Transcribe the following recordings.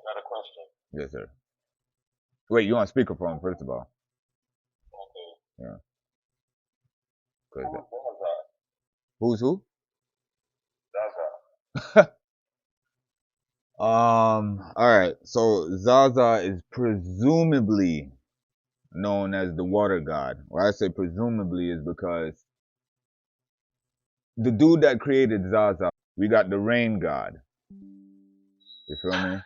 got a question. Yes, sir. Wait, you on speakerphone first of all? Okay. Yeah. Who Cause was Zaza? who's who? Zaza. All right. So Zaza is presumably known as the water god. Why I say presumably is because the dude that created Zaza, we got the rain god. You feel me?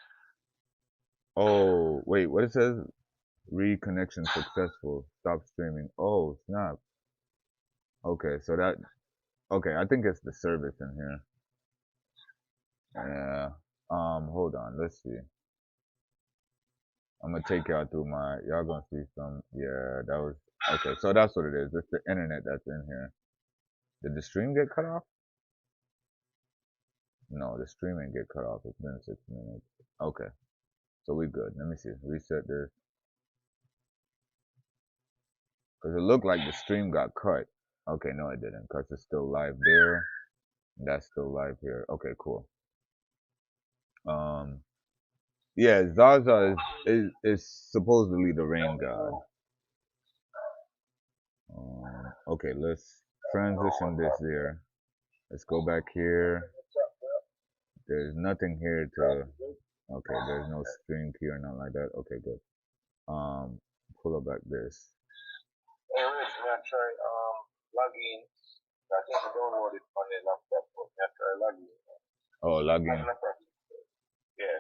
Oh, wait, what it says? Reconnection successful. Stop streaming. Oh, snap. Okay, so that, okay, I think it's the service in here. Yeah. Hold on. Let's see. I'm gonna take y'all through y'all gonna see some, yeah, that was, okay, so that's what it is. It's the internet that's in here. Did the stream get cut off? No, the stream didn't get cut off. It's been 6 minutes. Okay, so we good. Let me see. Reset this. Cause it looked like the stream got cut. Okay, no it didn't, cause it's still live there. That's still live here. Okay, cool. Um, yeah, Zaza is supposedly the rain god. Okay, let's transition this there. Let's go back here. There's nothing here to. Okay, there's no stream key or nothing like that. Okay, good. Pull up back this. Hey, Rich, man, try login. I think you download it on your laptop, but you have to try login. Oh, login. Yeah,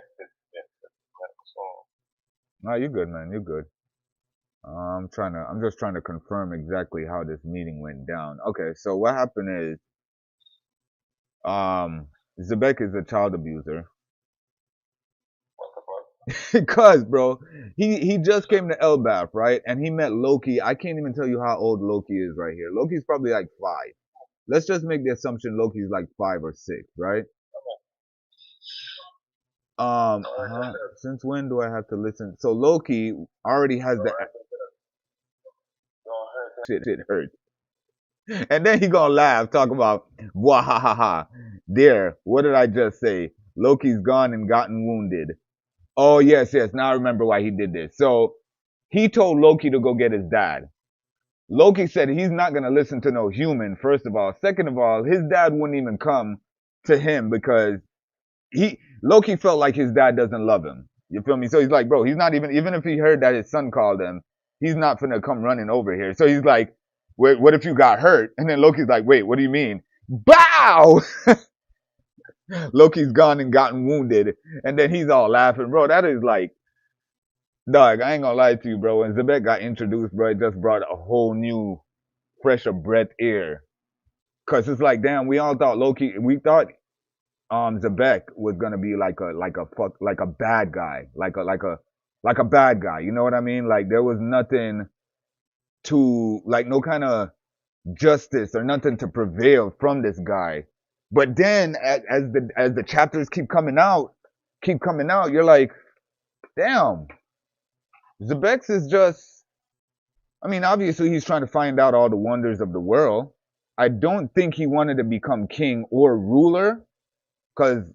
so. No, you're good, man. You're good. I'm just trying to confirm exactly how this meeting went down. Okay, so what happened is, Zebek is a child abuser. What the fuck? Cause, bro, he just came to Elbath, right? And he met Loki. I can't even tell you how old Loki is right here. Loki's probably like 5. Let's just make the assumption Loki's like 5 or 6, right? Since when do I have to listen? So Loki already has the shit hurt. And then he gonna laugh, talk about wah ha ha ha. There, what did I just say? Loki's gone and gotten wounded. Oh yes, yes. Now I remember why he did this. So he told Loki to go get his dad. Loki said he's not gonna listen to no human, first of all. Second of all, his dad wouldn't even come to him because Loki felt like his dad doesn't love him. You feel me? So he's like, bro, he's not even if he heard that his son called him, he's not gonna come running over here. So he's like, wait, what if you got hurt? And then Loki's like, wait, what do you mean? Bow! Loki's gone and gotten wounded. And then he's all laughing. Bro, that is like, dog, I ain't gonna lie to you, bro. When Zebek got introduced, bro, it just brought a whole new, fresher breath air. Cause it's like, damn, we all thought we thought Zebek was gonna be like a bad guy, like a bad guy. You know what I mean? Like there was nothing to like no kind of justice or nothing to prevail from this guy. But then as the chapters keep coming out, you're like, damn, Zebex is just. I mean, obviously he's trying to find out all the wonders of the world. I don't think he wanted to become king or ruler, because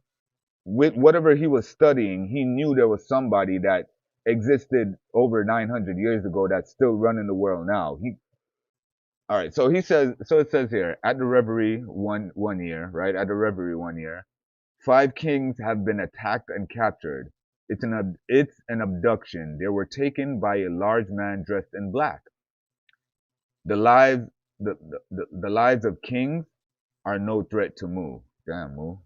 with whatever he was studying, he knew there was somebody that existed over 900 years ago that's still running the world now. All right. So he says. So it says here at the reverie one year, right? At the reverie 1 year, 5 kings have been attacked and captured. It's an abduction. They were taken by a large man dressed in black. The lives the lives of kings are no threat to Mu. Damn Mu.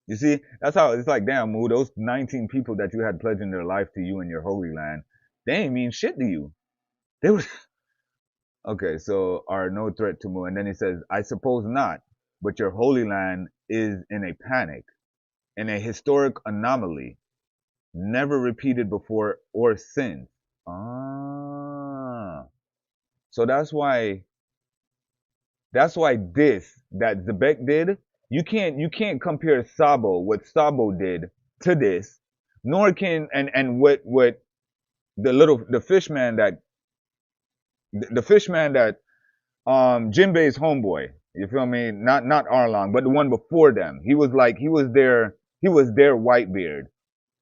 You see, that's how it's like, damn, Moo, those 19 people that you had pledging their life to you in your holy land, they ain't mean shit to you. They was, okay, so are no threat to Moo. And then he says, I suppose not, but your holy land is in a panic, in a historic anomaly, never repeated before or since. Ah. So that's why that Zebek did, you can't compare what Sabo did to this, nor can and what the fishman that Jinbei's homeboy, you feel me? Not Arlong, but the one before them. He was their Whitebeard.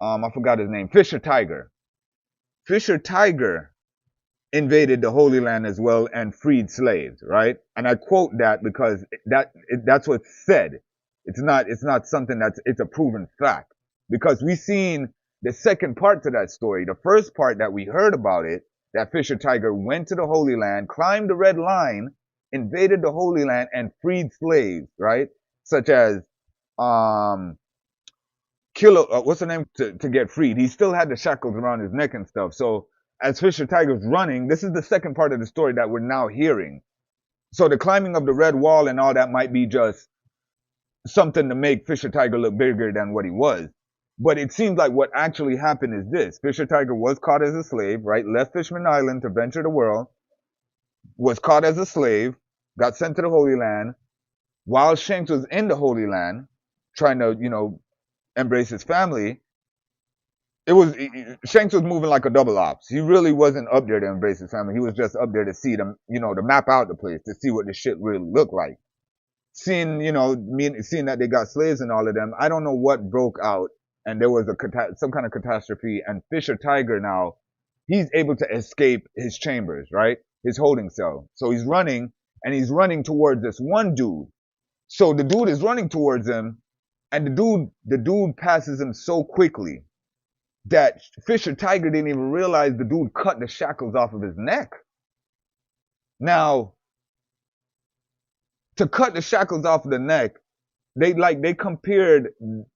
I forgot his name, Fisher Tiger. Fisher Tiger invaded the Holy Land as well and freed slaves, right? And I quote that because that's what's said. It's not something it's a proven fact because we seen the second part to that story. The first part that we heard about it, that Fisher Tiger went to the Holy Land, climbed the Red Line, invaded the Holy Land and freed slaves, right? Such as um Killer, what's the name to get freed? He still had the shackles around his neck and stuff. So as Fisher Tiger's running, this is the second part of the story that we're now hearing. So the climbing of the red wall and all that might be just something to make Fisher Tiger look bigger than what he was. But it seems like what actually happened is this. Fisher Tiger was caught as a slave, right? Left Fishman Island to venture the world, was caught as a slave, got sent to the Holy Land. While Shanks was in the Holy Land, trying to, embrace his family, it was Shanks was moving like a double ops. He really wasn't up there to embrace his family. He was just up there to see them, to map out the place, to see what the shit really looked like. Seeing, seeing that they got slaves and all of them. I don't know what broke out, and there was some kind of catastrophe. And Fisher Tiger now, he's able to escape his chambers, right? His holding cell. So he's running, and he's running towards this one dude. So the dude is running towards him, and the dude passes him so quickly that Fisher Tiger didn't even realize the dude cut the shackles off of his neck. Now, to cut the shackles off of the neck, they compared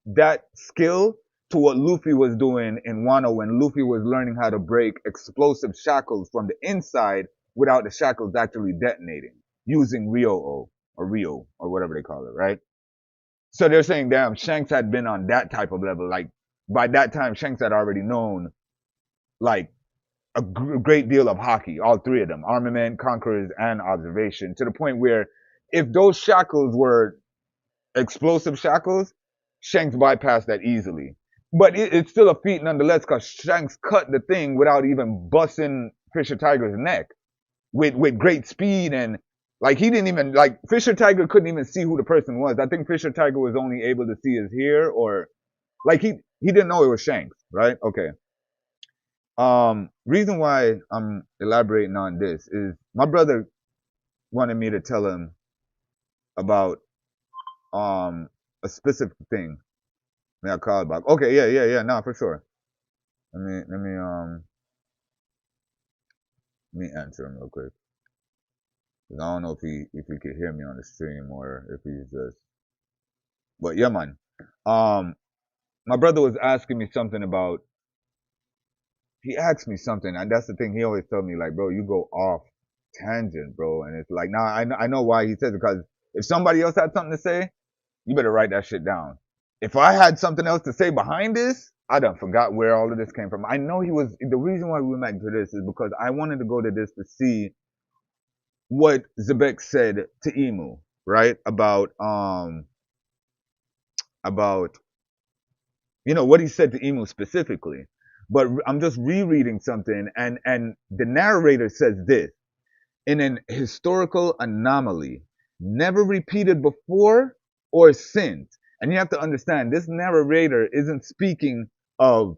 that skill to what Luffy was doing in Wano when Luffy was learning how to break explosive shackles from the inside without the shackles actually detonating using Rio or whatever they call it, right? So they're saying, damn, Shanks had been on that type of level. Like by that time, Shanks had already known like great deal of hockey, all three of them, armament, conquerors, and observation, to the point where if those shackles were explosive shackles, Shanks bypassed that easily. But it's still a feat nonetheless because Shanks cut the thing without even busting Fisher Tiger's neck with great speed and like he didn't even like Fisher Tiger couldn't even see who the person was. I think Fisher Tiger was only able to see his hair or like he didn't know it was Shanks, right? Okay. Reason why I'm elaborating on this is my brother wanted me to tell him about a specific thing. May I call it back? Okay, yeah, no, for sure. Let me answer him real quick. 'Cause I don't know if he could hear me on the stream or if he's just. But yeah, man. Um, my brother was asking me something about. He asked me something, and that's the thing. He always told me like, bro, you go off tangent, bro, and it's like, now I know why he says it because if somebody else had something to say, you better write that shit down. If I had something else to say behind this, I done forgot where all of this came from. I know the reason why we went to this is because I wanted to go to this to see what Zebek said to Emu, right? About, what he said to Emu specifically. But I'm just rereading something and the narrator says this, in an historical anomaly, never repeated before or since. And you have to understand, this narrator isn't speaking of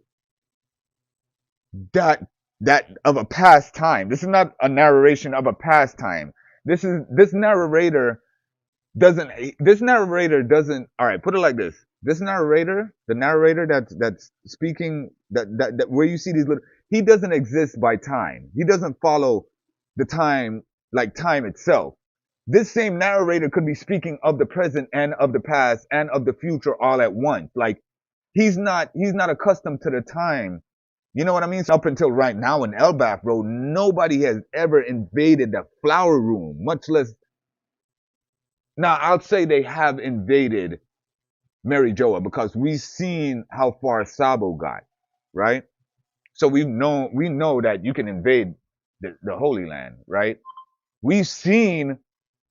that of a past time. This is not a narration of a past time. This narrator doesn't all right, put it like this. The narrator that's speaking that where you see these little he doesn't exist by time. He doesn't follow the time like time itself. This same narrator could be speaking of the present and of the past and of the future all at once. Like he's not accustomed to the time. You know what I mean? Up until right now in Elbaf, bro, nobody has ever invaded the flower room, much less. Now, I'll say they have invaded Mary Joa because we've seen how far Sabo got, right? So we know that you can invade the Holy Land, right? We've seen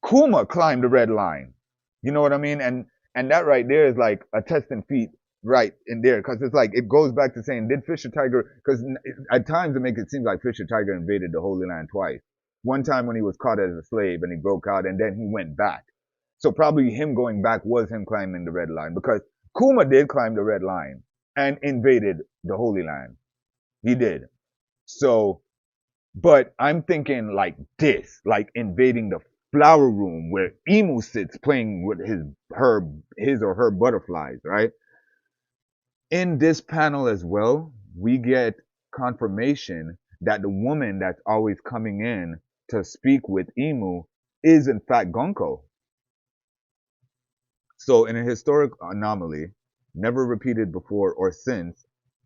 Kuma climb the red line. You know what I mean? And that right there is like a testing feat right in there because it's like it goes back to saying did Fisher Tiger because at times it makes it seem like Fisher Tiger invaded the Holy Land twice. One time when he was caught as a slave and he broke out and then he went back. So probably him going back was him climbing the red line because Kuma did climb the red line and invaded the Holy Land. He did. So, but I'm thinking like this, like invading the flower room where Emu sits playing with his or her butterflies, right? In this panel as well, we get confirmation that the woman that's always coming in to speak with Emu is in fact Gonko. So, in a historic anomaly, never repeated before or since,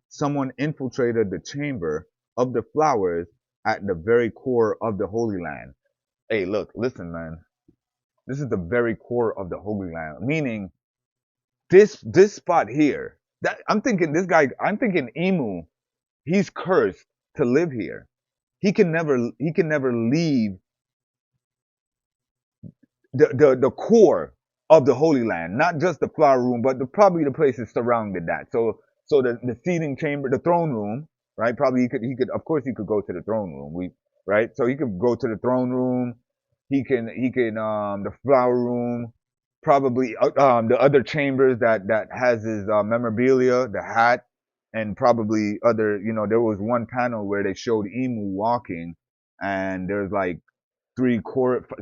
someone infiltrated the chamber of the flowers at the very core of the Holy Land. Hey, look, listen, man. This is the very core of the Holy Land, meaning this spot here. That I'm thinking this guy. I'm thinking Emu. He's cursed to live here. He can never leave the core of the Holy Land, not just the flower room, but probably the places surrounded that. So the seating chamber, the throne room, right? Probably he could of course he could go to the throne room. We right? So he could go to the throne room. He can the flower room, probably the other chambers that has his memorabilia, the hat, and probably other. There was one panel where they showed Emu walking, and there's like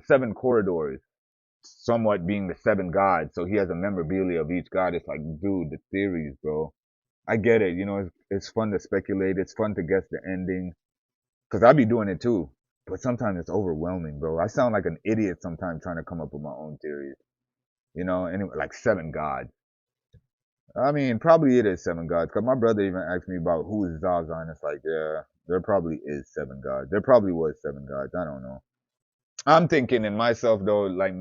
seven corridors, somewhat being the seven gods. So he has a memorabilia of each god. It's like, dude, the theories, bro. I get it. It's fun to speculate. It's fun to guess the ending. Cause I be doing it too. But sometimes it's overwhelming, bro. I sound like an idiot sometimes trying to come up with my own theories. Anyway, like seven gods. I mean, probably it is seven gods. Cause my brother even asked me about who is Zaza, and it's like, yeah, there probably is seven gods. There probably was seven gods. I don't know. I'm thinking in myself though, like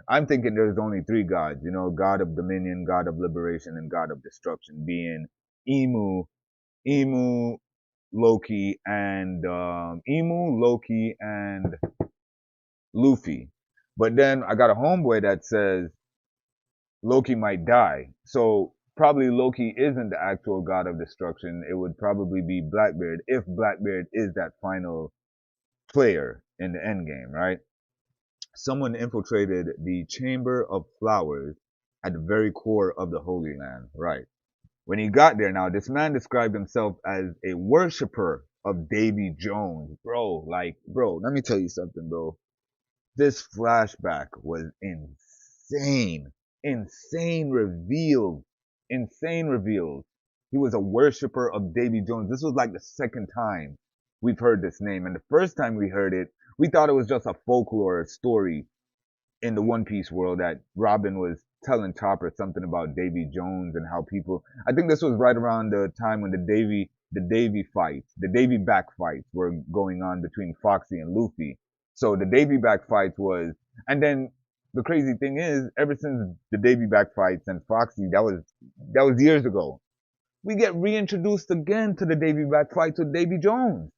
I'm thinking there's only three gods, God of dominion, God of liberation, and God of destruction, being Emu, Emu, Loki, and Luffy. But then I got a homeboy that says Loki might die. So probably Loki isn't the actual god of destruction. It would probably be Blackbeard if Blackbeard is that final player in the end game, right? Someone infiltrated the Chamber of Flowers at the very core of the Holy Land. Right. When he got there, now this man described himself as a worshiper of Davy Jones. Bro, let me tell you something, bro. This flashback was insane. Insane reveals. Insane reveals. He was a worshiper of Davy Jones. This was like the second time we've heard this name. And the first time we heard it, we thought it was just a folklore story in the One Piece world that Robin was telling Chopper something about Davy Jones and how people. I think this was right around the time when the Davy back fights were going on between Foxy and Luffy. So the Davy back fights and then the crazy thing is, ever since the Davy back fights and Foxy, that was years ago. We get reintroduced again to the Davy back fights with Davy Jones,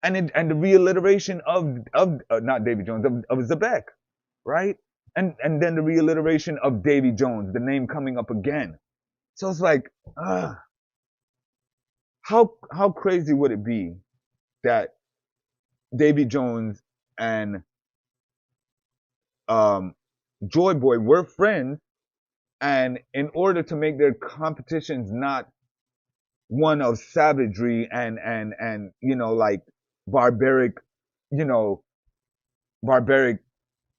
and the reiteration of not Davy Jones of Zebek, right? And then the reiteration of Davy Jones, the name coming up again. So it's like, how crazy would it be that Davy Jones and um, Joy Boy were friends, and in order to make their competitions not one of savagery and like barbaric, you know barbaric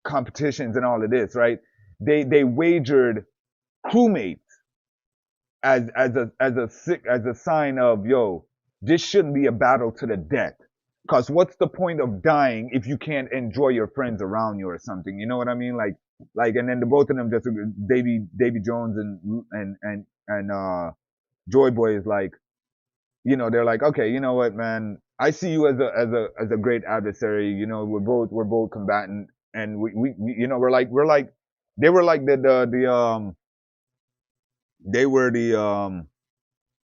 competitions and all of this, right? They wagered crewmates as a sign of, yo, this shouldn't be a battle to the death. Cause what's the point of dying if you can't enjoy your friends around you or something? You know what I mean? And then the both of them just Davy Jones and Joy Boy is like, they're like, okay, you know what, man, I see you as a great adversary. We're both combatant, and we're like they were like they were the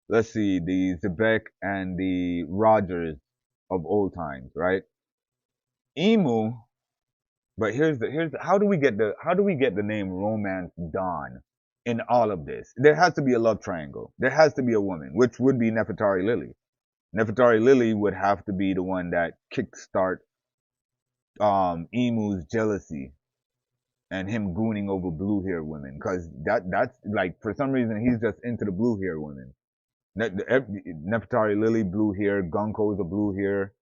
let's see, the Zebek and the Rogers of old times, right? Emu, but here's the how do we get the name Romance Dawn in all of this? There has to be a love triangle. There has to be a woman, which would be Nefertari Lily. Nefertari Lily would have to be the one that kickstart Emu's jealousy and him gooning over blue hair women, because that's like for some reason he's just into the blue hair women. Nefertari Lily blue hair, Gunko's a blue hair,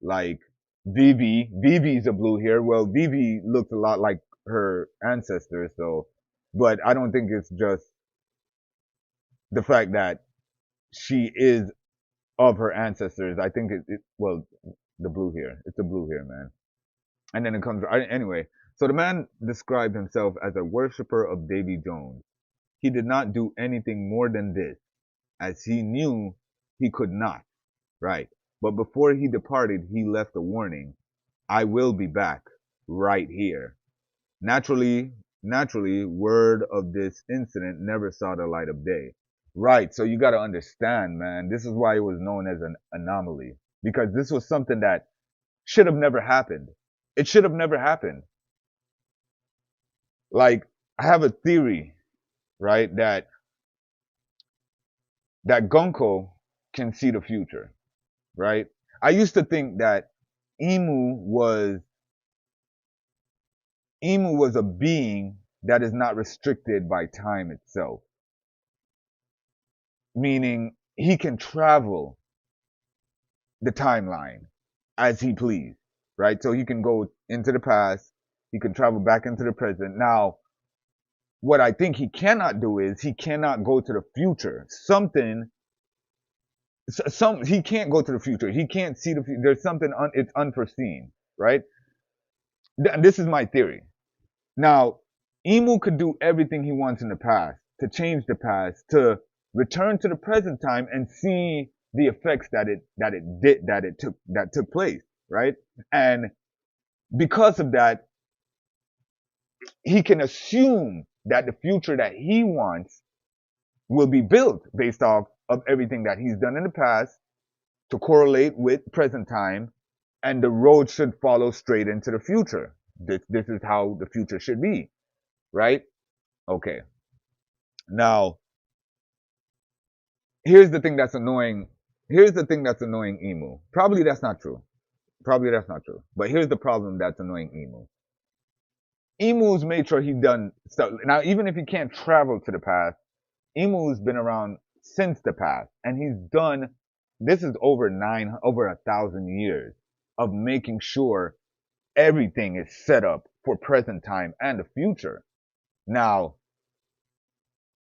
like Vivi's a blue hair. Well, Vivi looks a lot like her ancestors, so, but I don't think it's just the fact that she is of her ancestors. I think well, the blue hair. It's the blue hair, man. And then it comes, anyway. So the man described himself as a worshiper of Davy Jones. He did not do anything more than this, as he knew he could not. Right. But before he departed, he left a warning. I will be back right here. Naturally, naturally, word of this incident never saw the light of day. Right. So you got to understand, man. This is why it was known as an anomaly, because this was something that should have never happened. It should have never happened. Like, I have a theory, right, that Gunko can see the future, right? I used to think that Emu was Emu was a being that is not restricted by time itself, meaning he can travel the timeline as he please, right? So he can go into the past, he can travel back into the present. Now, what I think he cannot do is he cannot go to the future. He can't go to the future. He can't see the future. There's something it's unforeseen, right? This is my theory. Now, Emu could do everything he wants in the past, to change the past, to return to the present time and see the effects that took place, right? And because of that, he can assume that the future that he wants will be built based off of everything that he's done in the past to correlate with present time, and the road should follow straight into the future. This is how the future should be, right? Okay. Now, here's the thing that's annoying. Here's the thing that's annoying Emu. Probably that's not true. Probably that's not true. But here's the problem that's annoying Emu. Emu's made sure he done stuff. Now, even if he can't travel to the past, Emu's been around since the past, and he's done. This is over 1,000 years of making sure everything is set up for present time and the future. Now,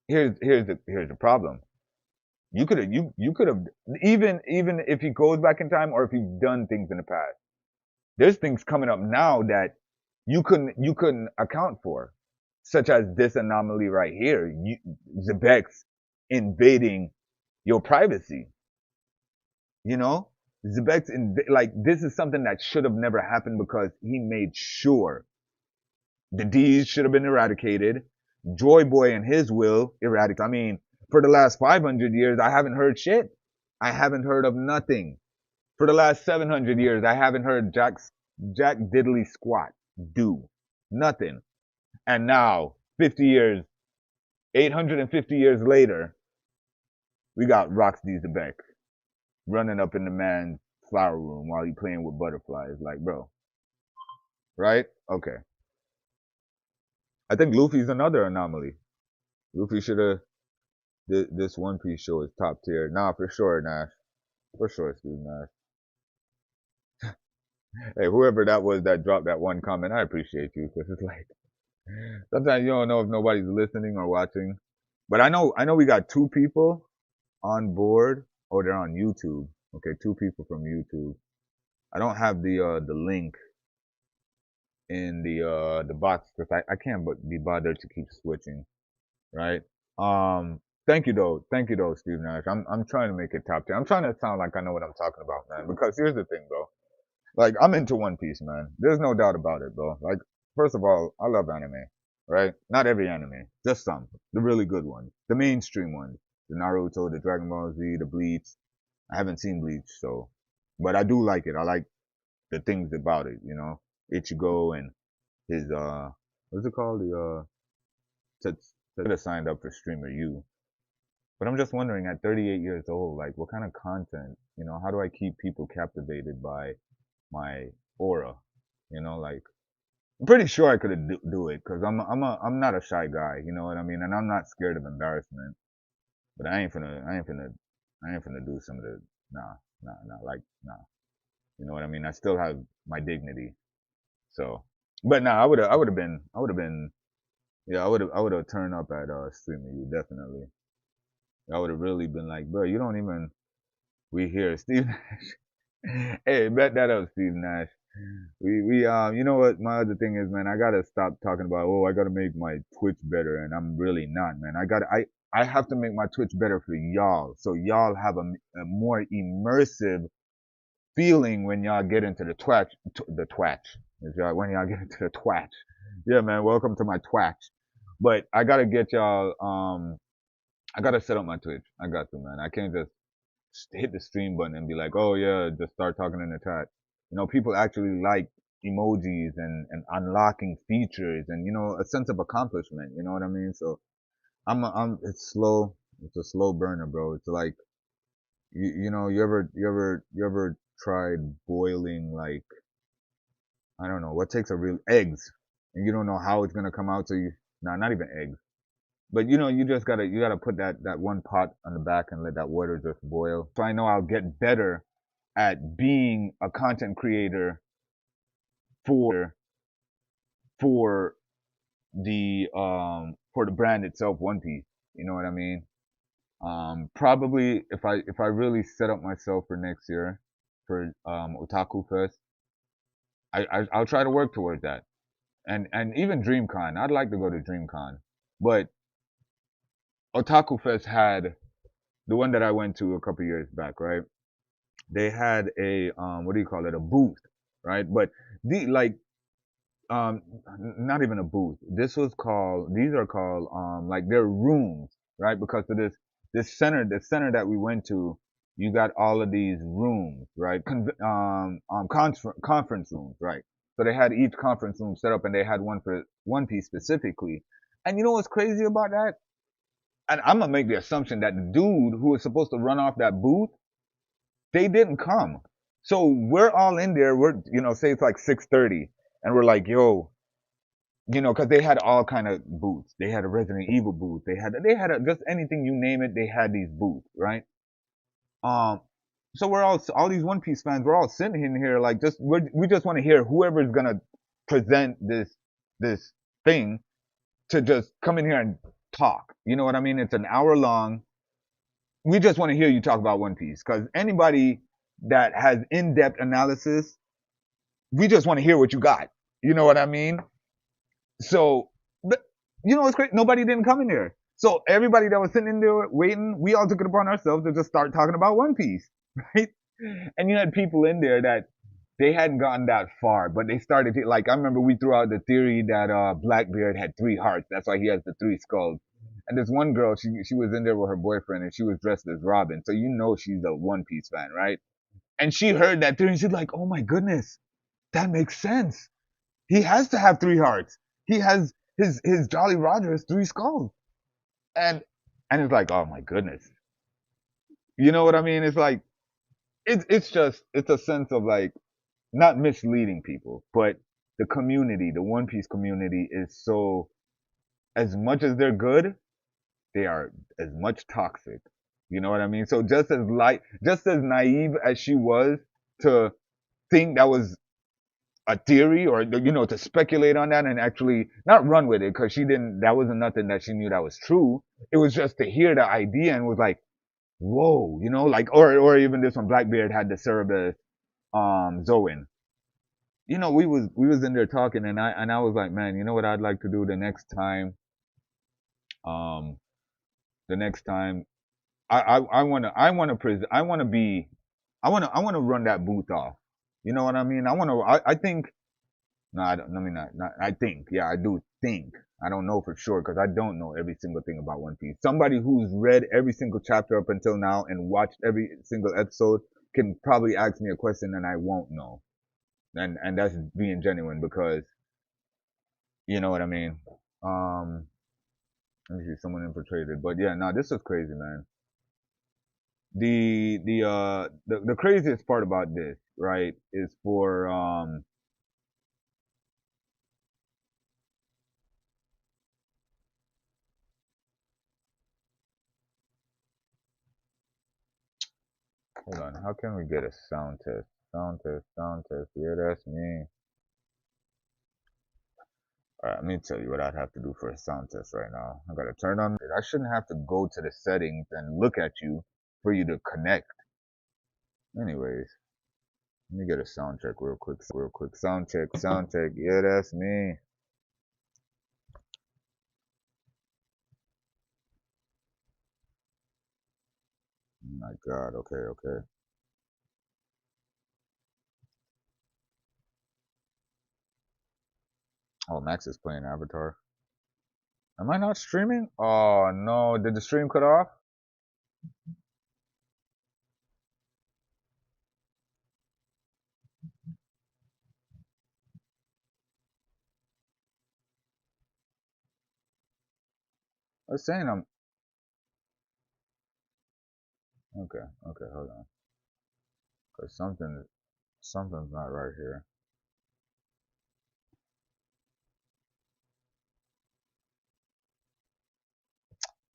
here's the problem. You could have, even if he goes back in time or if he's done things in the past. There's things coming up now that you couldn't account for, such as this anomaly right here. Zebek's invading your privacy. You know, like, this is something that should have never happened because he made sure the D's should have been eradicated. Joy Boy and his will eradicated. I mean, for the last 500 years, I haven't heard shit. I haven't heard of nothing. For the last 700 years, I haven't heard Jack Diddley squat do nothing. And now, 50 years, 850 years later, we got Roxy Zebek running up in the man's flower room while he playing with butterflies. Like, bro, right? Okay. I think Luffy's another anomaly. Luffy should have. This One Piece show is top tier. Nah, for sure, Nash. For sure, Steve Nash. Hey, whoever that was that dropped that one comment, I appreciate you, because it's like sometimes you don't know if nobody's listening or watching. But I know we got two people on board. Oh, they're on YouTube. Okay, two people from YouTube. I don't have the link in the box because I can't but be bothered to keep switching, right? Thank you though. Thank you though, Steve Nash. I'm trying to make it top 10. I'm trying to sound like I know what I'm talking about, man. Because here's the thing, bro. Like, I'm into One Piece, man. There's no doubt about it, bro. Like, first of all, I love anime, right? Not every anime, just some. The really good ones. The mainstream ones. The Naruto, the Dragon Ball Z, the Bleach. I haven't seen Bleach, so, but I do like it. I like the things about it, you know? Ichigo and his, what's it called? Could have signed up for Streamer U. But I'm just wondering, at 38 years old, like, what kind of content, how do I keep people captivated by my aura? Like, I'm pretty sure I could do it because I'm not a shy guy. You know what I mean? And I'm not scared of embarrassment. But I ain't finna do some of the nah, nah, like nah. You know what I mean? I still have my dignity. So, but nah, I would have been, yeah, I would have turned up at streaming you definitely. I would have really been like, bro, you don't even. We here, Steve Nash. Hey, bet that up, Steve Nash. You know what? My other thing is, man, I gotta stop talking about, oh, I gotta make my Twitch better, and I'm really not, man. I have to make my Twitch better for y'all, so y'all have a more immersive feeling when y'all get into the twatch. When y'all get into the twatch. Yeah, man, welcome to my twatch. But I gotta get y'all, I gotta set up my Twitch. I got to, man. I can't just hit the stream button and be like, oh yeah, just start talking in the chat. You know, people actually like emojis and unlocking features and, you know, a sense of accomplishment. You know what I mean? So it's slow. It's a slow burner, bro. It's like, you know, you ever tried boiling like, I don't know, what takes a real eggs and you don't know how it's going to come out. So not even eggs. But you know, you gotta put that one pot on the back and let that water just boil. So I know I'll get better at being a content creator for for the brand itself, One Piece. You know what I mean? Probably if I really set up myself for next year for Otaku Fest, I'll try to work towards that. And even DreamCon, I'd like to go to DreamCon, but Otaku Fest had the one that I went to a couple years back, right? They had a what do you call it, a booth, right? But the like um not even a booth. These are called like they're rooms, right? Because of the center that we went to, you got all of these rooms, right? Conference rooms, right? So they had each conference room set up, and they had one for One Piece specifically. And you know what's crazy about that? And I'm gonna make the assumption that the dude who was supposed to run off that booth, they didn't come. So we're all in there. We're, you know, say it's like 6:30, and we're like, yo, you know, because they had all kind of booths. They had a Resident Evil booth. Just anything you name it. They had these booths, right? Um, so we're all these One Piece fans. We're all sitting in here like we just want to hear whoever's gonna present this thing to just come in here and talk. You know what I mean? It's an hour long. We just want to hear you talk about One Piece because anybody that has in-depth analysis, we just want to hear what you got. You know what I mean? So, but, you know what's great? Nobody didn't come in there. So everybody that was sitting in there waiting, we all took it upon ourselves to just start talking about One Piece, right? And you had people in there that they hadn't gotten that far, but they started to, like, I remember we threw out the theory that Blackbeard had three hearts. That's why he has the three skulls. And this one girl, she was in there with her boyfriend, and she was dressed as Robin. So you know she's a One Piece fan, right? And she heard that theory, and she's like, "Oh my goodness, that makes sense. He has to have three hearts. He has his Jolly Roger has three skulls." And and it's like, "Oh my goodness." You know what I mean? It's like it's just it's a sense of like not misleading people, but the community, the One Piece community is so, as much as they're good, they are as much toxic. You know what I mean? So just as naive as she was to think that was a theory, or you know, to speculate on that and actually not run with it, because she didn't, that wasn't nothing that she knew that was true. It was just to hear the idea and was like, whoa, you know, like, or even this one, Blackbeard had the Cerebus Zoan. You know, we was in there talking, and I was like, man, you know what I'd like to do the next time, um the next time I want to be, I want to run that booth off. You know what I mean? I think, no, I don't, I mean, not, I think, yeah, I do think. I don't know for sure because I don't know every single thing about One Piece. Somebody who's read every single chapter up until now and watched every single episode can probably ask me a question and I won't know. And that's being genuine because you know what I mean. Um, let me see, someone infiltrated, but yeah, no, this is crazy, man. The craziest part about this, right, is for Hold on. How can we get a sound test? Sound test, sound test. Yeah, that's me. Alright, let me tell you what I'd have to do for a sound test right now. I gotta turn on. I shouldn't have to go to the settings and look at you for you to connect. Anyways, let me get a sound check real quick. Real quick. Sound check, sound check. Yeah, that's me. Oh my God. Okay, okay. Oh, Max is playing Avatar. Am I not streaming? Oh no, did the stream cut off? I was saying I'm okay. Okay, hold on, cause something's not right here.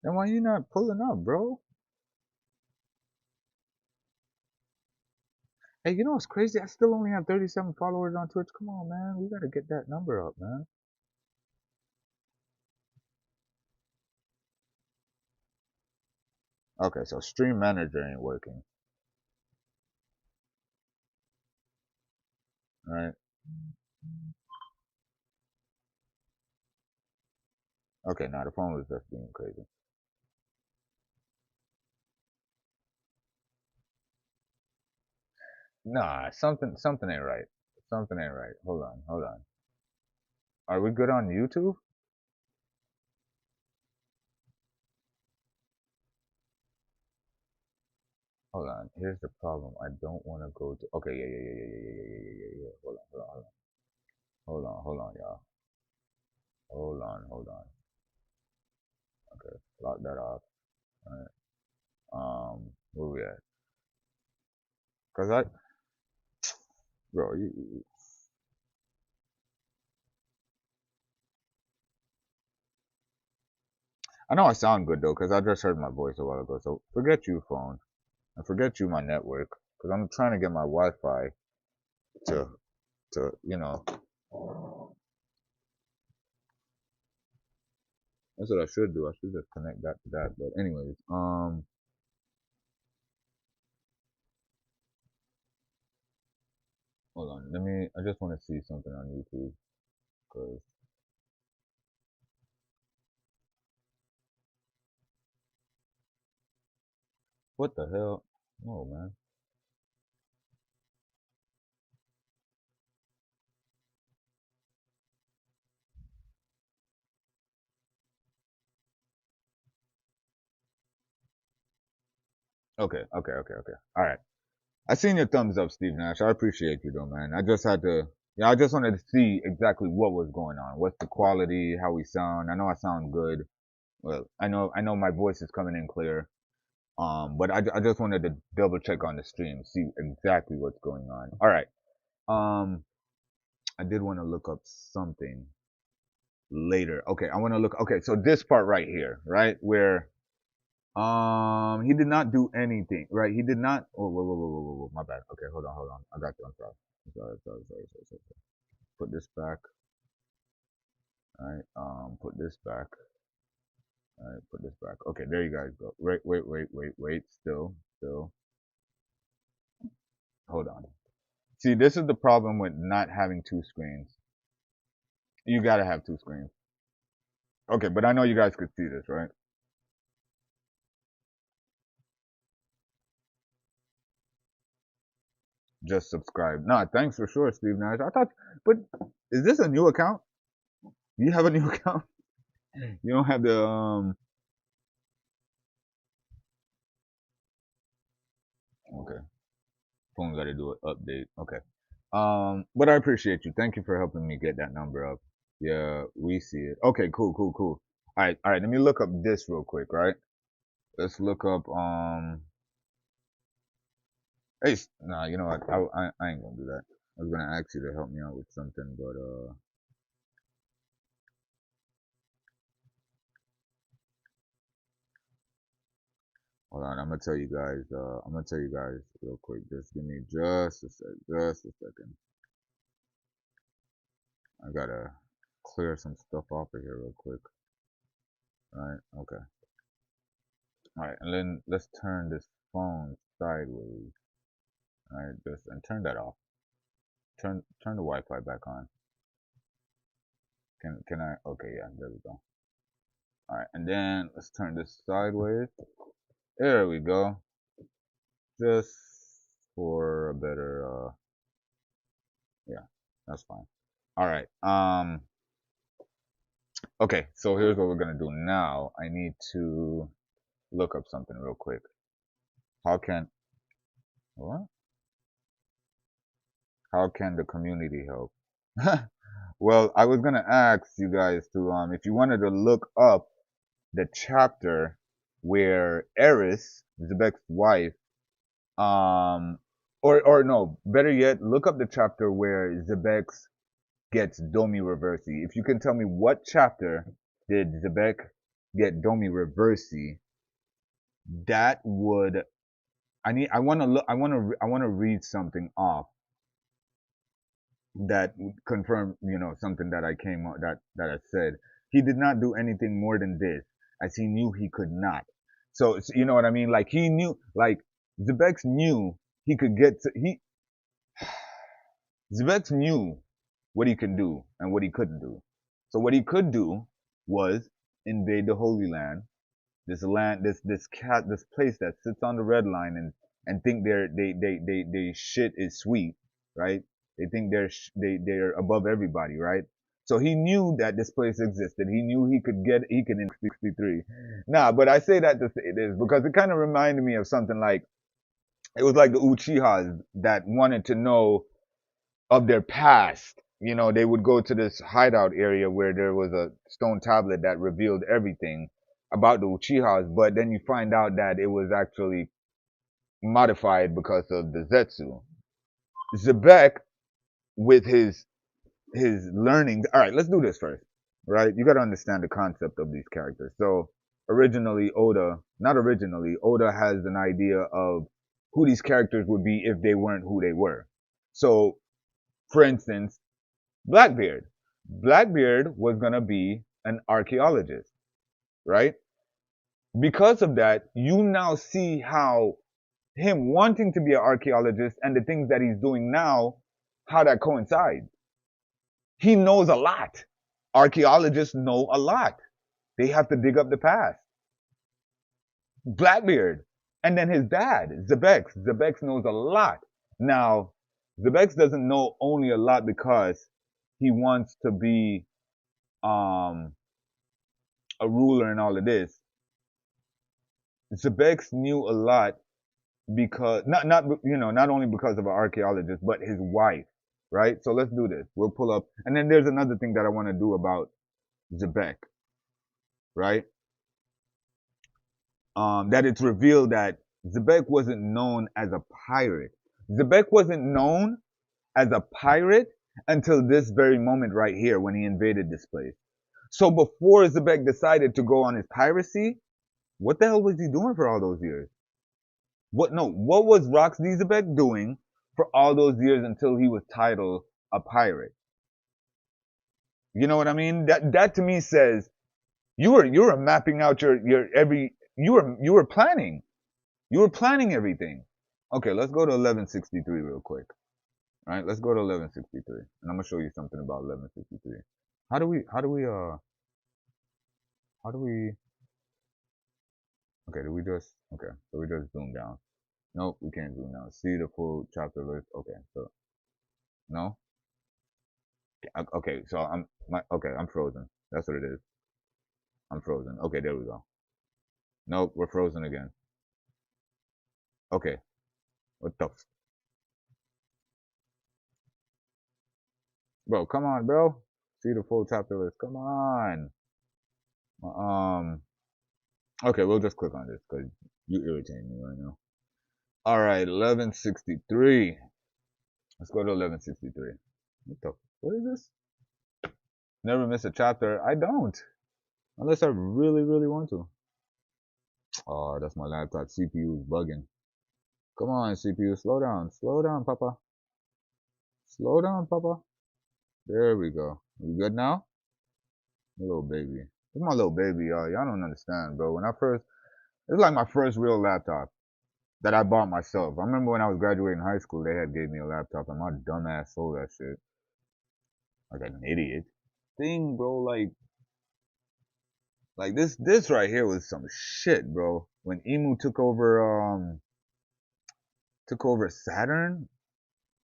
Then why you not pulling up, bro? Hey, you know what's crazy? I still only have 37 followers on Twitch. Come on, man, we gotta get that number up, man. Okay, so Stream Manager ain't working. All right. Okay, now the phone was just being crazy. Nah, something ain't right. Something ain't right. Hold on, hold on. Are we good on YouTube? Hold on. Here's the problem. I don't want to go to. Okay, yeah, yeah, yeah, yeah, yeah, yeah, yeah, yeah, yeah, yeah. Hold on, hold on, hold on. Hold on, hold on, y'all. Hold on, hold on. Okay, lock that off. All right. Where we at? Cause bro, I know I sound good though, cause I just heard my voice a while ago. So forget you, phone, and forget you, my network, cause I'm trying to get my Wi-Fi to, you know, that's what I should do. I should just connect that to that. But anyways, hold on. I just want to see something on YouTube, cause what the hell? Oh man. Okay, okay, okay, okay. All right. I seen your thumbs up, Steve Nash. I appreciate you though, man. I just had to, yeah, I just wanted to see exactly what was going on. What's the quality? How we sound? I know I sound good. Well, I know my voice is coming in clear. But I just wanted to double check on the stream, see exactly what's going on. All right. Um, I did want to look up something later. Okay, I want to look. Okay, so this part right here, right, where he did not do anything, right? He did not. Oh, whoa, whoa, whoa, whoa, whoa, whoa. My bad. Okay, hold on, hold on. I got you. I'm sorry. Sorry. Put this back. All right. Put this back. All right. Put this back. Okay, there you guys go. Wait. Still. Hold on. See, this is the problem with not having two screens. You gotta have two screens. Okay, but I know you guys could see this, right? Just subscribe. Nah, thanks for sure, Steve Nash. I thought, but is this a new account? Do you have a new account? You don't have the Okay. Phone got to do an update. Okay. But I appreciate you. Thank you for helping me get that number up. Yeah, we see it. Okay, cool. All right. Let me look up this real quick, right? Let's look up. Hey, nah, you know what? I ain't gonna do that. I was gonna ask you to help me out with something, but Hold on, I'm gonna tell you guys. I'm gonna tell you guys real quick. Just give me just a sec. Just a second. I gotta clear some stuff off of here real quick. All right. Okay. All right. And then let's turn this phone sideways. All right. Just and turn that off. Turn the Wi-Fi back on. Can I? Okay. Yeah. There we go. All right. And then let's turn this sideways. There we go. Just for a better. Yeah. That's fine. All right. Okay, so here's what we're gonna do now. I need to look up something real quick. How can what? How can the community help? Well, I was gonna ask you guys to if you wanted to look up the chapter where Eris, Zebek's wife, um or no, better yet, look up the chapter where Zebek's gets Domi Reversi. If you can tell me what chapter did Zebek get Domi Reversi, that would I want to look. I want to read something off that would confirm, something that I came that I said. He did not do anything more than this, as he knew he could not. So you know what I mean? Like he knew, like Zebex knew he could get to he. Zebex knew what he could do and what he couldn't do. So what he could do was invade the Holy Land, this place that sits on the red line and think they shit is sweet, right? They think they're above everybody, right? So he knew that this place existed. He knew he could in 63. Nah, but I say that to say this because it kind of reminded me of something like it was like the Uchihas that wanted to know of their past. They would go to this hideout area where there was a stone tablet that revealed everything about the Uchihas, but then you find out that it was actually modified because of the Zetsu. Zebek, with his learning. All right, let's do this first. Right, you got to understand the concept of these characters. So not originally, Oda has an idea of who these characters would be if they weren't who they were. So, for instance, Blackbeard. Blackbeard was going to be an archaeologist, right? Because of that, you now see how him wanting to be an archaeologist and the things that he's doing now, how that coincides. He knows a lot. Archaeologists know a lot. They have to dig up the past. Blackbeard. And then his dad, Zebex. Zebex knows a lot. Now, Zebex doesn't know only a lot because he wants to be um, a ruler and all of this. Zebex knew a lot because not only because of an archaeologist, but his wife, right? So let's do this. We'll pull up, and then there's another thing that I want to do about Zebek, right? That it's revealed that Zebek wasn't known as a pirate. Zebek wasn't known as a pirate until this very moment right here when he invaded this place. So before Zebek decided to go on his piracy, what the hell was he doing for all those years? What was Rox Zebek doing for all those years until he was titled a pirate? You know what I mean? That to me says you were mapping out your every you were planning. You were planning everything. Okay, let's go to 1163 real quick. All right, let's go to 1163, and I'm gonna show you something about 1163. How do we? How do we? How do we? Okay, do we just? Okay, so we just zoom down. Nope, we can't zoom down. See the full chapter list. Okay, so no. Okay, so I'm frozen. That's what it is. I'm frozen. Okay, there we go. Nope, we're frozen again. Okay, what the? Bro, come on, bro. See the full chapter list. Come on. Um. Okay, we'll just click on this because you irritate me right now. All right, 1163. Let's go to 1163. What the? What is this? Never miss a chapter. I don't, unless I really, really want to. Oh, that's my laptop. CPU is bugging. Come on, CPU, slow down. Slow down, Papa. Slow down, Papa. There we go. You good now? My little baby. It's my little baby, y'all. Y'all don't understand, bro. When I first, it's like my first real laptop that I bought myself. I remember when I was graduating high school, they had gave me a laptop, and my dumb ass sold that shit like an idiot. Thing, bro, like this right here was some shit, bro. When Emu took over Saturn,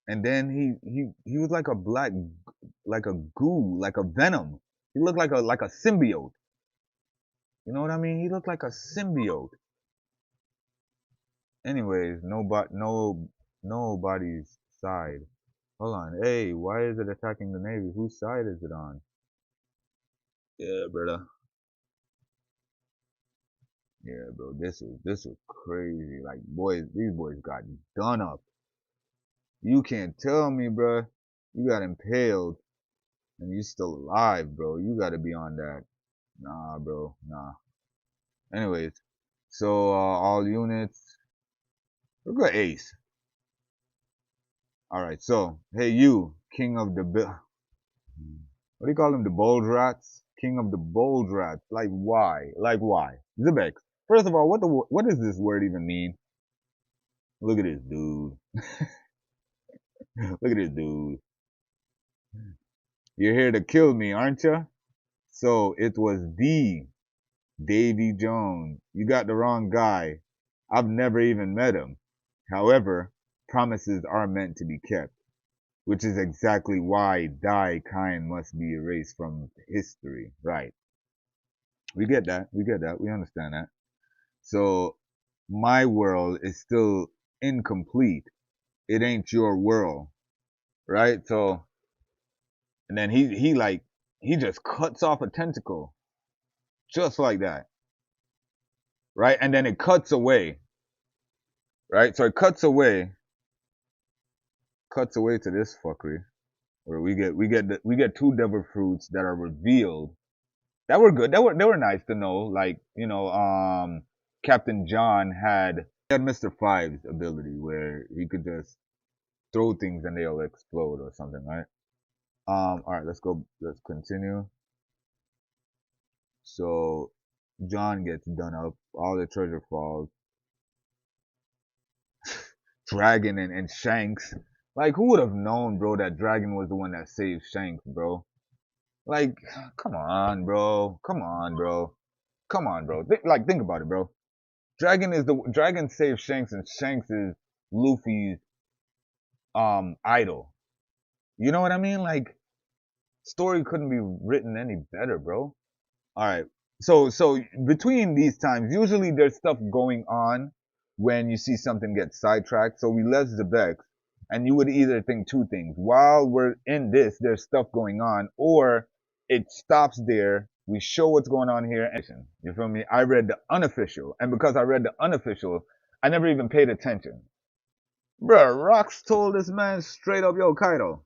and then he was like a black, like a goo, like a venom. He looked like a symbiote. You know what I mean? He looked like a symbiote. Anyways, nobody's side. Hold on. Hey, why is it attacking the Navy? Whose side is it on? Yeah, brother. Yeah, bro. This was crazy. Like boys, these boys got done up. You can't tell me, bro. You got impaled and you still alive, bro. You got to be on that. Nah, bro. Nah. Anyways, so all units. We're good, Ace. All right. So hey, you, King of the what do you call them? The bold rats? King of the bold rats. Like why? Like why? Zebex. First of all, what does this word even mean? Look at this dude. Look at this dude. You're here to kill me, aren't you? So it was the Davy Jones. You got the wrong guy. I've never even met him. However, promises are meant to be kept, which is exactly why die kind must be erased from history. Right. We get that. We get that. We understand that. So my world is still incomplete. It ain't your world. Right? So, and then he just cuts off a tentacle just like that. Right? And then it cuts away. Right? So it cuts away to this fuckery where we get two devil fruits that are revealed that were good. They were nice to know. Like Captain John had Mr. Five's ability where he could just throw things and they'll explode or something, right? All right, let's go. Let's continue. So John gets done up. All the treasure falls. Dragon and Shanks. Like, who would have known, bro, that Dragon was the one that saved Shanks, bro? Like, come on, bro. Come on, bro. Come on, bro. Think about it, bro. Dragon saved Shanks, and Shanks is Luffy's idol. You know what I mean? Like, story couldn't be written any better, bro. All right. So between these times, usually there's stuff going on when you see something get sidetracked. So we left the Bex, and you would either think two things. While we're in this, there's stuff going on, or it stops there. We show what's going on here. And you feel me? I read the unofficial, and because I read the unofficial, I never even paid attention. Bruh, Rocks told this man straight up, yo, Kaido,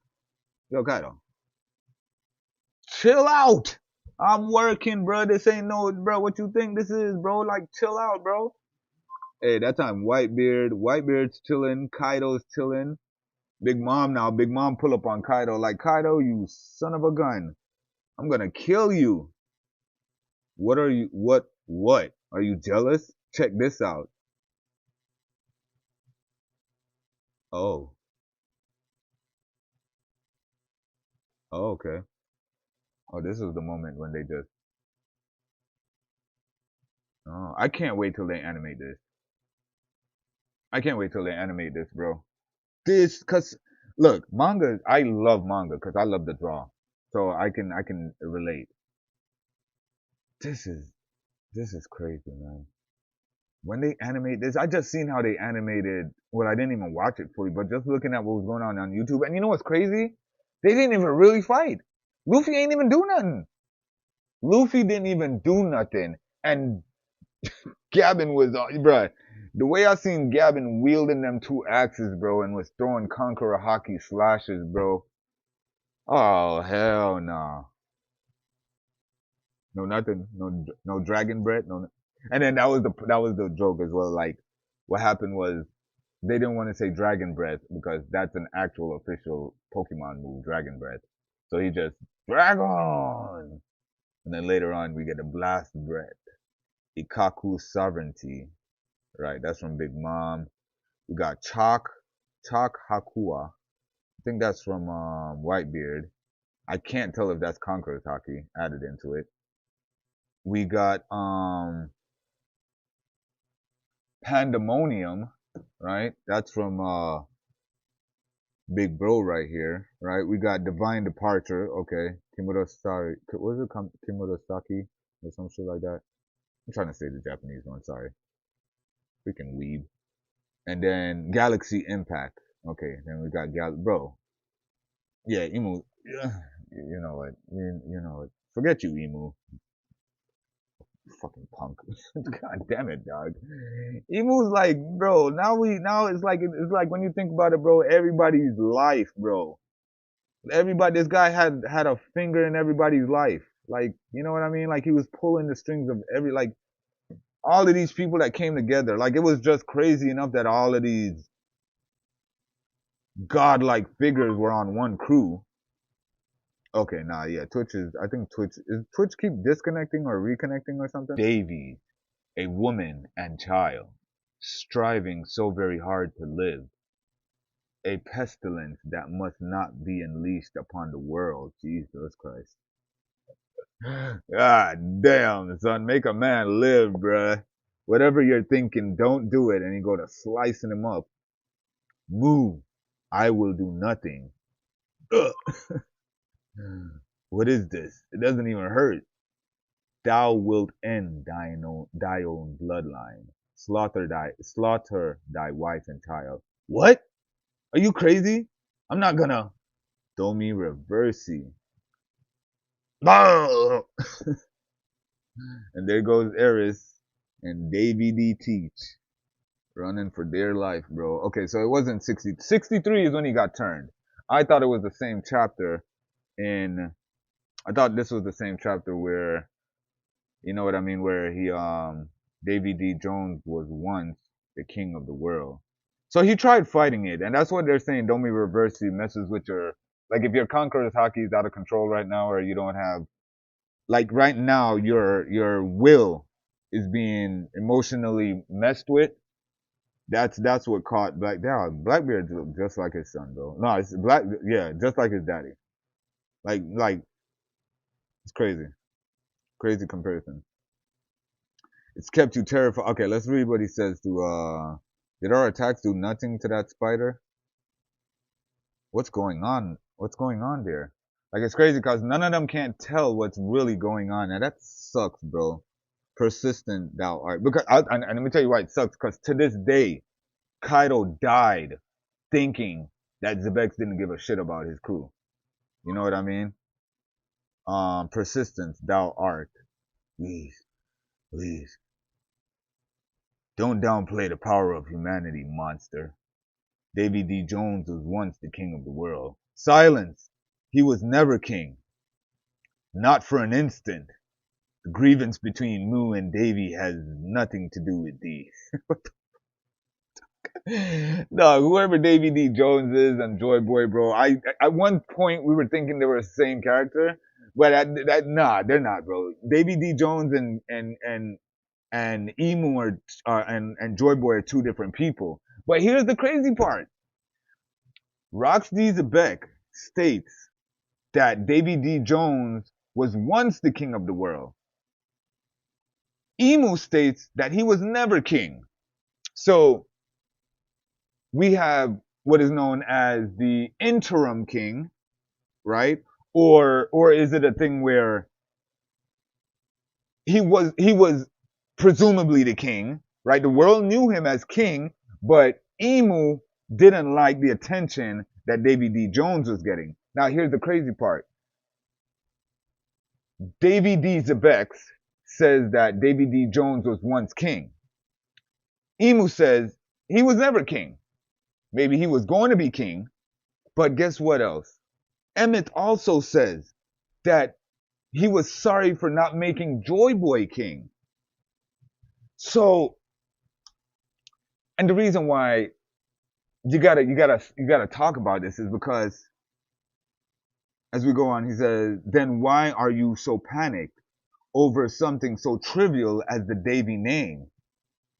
chill out. I'm working, bro. This ain't no, bro. What you think this is, bro? Like, chill out, bro. Hey, that time, Whitebeard's chilling, Kaido's chilling. Big Mom now, Big Mom pull up on Kaido like, Kaido, you son of a gun. I'm gonna kill you. What? Are you jealous? Check this out. Oh, oh, okay. Oh, this is the moment when they just, oh, I can't wait till they animate this. I can't wait till they animate this, bro. Cause look, manga. I love manga because I love the draw, so I can relate. This is this is crazy, man. When they animate this, I just seen how they animated. Well, I didn't even watch it fully, but just looking at what was going on YouTube, and you know what's crazy? They didn't even really fight. Luffy ain't even do nothing. Luffy didn't even do nothing, and Gabin was, bruh. The way I seen Gabin wielding them two axes, bro, and was throwing Conqueror hockey slashes, bro. Oh hell no. No nothing. No dragon bread. No. And then that was the joke as well. Like, what happened was they didn't want to say Dragon Breath because that's an actual official Pokemon move, Dragon Breath. So he just Dragon, and then later on we get a Blast Breath, Ikaku Sovereignty. Right, that's from Big Mom. We got Chalk Hakua. I think that's from Whitebeard. I can't tell if that's Conqueror's Hockey added into it. We got Pandemonium, right? That's from Big Bro right here, right? We got Divine Departure, okay. Kimurosari, what is it? Kimurosaki or some shit like that. I'm trying to say the Japanese one, sorry. Freaking weeb. And then Galaxy Impact. Okay, then we got bro. Yeah, Emu. Yeah, you know what? You know what? Forget you, Emu. Fucking punk. God damn it, dog. Emu's like, bro. Now it's like when you think about it, bro. Everybody's life, bro. Everybody. This guy had a finger in everybody's life. Like, you know what I mean? Like he was pulling the strings of like all of these people that came together. Like it was just crazy enough that all of these godlike figures were on one crew. Okay, nah, yeah. I think Twitch keep disconnecting or reconnecting or something? Davy, a woman and child, striving so very hard to live, a pestilence that must not be unleashed upon the world. Jesus Christ. God damn, son, make a man live, bruh. Whatever you're thinking, don't do it. And you go to slicing him up. Move. I will do nothing. Ugh. What is this? It doesn't even hurt. Thou wilt end thy own bloodline. Slaughter thy wife and child. What? Are you crazy? I'm not gonna. Domi Reversi. And there goes Eris and Davy D Teach running for dear life, bro. Okay, so it wasn't 60. 63 is when he got turned. I thought it was the same chapter in. I thought this was the same chapter where, you know what I mean, where Davy D Jones was once the king of the world. So he tried fighting it, and that's what they're saying. Domi Reversi messes with your, like, if your Conqueror's Hockey is out of control right now, or you don't have, like, right now your will is being emotionally messed with. That's what caught Blackbeard look just like his son, though. No, it's Black, yeah, just like his daddy. Like it's crazy, crazy comparison. It's kept you terrified. Okay, let's read what he says to did our attacks do nothing to that spider? What's going on? What's going on there? Like it's crazy because none of them can't tell what's really going on. And that sucks, bro. Persistent thou art. Because and let me tell you why it sucks. Because to this day, Kaido died thinking that Zebex didn't give a shit about his crew. You know what I mean? Persistence thou art. Please, please. Don't downplay the power of humanity, monster. Davy D. Jones was once the king of the world. Silence! He was never king. Not for an instant. The grievance between Moo and Davy has nothing to do with thee. No, whoever Davy D. Jones is and Joy Boy, bro. At one point we were thinking they were the same character, but nah, they're not, bro. Davy D. Jones and Emu and Joy Boy are two different people. But here's the crazy part. Roxy Zebek states that Davy D. Jones was once the king of the world. Emu states that he was never king. So we have what is known as the interim king, right? Or is it a thing where he was presumably the king, right? The world knew him as king, but Emu didn't like the attention that Davy D. Jones was getting. Now here's the crazy part. Davy D. Zebex says that Davy D. Jones was once king. Emu says he was never king. Maybe he was going to be king, but guess what else? Emmett also says that he was sorry for not making Joy Boy king. So, and the reason why you gotta talk about this is because as we go on, he says, then why are you so panicked over something so trivial as the Davy name?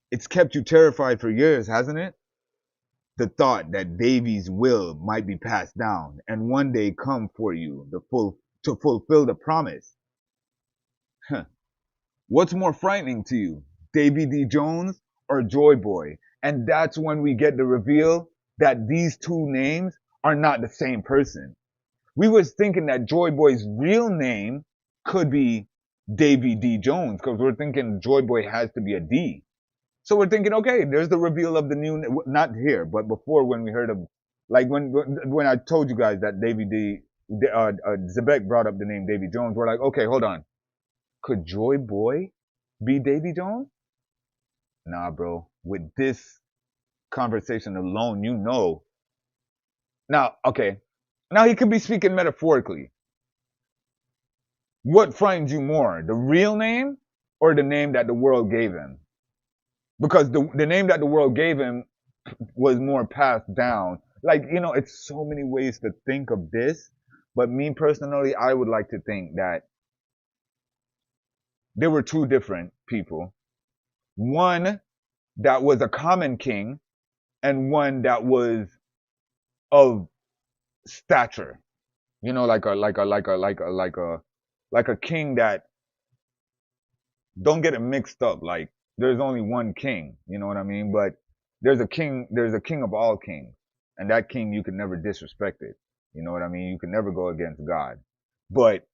It's kept you terrified for years, hasn't it? The thought that Davy's will might be passed down and one day come for you to fulfill the promise. Huh. What's more frightening to you, Davy D. Jones or Joy Boy? And that's when we get the reveal that these two names are not the same person. We was thinking that Joy Boy's real name could be Davy D. Jones because we're thinking Joy Boy has to be a D. So we're thinking, okay, there's the reveal of the new, not here, but before when we heard of, like when I told you guys that Davy D, Zebek brought up the name Davy Jones, we're like, okay, hold on. Could Joy Boy be Davy Jones? Nah, bro. With this conversation alone, you know. Now, okay. Now he could be speaking metaphorically. What frightens you more, the real name or the name that the world gave him? Because the name that the world gave him was more passed down. Like, it's so many ways to think of this. But me personally, I would like to think that there were two different people. One that was a common king and one that was of stature. Like a king that, don't get it mixed up. Like there's only one king, you know what I mean? But there's a king of all kings. And that king you can never disrespect it. You know what I mean? You can never go against God. But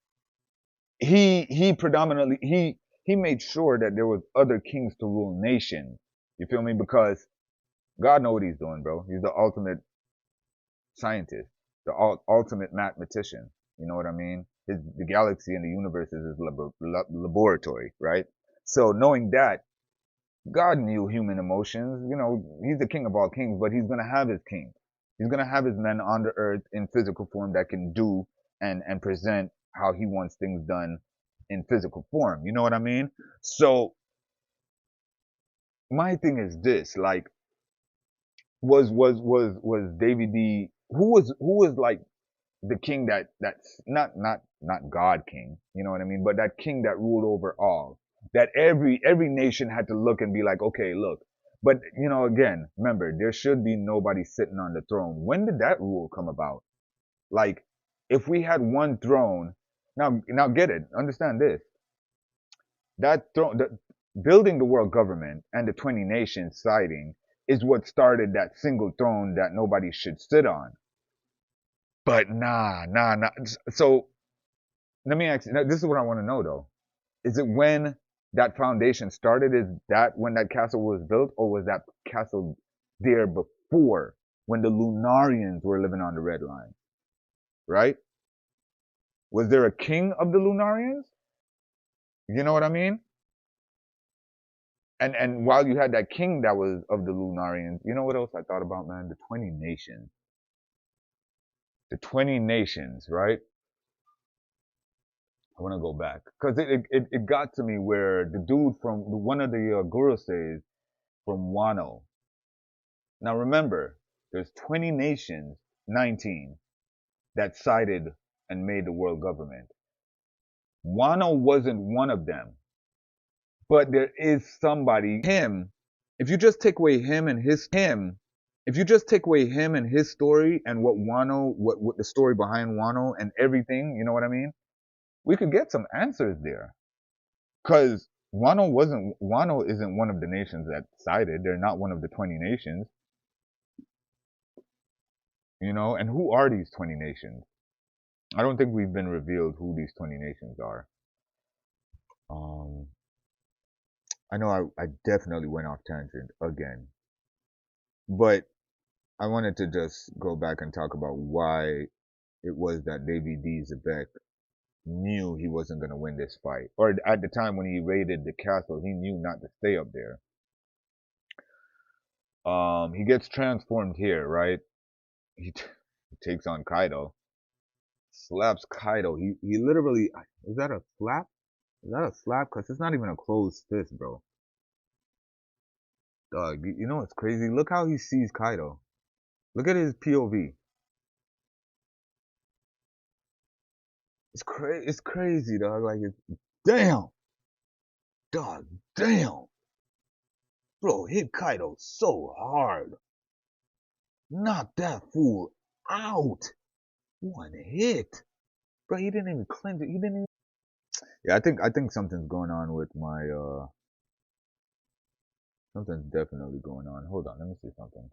he predominantly he made sure that there was other kings to rule nations. You feel me? Because God know what he's doing, bro. He's the ultimate scientist, the ultimate mathematician. You know what I mean? The galaxy and the universe is his laboratory, right? So knowing that, God knew human emotions. He's the king of all kings, but he's going to have his kings. He's going to have his men on the earth in physical form that can do and present how he wants things done in physical form. You know what I mean? So my thing is this, like, was David D, who was like the king that's not God king, you know what I mean? But that king that ruled over all. That every nation had to look and be like, okay, look. But again, remember, there should be nobody sitting on the throne. When did that rule come about? Like, if we had one throne, now get it, understand this. That throne, building the world government and the 20 nations siding is what started that single throne that nobody should sit on. But nah. So let me ask you. This is what I want to know though. Is it when that foundation started? Is that when that castle was built, or was that castle there before when the Lunarians were living on the Red Line? Right? Was there a king of the Lunarians? You know what I mean? And while you had that king that was of the Lunarians, you know what else I thought about, man? The 20 nations. The 20 nations, right? I want to go back because it got to me where the dude from one of the gurus says from Wano. Now remember, there's 20 nations, 19 that sided and made the world government. Wano wasn't one of them, but there is somebody. Him, if you just take away if you just take away him and his story and what the story behind Wano and everything, you know what I mean? We could get some answers there. Because Wano isn't one of the nations that sided. They're not one of the 20 nations, and who are these 20 nations? I don't think we've been revealed who these 20 nations are. Um, I know I definitely went off tangent again, but I wanted to just go back and talk about why it was that David D. Zebek knew he wasn't going to win this fight. Or at the time when he raided the castle, he knew not to stay up there. He gets transformed here, right? He takes on Kaido, slaps Kaido. He literally, is that a slap? Is that a slap? Cause it's not even a closed fist, bro. Dog, you know what's crazy? Look how he sees Kaido. Look at his POV. It's crazy, dog. Like, damn, dog, damn, bro, hit Kaido so hard. Knock that fool out. One hit, bro. He didn't even cleanse it. He didn't even. Yeah, I think something's going on with my something's definitely going on. Hold on, let me see something.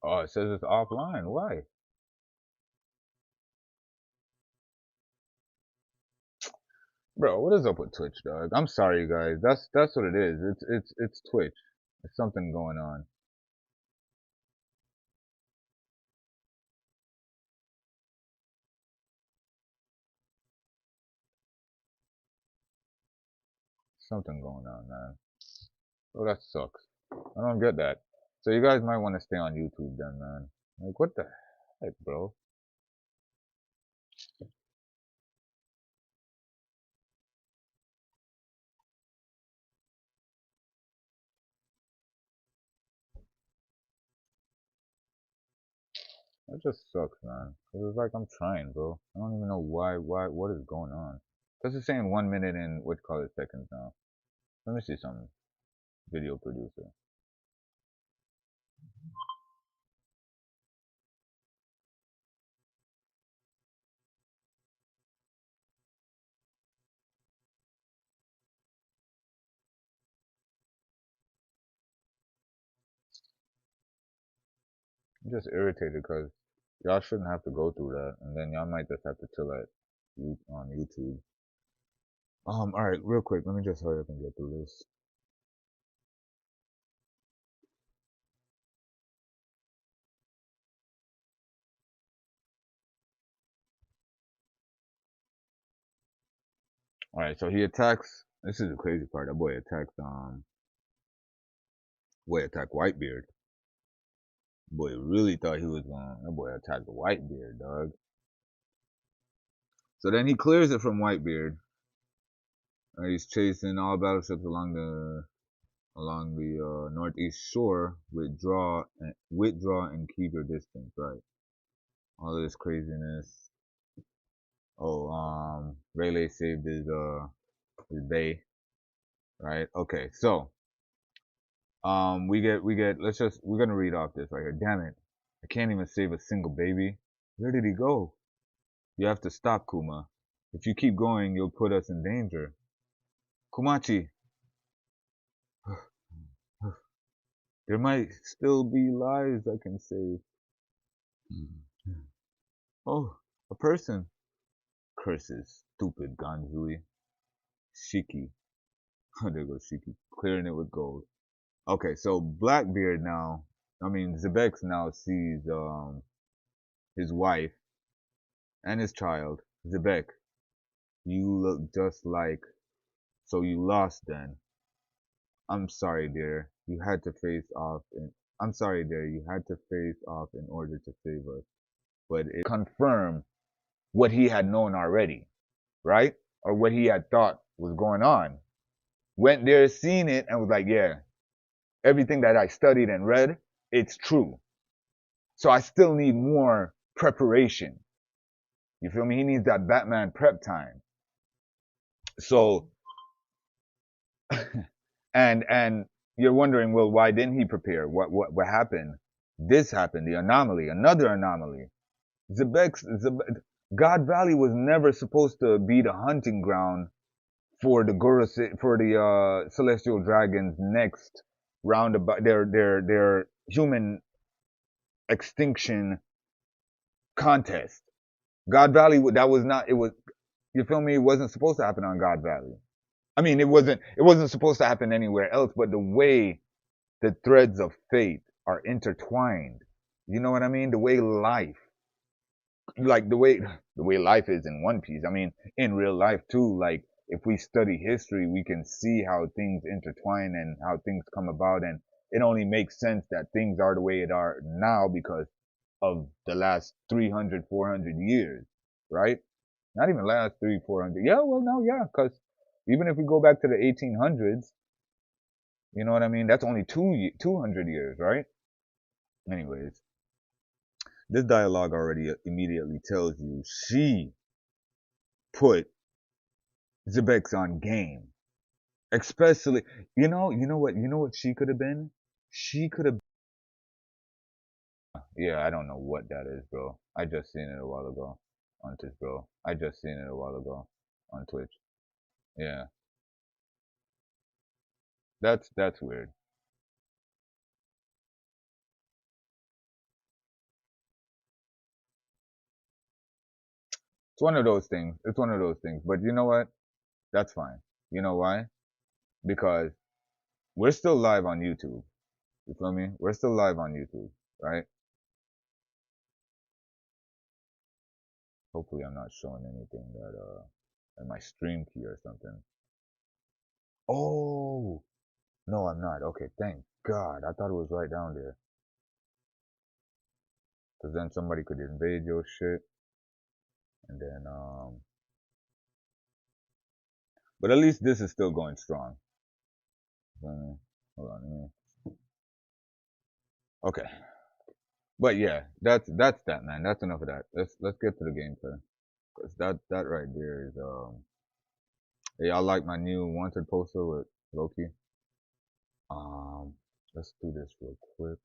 Oh, it says it's offline. Why? Bro, what is up with Twitch, dog? I'm sorry, guys. That's what it is. It's Twitch. There's something going on. Something going on, man. Oh, that sucks. I don't get that. So you guys might want to stay on YouTube then, man. Like, what the heck, bro? That just sucks, man. 'Cause it's like I'm trying, bro. I don't even know what is going on. Cause it's saying 1 minute and what you call it seconds now. Let me see something. Video producer. I'm just irritated because y'all shouldn't have to go through that, and then y'all might just have to chill at on YouTube. All right, real quick, let me just hurry up and get through this. All right, so he attacks. This is the crazy part. That boy attacked Whitebeard. Boy really thought he was going. That boy attacked the Whitebeard, dog. So then he clears it from Whitebeard. He's chasing all battleships along the northeast shore. Withdraw and keep your distance. Right. All of this craziness. Oh, Rayleigh saved his bay. Right. Okay. So we get. We're gonna read off this right here. Damn it! I can't even save a single baby. Where did he go? You have to stop, Kuma. If you keep going, you'll put us in danger. Kumachi, there might still be lives I can save. Oh, a person. Curses, stupid Ganzui. Shiki. There goes Shiki. Clearing it with gold. Okay, so Blackbeard now, Zebex now sees his wife and his child. Zebek, you look just like. So you lost then. I'm sorry, dear. You had to face off. I'm sorry, dear. You had to face off in order to save us. But it confirmed what he had known already, right? Or what he had thought was going on. Went there, seen it, and was like, yeah, everything that I studied and read, it's true. So I still need more preparation. You feel me? He needs that Batman prep time. So, and you're wondering, well, why didn't he prepare? What happened? This happened. The anomaly, another anomaly. Zebex, God Valley was never supposed to be the hunting ground for the celestial dragons next roundabout their human extinction contest. God Valley, that was not. It was, you feel me? It wasn't supposed to happen on God Valley. I mean, it wasn't supposed to happen anywhere else. But the way the threads of fate are intertwined, you know what I mean? The way life, like the way life is in One Piece. I mean, in real life too. Like if we study history, we can see how things intertwine and how things come about, and it only makes sense that things are the way it are now because of the last 300, 400 years, right? Not even last 3, 400. Yeah, well, no, yeah, because even if we go back to the 1800s, you know what I mean? That's only 200 years, right? Anyways, this dialogue already immediately tells you she put Zebex on game. Especially, you know what she could have been? She could have, yeah, I don't know what that is, bro. I just seen it a while ago on Twitch, bro. I just seen it a while ago on Twitch. Yeah, that's weird. It's one of those things. It's one of those things. But you know what? That's fine. You know why? Because we're still live on YouTube. You feel me? We're still live on YouTube, right? Hopefully I'm not showing anything in my stream key or something. Oh, no, I'm not. Okay, thank God. I thought it was right down there. Cause then somebody could invade your shit and then but at least this is still going strong. Hold on, okay. But yeah, that's that, man. That's enough of that. Let's get to the gameplay. Cause that right there is hey, I like my new wanted poster with Loki. Um, let's do this real quick.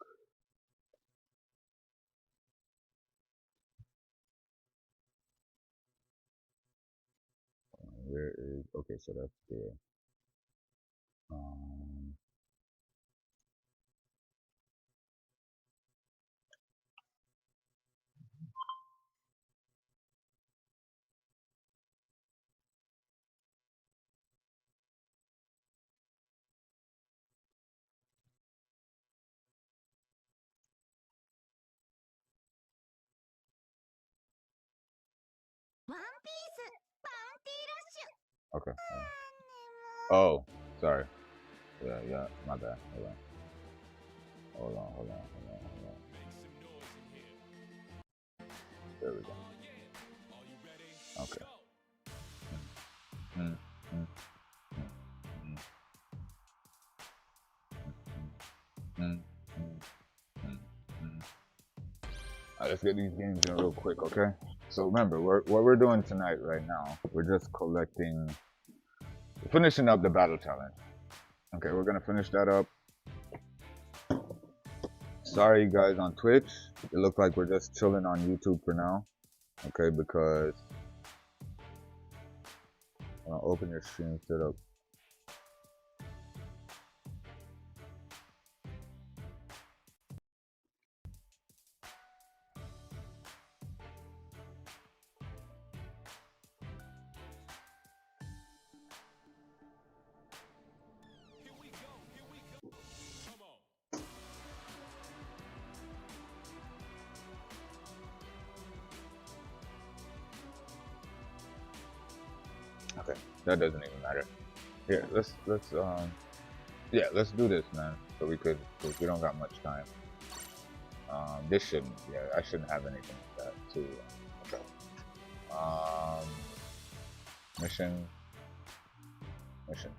Where is okay? So that's there. Um, okay. Oh, sorry. Yeah, yeah. My bad. Hold on. Hold on. Hold on. Hold on. Hold on. There we go. Okay. Mm, mm, mm, mm, mm, mm, mm. Alright, let's get these games in real quick, okay? So remember, what we're doing tonight right now, we're just finishing up the battle challenge. Okay, we're gonna finish that up. Sorry, you guys on Twitch. It looked like we're just chilling on YouTube for now, okay? Because open your stream setup. Okay, that doesn't even matter. Here, let's do this, man. So because we don't got much time. This shouldn't, yeah, I shouldn't have anything like that too. Okay. Um, mission, missions.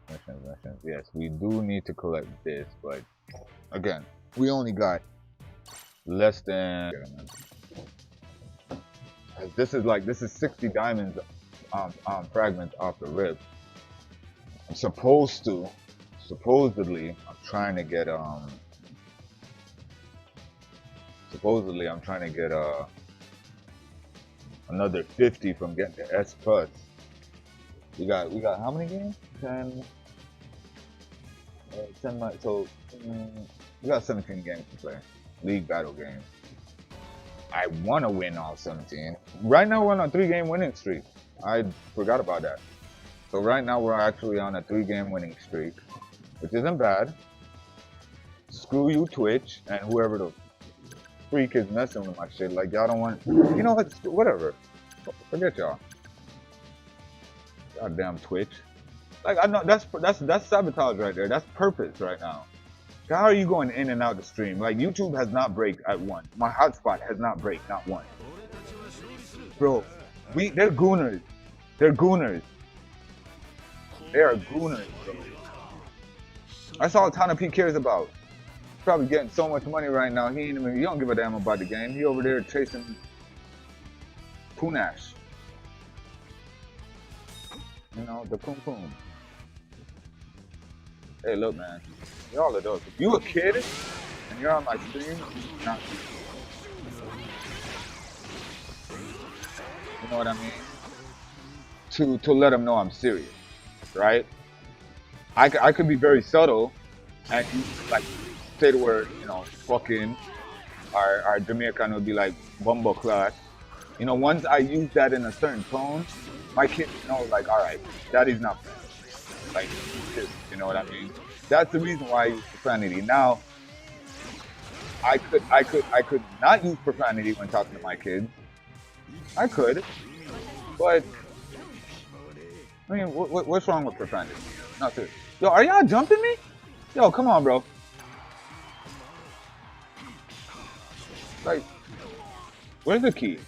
Yes, we do need to collect this, but again, we only got less than. This is 60 diamonds, fragments off the rip. I'm supposedly, I'm trying to get another 50 from getting to S plus. We got how many games? 10. 10 so we got 17 games to play. League battle games. I want to win all 17. Right now we're on a 3-game winning streak. I forgot about that. So right now we're actually on a 3-game winning streak, which isn't bad. Screw you, Twitch, and whoever the freak is messing with my shit. Like y'all don't want, you know what? Whatever. Forget y'all. Goddamn Twitch. Like I know that's sabotage right there. That's purpose right now. How are you going in and out the stream? Like YouTube has not break at one. My hotspot has not break, not one. Bro, they're gooners. They're gooners. They are gooners, bro. That's all Tana P cares about. He's probably getting so much money right now. He don't give a damn about the game. He over there chasing Punash. You know, the Pum Pum. Hey, look, man. Y'all adults. If you a kid and you're on my stream, not you. You know what I mean? To let them know I'm serious, right? I could be very subtle and like say the word, you know, fucking. Our Jamaican would be like bumbo class. You know, once I use that in a certain tone, my kids know, like, all right, that is not fair. Like, you know what I mean? That's the reason why I use profanity. Now, I could not use profanity when talking to my kids. I could, but I mean, what's wrong with profanity? Not serious. Yo, are y'all jumping me? Yo, come on, bro. Like, where's the key?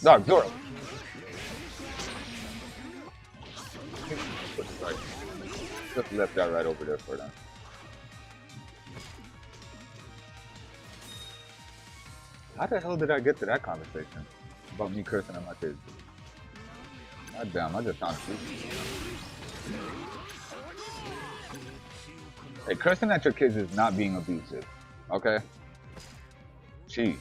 Dog, Zoro. Just left that right over there for them. How the hell did I get to that conversation about me cursing at my kids? God damn, I just found sleep. Hey, cursing at your kids is not being abusive, okay? Gee.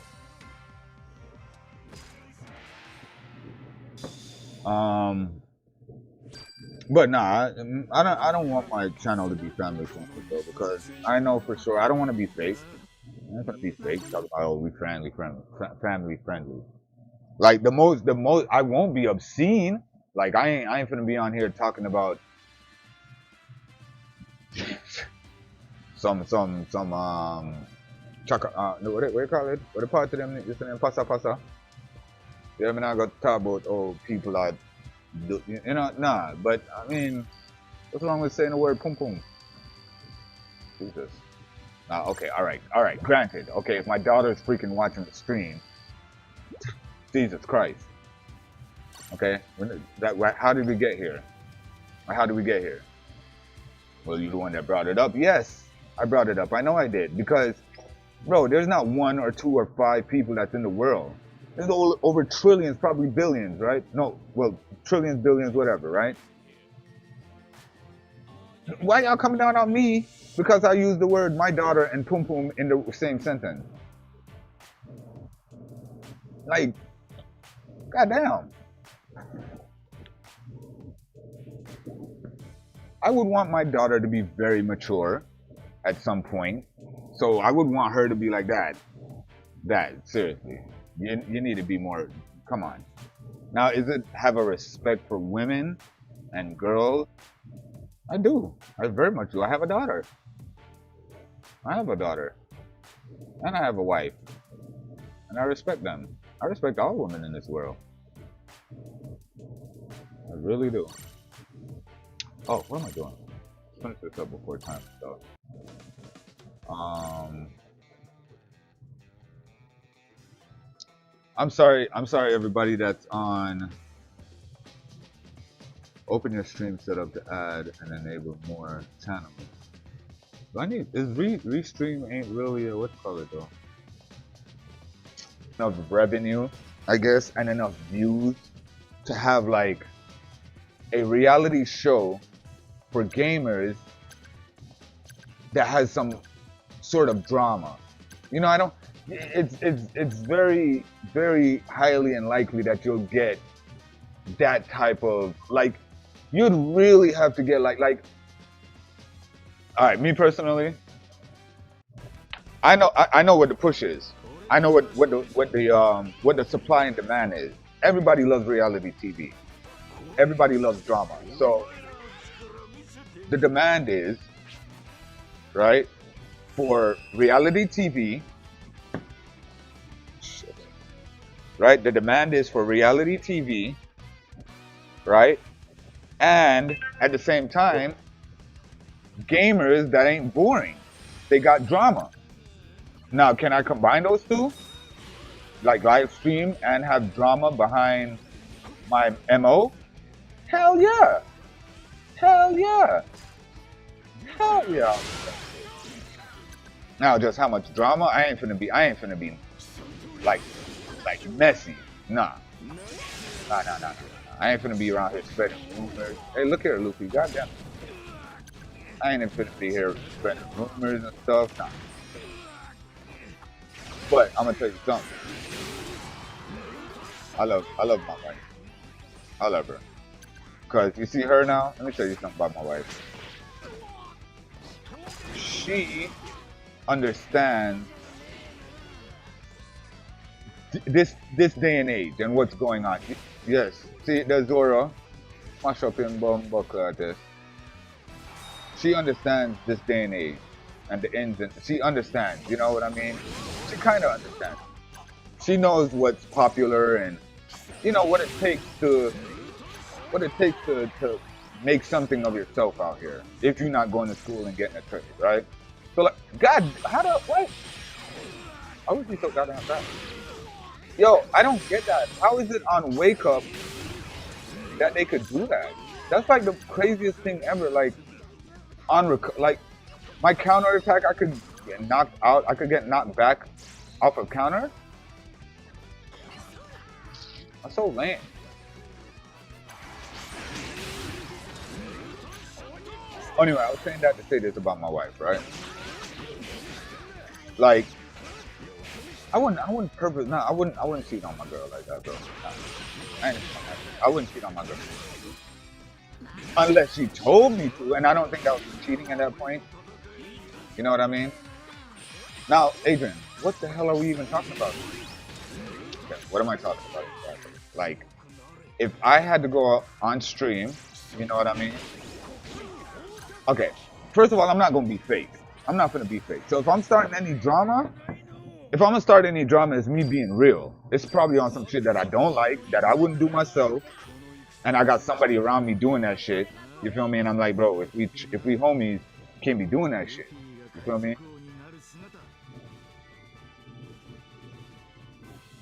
But nah, I don't want my channel to be family friendly though, because I know for sure I don't want to be fake. I'm not gonna be fake. Talk about, oh, we family friendly. Like the most I won't be obscene. Like I ain't finna be on here talking about some chaka what do you call it? What the part of them is the name pasa. Yeah, I mean I got to talk about, oh, people are, you know, nah, but I mean, what's wrong with saying the word pum pum? Jesus. Okay, alright, granted. Okay, if my daughter's freaking watching the stream, Jesus Christ. Okay, how did we get here? How did we get here? Well, you're the one that brought it up. Yes, I brought it up. I know I did, because, bro, there's not 1 or 2 or 5 people that's in the world. There's over trillions, probably billions, right? No, well, trillions, billions, whatever, right? Why y'all coming down on me because I use the word my daughter and pum pum in the same sentence? Like, goddamn. I would want my daughter to be very mature at some point. So I would want her to be like, Dad, seriously. You need to be more, come on. Now, is it have a respect for women and girls? I do. I very much do. I have a daughter. And I have a wife. And I respect them. I respect all women in this world. I really do. Oh, what am I doing? Let's finish this up before time starts. I'm sorry everybody that's on open your stream setup to add and enable more channels. Restream ain't really a, what's called it though? Enough revenue, I guess, and enough views to have like a reality show for gamers that has some sort of drama. You know, it's very, very highly unlikely that you'll get that type of, like, you'd really have to get like, all right, me personally, I know what the push is. I know what the supply and demand is. Everybody loves reality TV. Everybody loves drama. So the demand is, right, for reality TV. Right? The demand is for reality TV, right? And at the same time, gamers that ain't boring. They got drama. Now, can I combine those two? Like live stream and have drama behind my MO? Hell yeah. Hell yeah. Hell yeah. Now, just how much drama? I ain't finna be like messy. Nah. Nah. I ain't finna be around here spreading rumors. Hey, look here, Luffy. Goddamn. I ain't finna be here spreading rumors and stuff. Nah. But I'm gonna tell you something. I love my wife. I love her. Cause you see her now. Let me tell you something about my wife. She understands this day and age and what's going on. Yes. See, the Zora mash up in bum buckle at this. She understands this day and age and the ins and she understands. You know what I mean? She kind of understands. She knows what's popular and you know what it takes to make something of yourself out here if you're not going to school and getting a trade, right? So like, God, how the what? I would be so goddamn fast. Yo, I don't get that. How is it on Wake Up that they could do that? That's like the craziest thing ever. Like like my counter attack, I could get knocked out. I could get knocked back off of counter. That's so lame. Anyway, I was saying that to say this about my wife, right? Like, I wouldn't purpose. No, I wouldn't cheat on my girl like that, bro. Nah, I wouldn't cheat on my girl unless she told me to, and I don't think that would be cheating at that point. You know what I mean? Now, Adrian, what the hell are we even talking about? Okay, what am I talking about exactly? Like, if I had to go on stream, you know what I mean? Okay, first of all, I'm not gonna be fake. I'm not gonna be fake. So if I'm starting any drama, if I'm gonna start any drama, it's me being real. It's probably on some shit that I don't like, that I wouldn't do myself, and I got somebody around me doing that shit. You feel me? And I'm like, bro, if we homies, can't be doing that shit. You feel me?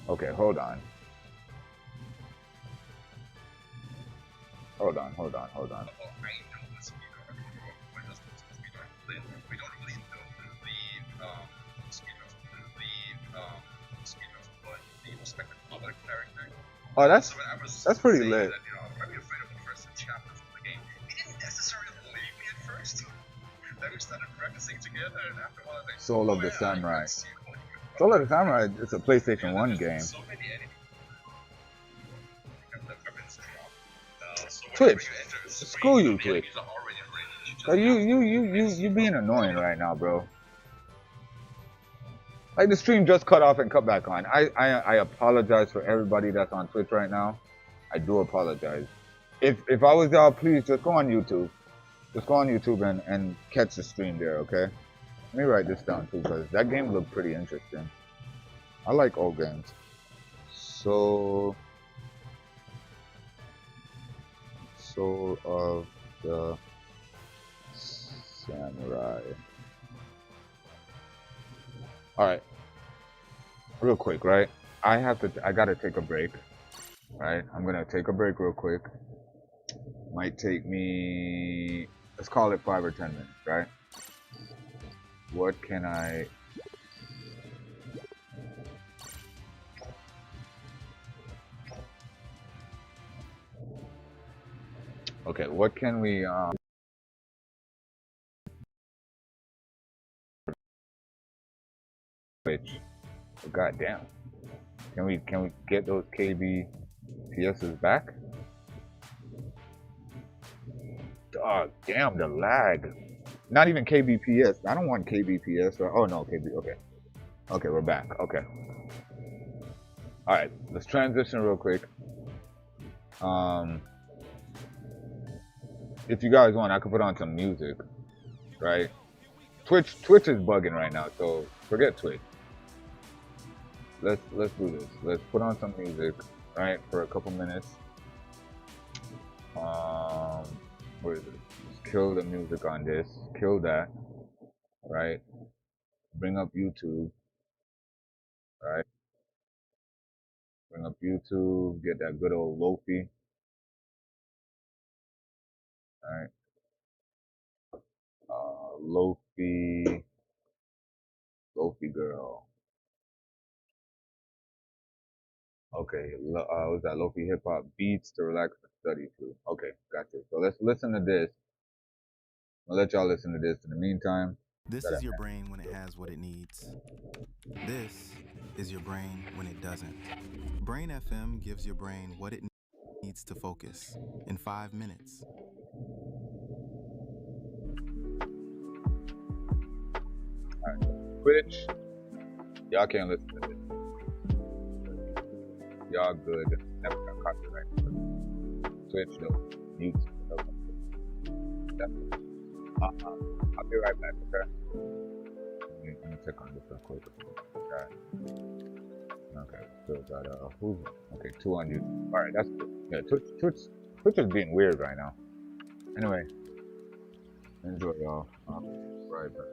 Okay, hold on. Hold on. Oh, that's pretty lit. Soul of the Samurai. Soul of the Samurai is a PlayStation 1 game. Twitch. Screw you, Twitch. So you being annoying right now, bro. Like the stream just cut off and cut back on. I apologize for everybody that's on Twitch right now. I do apologize. If I was y'all, please just go on YouTube. Just go on YouTube and catch the stream there, okay? Let me write this down too, because that game looked pretty interesting. I like old games. Soul of the Samurai. Alright. Real quick, right? I gotta take a break. Right? I'm gonna take a break real quick. Might take me, let's call it 5 or 10 minutes, right? What can I... Okay, what can we, Which, oh, goddamn. Can we get those KBPSs back? Dog, damn the lag. Not even KBPS. I don't want KBPS. Oh no, KB. Okay. Okay, we're back. Okay. All right, let's transition real quick. If you guys want, I could put on some music, right? Twitch is bugging right now, so forget Twitch. Let's do this. Let's put on some music, right, for a couple minutes. What is it? Just kill the music on this. Kill that. Right. Bring up YouTube. Right. Bring up YouTube. Get that good old Lofi. Right. Lofi. Lofi girl. Okay. What's that? Lofi hip hop beats to relax and study to. Okay. Gotcha. So let's listen to this. I'll let y'all listen to this. In the meantime, This that is your brain when it has what it needs. This is your brain when it doesn't. Brain FM gives your brain what it needs to focus in 5 minutes. Twitch, y'all can't listen to this. Y'all good. Never got copyright. Twitch though. Mute. I'll be right back, okay? Let me check on this real quick. Okay. Okay. So got who's okay, 200. Alright, that's good. Yeah, Twitch is being weird right now. Anyway, enjoy y'all. Right back.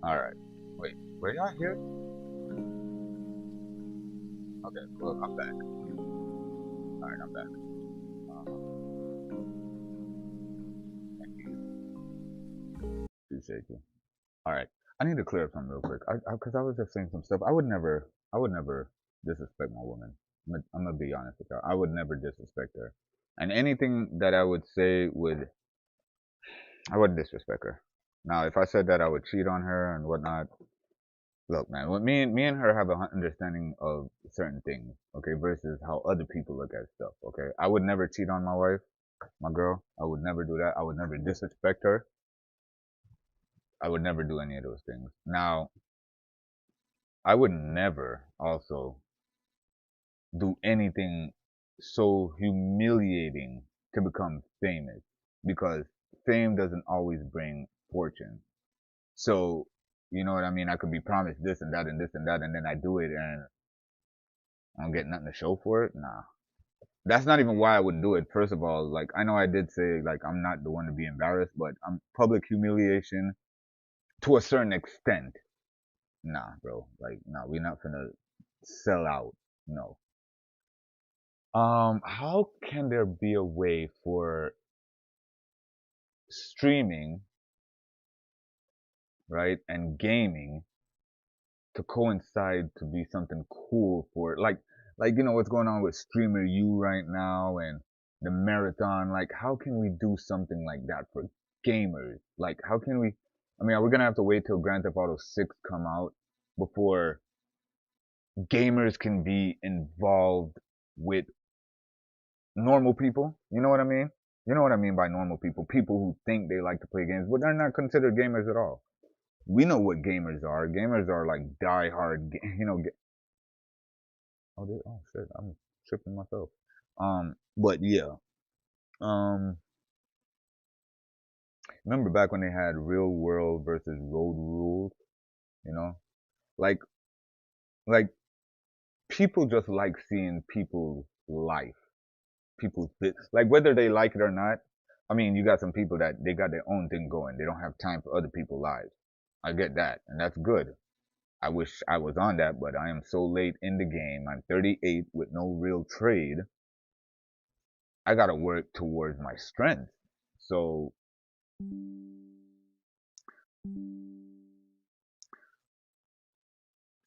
All right. Wait, were y'all here? Okay, well, I'm back. All right, I'm back. Thank you. Appreciate you. All right. I need to clear up something real quick. Because I was just saying some stuff. I would never disrespect my woman. I'm gonna be honest with you. I would never disrespect her. And anything that I would say I wouldn't disrespect her. Now, if I said that I would cheat on her and whatnot, look, man, me and her have a understanding of certain things, okay, versus how other people look at stuff, okay. I would never cheat on my wife, my girl. I would never do that. I would never disrespect her. I would never do any of those things. Now, I would never also do anything so humiliating to become famous because fame doesn't always bring fortune. So, you know what I mean? I could be promised this and that and this and that, and then I do it and I don't get nothing to show for it. Nah. That's not even why I wouldn't do it. First of all, like, I know I did say, like, I'm not the one to be embarrassed, but I'm public humiliation to a certain extent. Nah, bro. Like, nah, we're not gonna sell out. No. How can there be a way for streaming, right, and gaming to coincide to be something cool for like you know what's going on with streamer U right now and the marathon, like how can we do something like that for gamers? Like how can we, I mean, are we gonna have to wait till Grand Theft Auto 6 come out before gamers can be involved with normal people? You know what I mean? You know what I mean by normal people? People who think they like to play games, but they're not considered gamers at all. We know what gamers are. Gamers are like die hard, you know. Oh shit, I'm tripping myself. But yeah. Um, remember back when they had real world versus road rules? You know, like like people just like seeing people's life, like whether they like it or not. I mean, you got some people that they got their own thing going. They don't have time for other people's lives. I get that, and that's good. I wish I was on that, but I am so late in the game. I'm 38 with no real trade. I gotta work towards my strength. So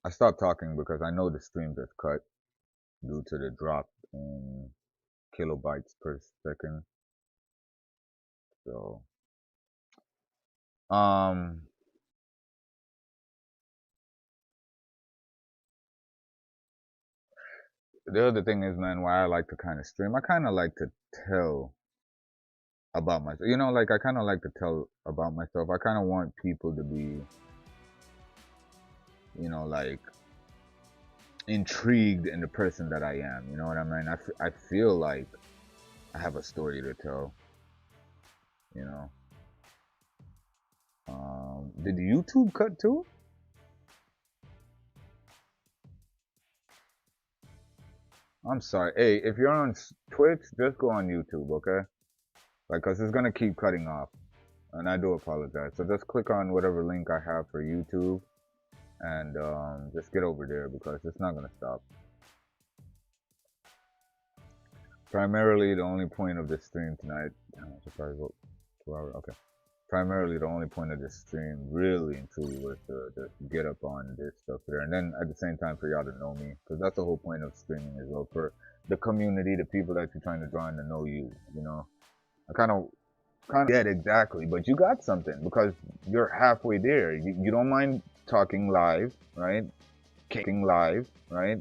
I stopped talking because I know the stream just cut due to the drop in kilobytes per second. So, um, the other thing is, man, why I like to kind of stream, I kind of like to tell about myself. You know, like I kind of like to tell about myself. I kind of want people to be, you know, like intrigued in the person that I am. You know what I mean? I feel like I have a story to tell. You know. Did YouTube cut too? I'm sorry. Hey, if you're on Twitch, just go on YouTube, okay? Like, cause it's gonna keep cutting off, and I do apologize. So just click on whatever link I have for YouTube, and just get over there because it's not gonna stop. Primarily, the only point of this stream tonight. Damn, I should probably vote 2 hours. Okay. Primarily, the only point of this stream, really and truly, was to just get up on this stuff there, and then at the same time for y'all to know me, because that's the whole point of streaming as well, for the community, the people that you're trying to draw in to know you. You know, I kind of get exactly, but you got something because you're halfway there. You don't mind talking live, right? Live, right?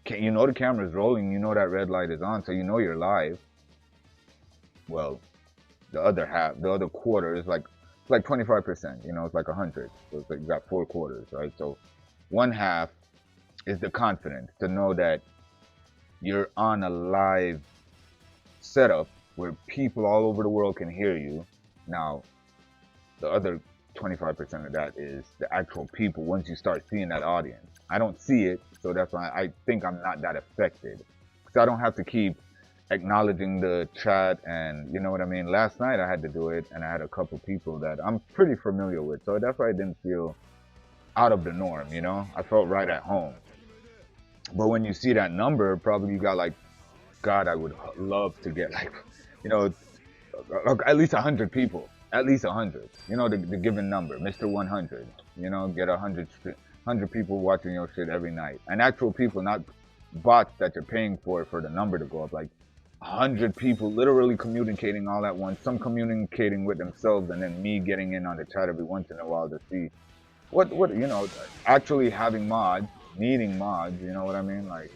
You know the camera's rolling. You know that red light is on, so you know you're live. Well, the other half, the other quarter is like 25%. You know, it's like 100. So it's like you got 4 quarters, right? So one half is the confidence to know that you're on a live setup where people all over the world can hear you. Now, the other 25% of that is the actual people once you start seeing that audience. I don't see it, so that's why I think I'm not that affected. Because I don't have to keep acknowledging the chat, and you know what I mean? Last night I had to do it, and I had a couple people that I'm pretty familiar with, so that's why I didn't feel out of the norm, you know? I felt right at home. But when you see that number, probably you got like, God, I would love to get like, you know, at least 100 people. At least 100. You know, the given number, Mr. 100. You know, get 100 people watching your shit every night. And actual people, not bots that you're paying for the number to go up. Like 100 people literally communicating all at once. Some communicating with themselves, and then me getting in on the chat every once in a while to see what you know, actually having mods, needing mods. You know what I mean? Like.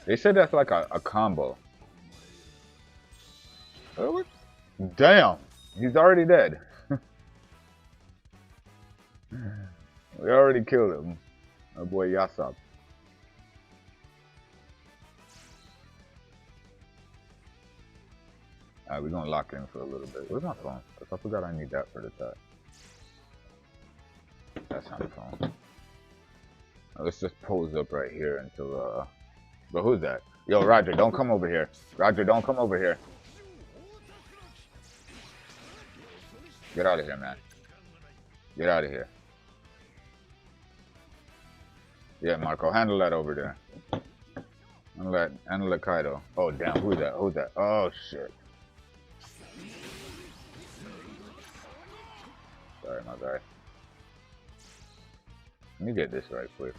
They said that's like a combo. Oh, damn, he's already dead. We already killed him. My boy Yasop. Alright, we're gonna lock in for a little bit. Where's my phone? Because I forgot I need that for the chat. That's not the phone. Let's just pose up right here until, but who's that? Yo, Roger, don't come over here. Roger, don't come over here. Get out of here, man. Get out of here. Yeah, Marco, handle that over there. Handle that Kaido. Oh, damn, who's that? Who's that? Oh, shit. Sorry, my guy. Let me get this right quick.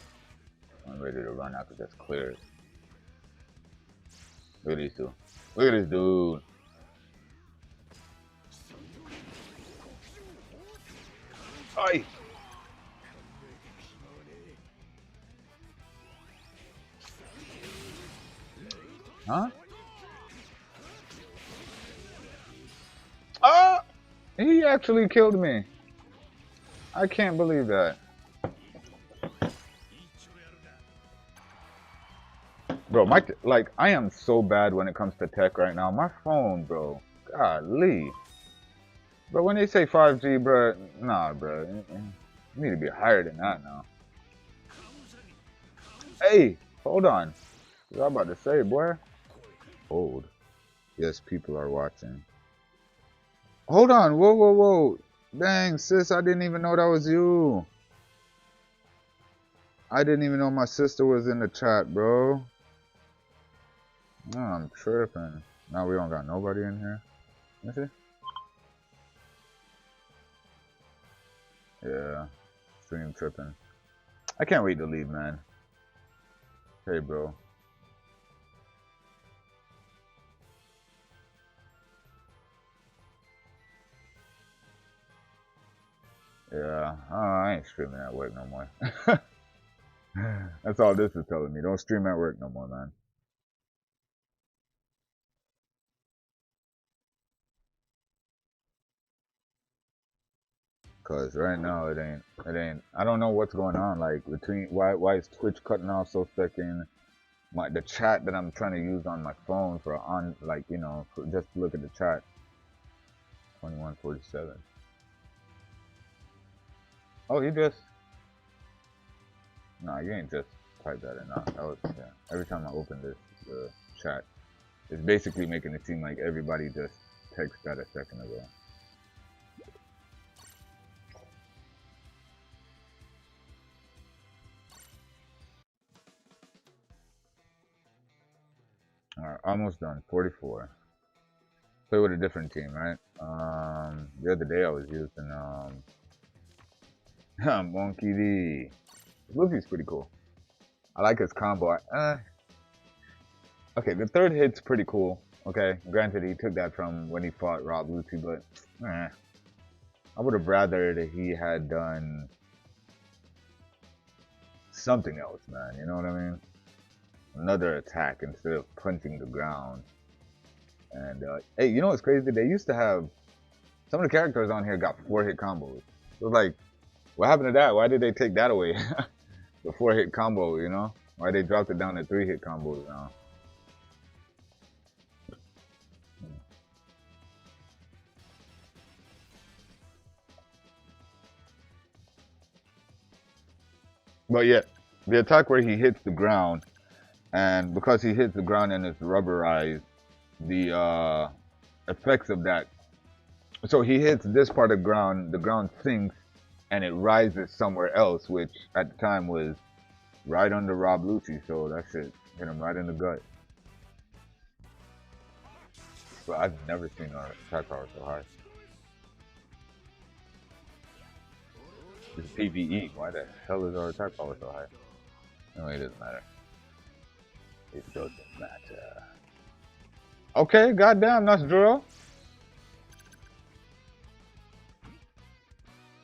I'm ready to run after this clears. Look at these two. Look at this dude. Oi! Huh? Ah! He actually killed me. I can't believe that. Bro, like, I am so bad when it comes to tech right now. My phone, bro. Golly. But when they say 5G, bro, nah, bro. You need to be higher than that now. Hey, hold on. What I was about to say, boy. Hold. Yes, people are watching. Hold on. Whoa, whoa, whoa. Dang, sis, I didn't even know that was you. I didn't even know my sister was in the chat, bro. Oh, I'm tripping. Now we don't got nobody in here. Let me see. Yeah. Stream tripping. I can't wait to leave, man. Hey, bro. Yeah. I ain't streaming at work no more. That's all this is telling me. Don't stream at work no more, man. Cause right now it ain't. I don't know what's going on. Like between why is Twitch cutting off so second? The chat that I'm trying to use on my phone for like, you know, just to look at the chat. 2147. Oh, you just. Nah, you ain't just typed that in. Nah, that was, yeah. Every time I open this chat, it's basically making it seem like everybody just texted that a second ago. Alright, almost done. 44. Play with a different team, right? The other day I was using Monkey D. Luffy's pretty cool. I like his combo. Okay, the third hit's pretty cool. Okay, granted he took that from when he fought Rob Lucy, but I would have rather that he had done something else, man. You know what I mean? Another attack instead of punching the ground. And hey, you know what's crazy? They used to have some of the characters on here got 4-hit combos. It was like, what happened to that? Why did they take that away? The 4-hit combo, you know? Why they dropped it down to 3-hit combos now? But yeah, The attack where he hits the ground, and because he hits the ground and it's rubberized, the effects of that. So he hits this part of ground, the ground sinks, and it rises somewhere else, which at the time was right under Rob Lucci. So that shit hit him right in the gut. But I've never seen our attack power so high. It's PVE. Why the hell is our attack power so high? Anyway, it doesn't matter. It doesn't matter. Okay, goddamn, that's drill.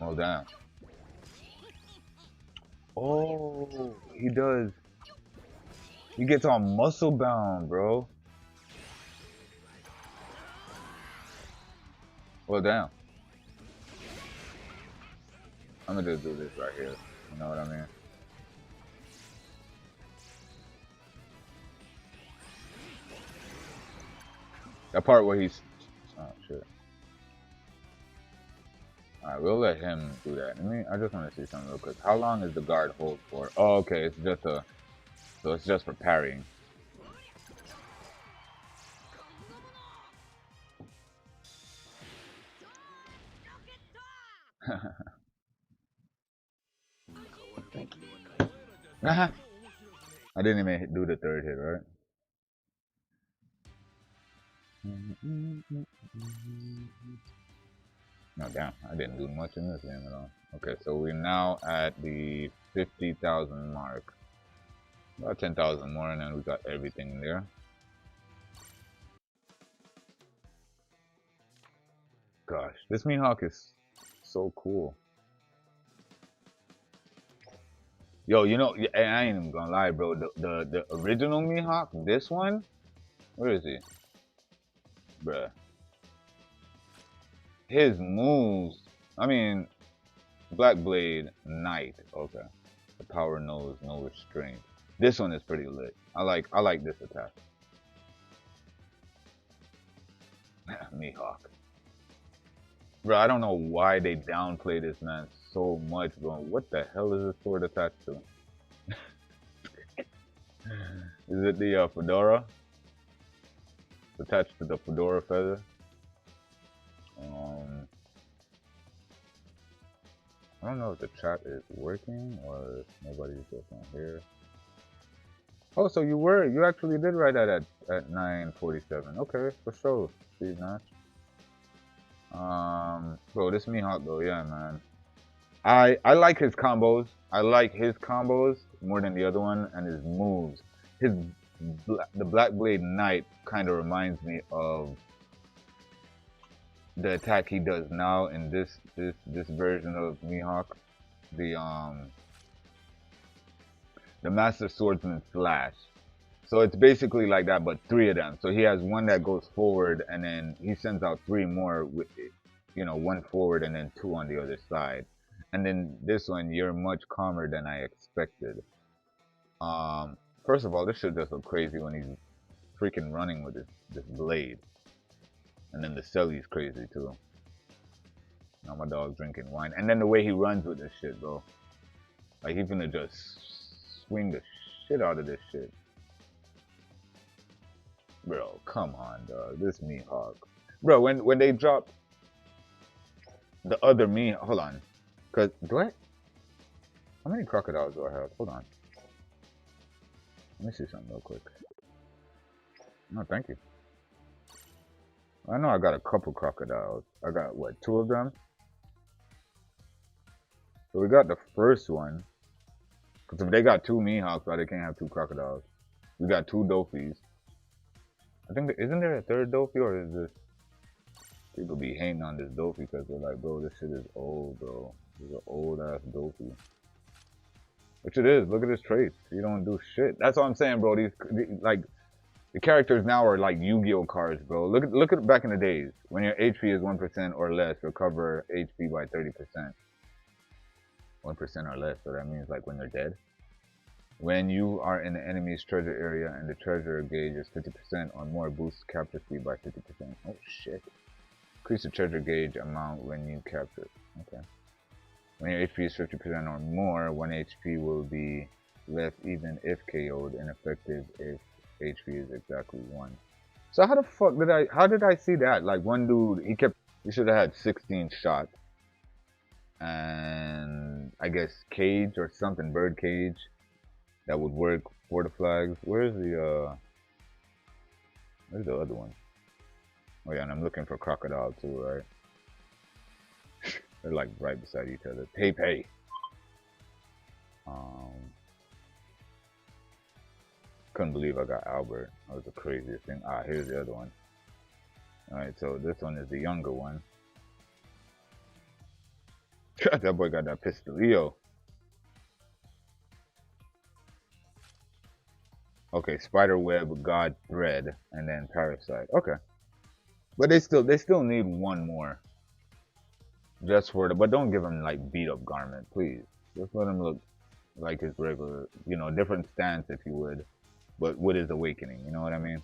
Oh, damn. Oh, he does. He gets all muscle bound, bro. Well, damn. I'm gonna just do this right here. You know what I mean? That part where he's... Oh, shit. Alright, we'll let him do that. I just want to see something real quick. How long is the guard hold for? Oh, okay, it's just a... So it's just for parrying. I didn't even do the third hit, right? No, damn, I didn't do much in this game at all. Okay, so we're now at the 50,000 mark. About 10,000 more, and then we got everything in there. Gosh, this Mihawk is so cool. Yo, you know, I ain't even gonna lie, bro. The original Mihawk, this one, where is he? Bruh. His moves, I mean, Black Blade, Knight, okay. The power knows no restraint. This one is pretty lit. I like this attack. Mihawk. Bro, I don't know why they downplay this man so much, bro. What the hell is this sword attached to? Is it the fedora? It's attached to the fedora feather. I don't know if the chat is working or if nobody's just on here. Oh, so you actually did write that at 9:47. Okay, for sure, Steve Nash. Bro, this Mihawk though, yeah, man. I like his combos. I like his combos more than the other one, and his moves. The Black Blade Knight kind of reminds me of the attack he does now in this version of Mihawk, the Master Swordsman Slash. So it's basically like that, but three of them. So he has one that goes forward, and then he sends out three more with, one forward and then two on the other side. And then this one, you're much calmer than I expected. First of all, this shit just look crazy when he's freaking running with this blade. And then the celly's crazy too. Now my dog's drinking wine. And then the way he runs with this shit, bro. Like he's gonna just swing the shit out of this shit. Bro, come on, dog. This Mihawk. Bro, when they dropped the other Mihawk, hold on. Cause how many crocodiles do I have? Hold on. Let me see something real quick. No, thank you. I know I got a couple crocodiles. I got what, 2 of them? So we got the first one. Cause if they got 2 Mihawks, why they can't have 2 crocodiles? We got 2 Dofis. I think isn't there a third Dofi, or is this people be hating on this Dofi because they're like, bro, this shit is old, bro. This is an old ass Dofi. Which it is. Look at his traits. He don't do shit. That's what I'm saying, bro. These like the characters now are like Yu-Gi-Oh cards, bro. Look at back in the days when your HP is 1% or less, recover HP by 30%. 1% or less. So that means like when you're dead. When you are in the enemy's treasure area and the treasure gauge is 50% or more, boosts capture speed by 50%. Oh shit. Increase the treasure gauge amount when you capture. Okay. When your HP is 50% or more, 1 HP will be left even if KO'd, ineffective if HP is exactly 1. So how did I see that? Like one dude, he should have had 16 shots. And I guess cage or something, bird cage, that would work for the flags. Where's the other one? Oh yeah, and I'm looking for crocodile too, right? They're like right beside each other. Pepe. Couldn't believe I got Albert. That was the craziest thing. Ah, here's the other one. Alright, so this one is the younger one. That boy got that pistolio. Okay, spiderweb, god thread, and then parasite. Okay. But they still need one more. Just for the, but don't give him like beat up garment, please. Just let him look like his regular, different stance if you would, but with his awakening. You know what I mean?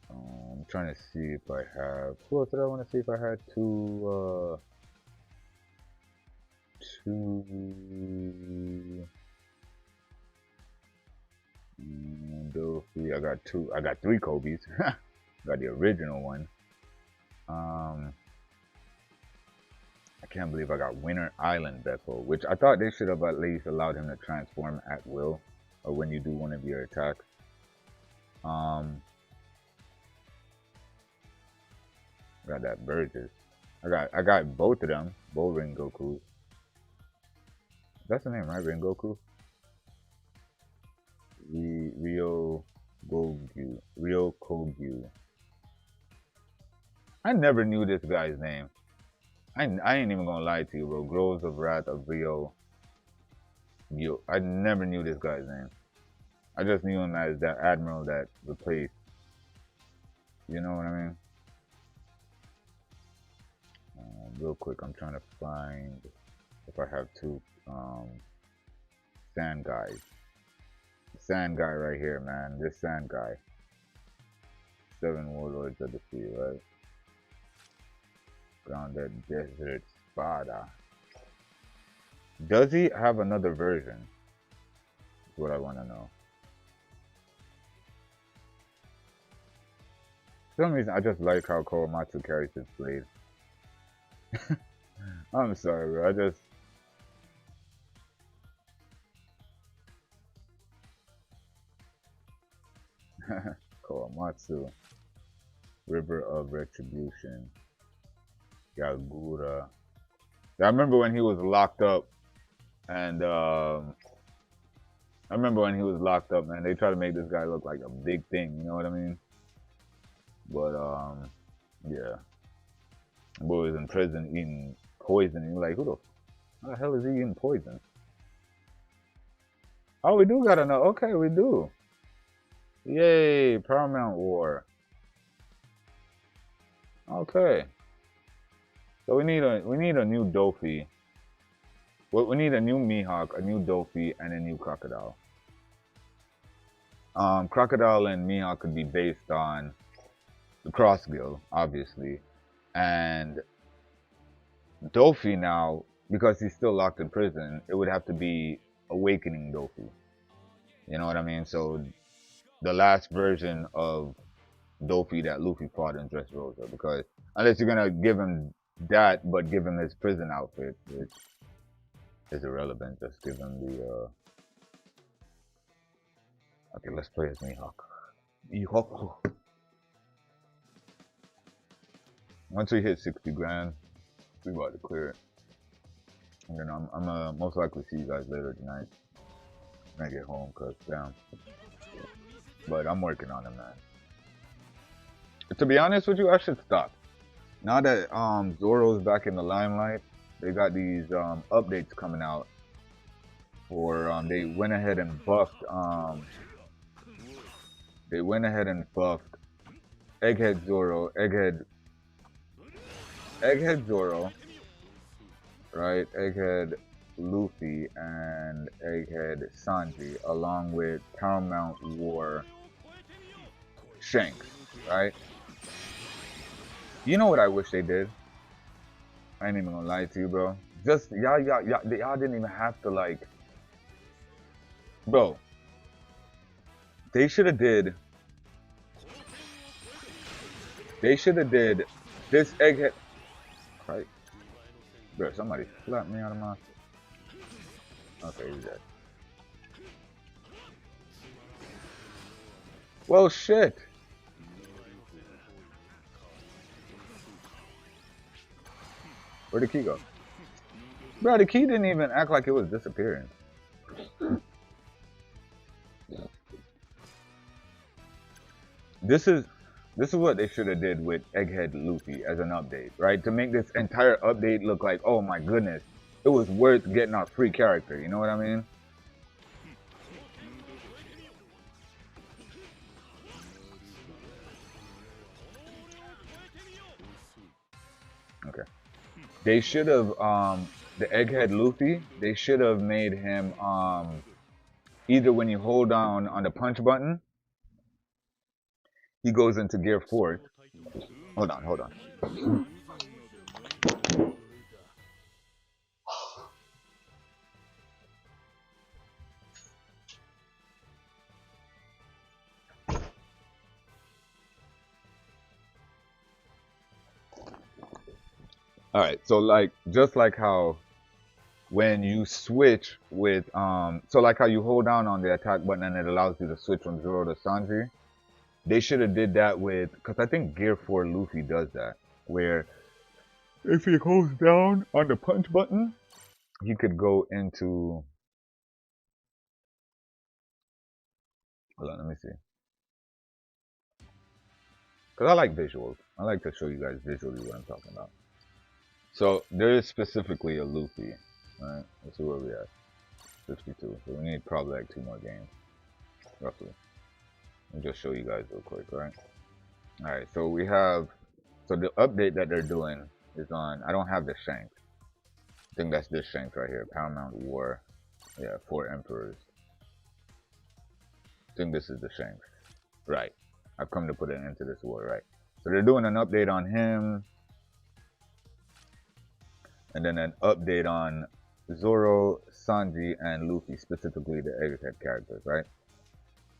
I'm trying to see if I have. Who else did I want to see if I had two. Dolphy. I got two. I got 3 Kobe's. Got the original one. I can't believe I got Winter Island Beppo, which I thought they should have at least allowed him to transform at will, or when you do one of your attacks. Got that Burgess. I got both of them. Both Rengoku. That's the name, right? Rengoku. Ryo Kogyu. I never knew this guy's name. I ain't even gonna lie to you, bro. Groves of Wrath of Ryo. I never knew this guy's name. I just knew him as that admiral that replaced. You know what I mean? Real quick, I'm trying to find if I have 2 sand guys. Sand guy right here, man. This sand guy. 7 warlords of the sea, right? Grounded Desert Spada. Does he have another version? That's what I want to know. For some reason, I just like how Korematsu carries his blade. I'm sorry, bro. I just... Korematsu. River of Retribution. Yagura. I remember when he was locked up, and man, they try to make this guy look like a big thing, you know what I mean? But yeah, the boy was in prison eating poison, and you're like, how the hell is he eating poison? Oh, we do gotta know. Okay, we do. Yay, Paramount War. Okay. So we need a new Dofi. We need a new Mihawk, a new Dofi, and a new Crocodile. Crocodile and Mihawk could be based on the Cross Guild, obviously, and Dofi now, because he's still locked in prison, it would have to be Awakening Dofi. You know what I mean? So the last version of Dofi that Luffy fought in Dressrosa, because unless you're gonna give him that, but give him his prison outfit, which is irrelevant. Just give him the. Okay, let's play as Mihawk. Mihawk. Once we hit 60 grand, we about to clear it. And then I'm most likely see you guys later tonight when I get home, cause damn. But I'm working on it, man. To be honest with you, I should stop. Now that Zoro's back in the limelight, they got these updates coming out. For they went ahead and buffed Egghead Zoro, Egghead Zoro, right? Egghead Luffy and Egghead Sanji, along with Paramount War Shanks, right? You know what I wish they did? I ain't even gonna lie to you, bro. Just y'all didn't even have to like Bro, they should have did. They should have did this egghead. Right, bro. Somebody slapped me out of my. Okay, he's dead. Well, shit. Where'd the key go? Bro, the key didn't even act like it was disappearing. This is what they should have did with Egghead Luffy as an update, right? To make this entire update look like, oh my goodness, it was worth getting our free character. You know what I mean? Okay. They should have the Egghead Luffy. They should have made him either when you hold down on the punch button, he goes into gear 4. Hold on, hold on. All right, so like just like how when you switch with so like how you hold down on the attack button and it allows you to switch from Zoro to Sanji, they should have did that with, because I think Gear 4 Luffy does that, where if he holds down on the punch button, he could go into, hold on, let me see, because I like visuals. I like to show you guys visually what I'm talking about. So there is specifically a Luffy. Alright, let's see where we at. 52. So we need probably like 2 more games. Roughly. Let me just show you guys real quick, right? Alright, so we have, so the update that they're doing is on, I don't have the Shanks. I think that's this Shanks right here. Paramount War. Yeah, 4 Emperors. I think this is the Shanks. Right. I've come to put it into this war, right? So they're doing an update on him. And then an update on Zoro, Sanji, and Luffy, specifically the Egghead characters, right?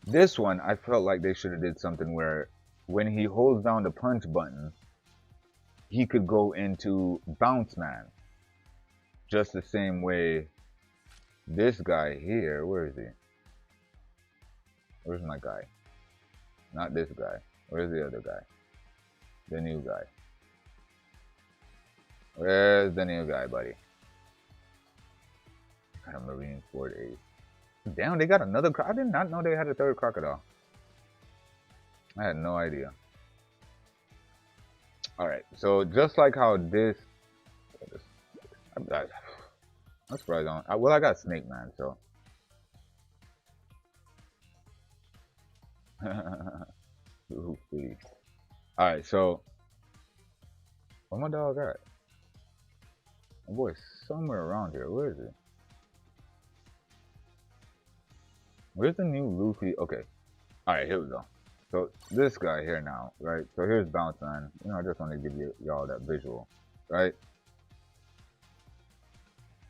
This one, I felt like they should have did something where when he holds down the punch button, he could go into Bounce Man. Just the same way this guy here, where is he? Where's my guy? Not this guy. Where's the other guy? The new guy. Where's the new guy, buddy? Got a Marine Ford Ace. Damn, they got another. I did not know they had a third crocodile. I had no idea. Alright, so just like how this. I'm surprised on. Well, I got Snake Man, so. Alright, so. Where my dog at? My boy's somewhere around here. Where is he? Where's the new Luffy? Okay. Alright, here we go. So this guy here now, right? So here's Bounce Man. You know, I just want to give y'all that visual, right?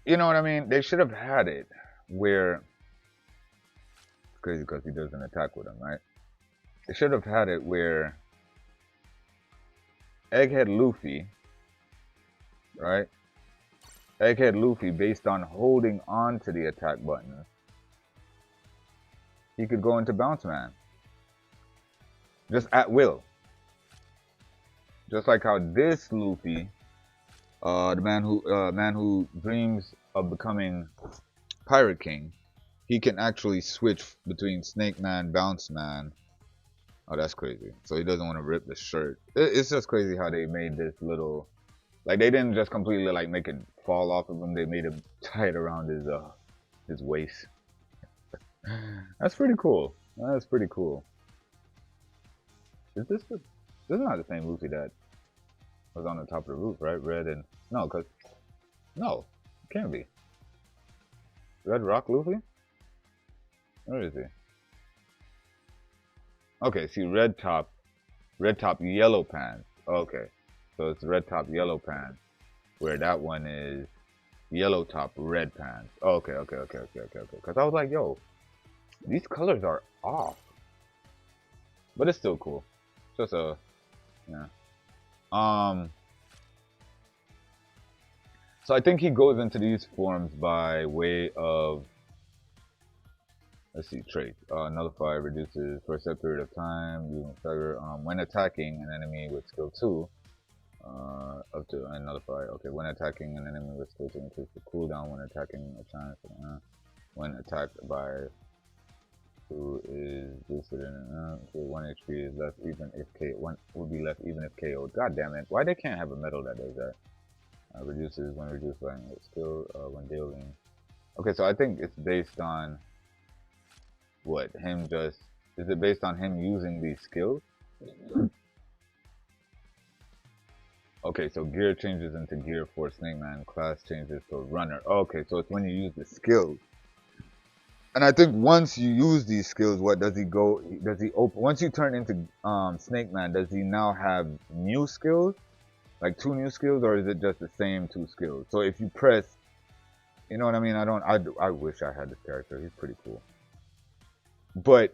You know what I mean? They should have had it where it's crazy because he doesn't attack with him, right? They should have had it where Egghead Luffy, right? Egghead Luffy, based on holding on to the attack button, he could go into Bounce Man. Just at will. Just like how this Luffy, the man who dreams of becoming Pirate King, he can actually switch between Snake Man, Bounce Man. Oh, that's crazy. So he doesn't want to rip the shirt. It's just crazy how they made this little, like they didn't just completely like make it fall off of him. They made him tie it around his waist. That's pretty cool. That's pretty cool. Is this the? This is not the same Luffy that was on the top of the roof, right? Red and no, no, it can't be. Red Rock Luffy? Where is he? Okay, see red top, yellow pants. Okay, so it's red top, yellow pants, where that one is yellow top, red pants. Okay. Because I was like, yo, These colors are off, but it's still cool. Just a yeah. Um. So I think he goes into these forms by way of, let's see, traits. Nullify reduces for a set period of time using stagger when attacking an enemy with skill 2. Up to and nullify. Okay, when attacking an enemy with skill 2, increase the cooldown when attacking a chance. When attacked by who is boosted in so 1 HP is left even if one will be left even if KO'd. God damn it! Why they can't have a medal that does that? Reduces when reduced by skill when dealing. Okay, so I think it's based on what him just. Is it based on him using these skills? Okay, so gear changes into gear for Snake Man. Class changes to runner. Okay, so it's when you use the skills. And I think once you use these skills, what does he go? Does he open? Once you turn into Snake Man, does he now have new skills? Like 2 new skills, or is it just the same 2 skills? So if you press, you know what I mean? I wish I had this character. He's pretty cool. But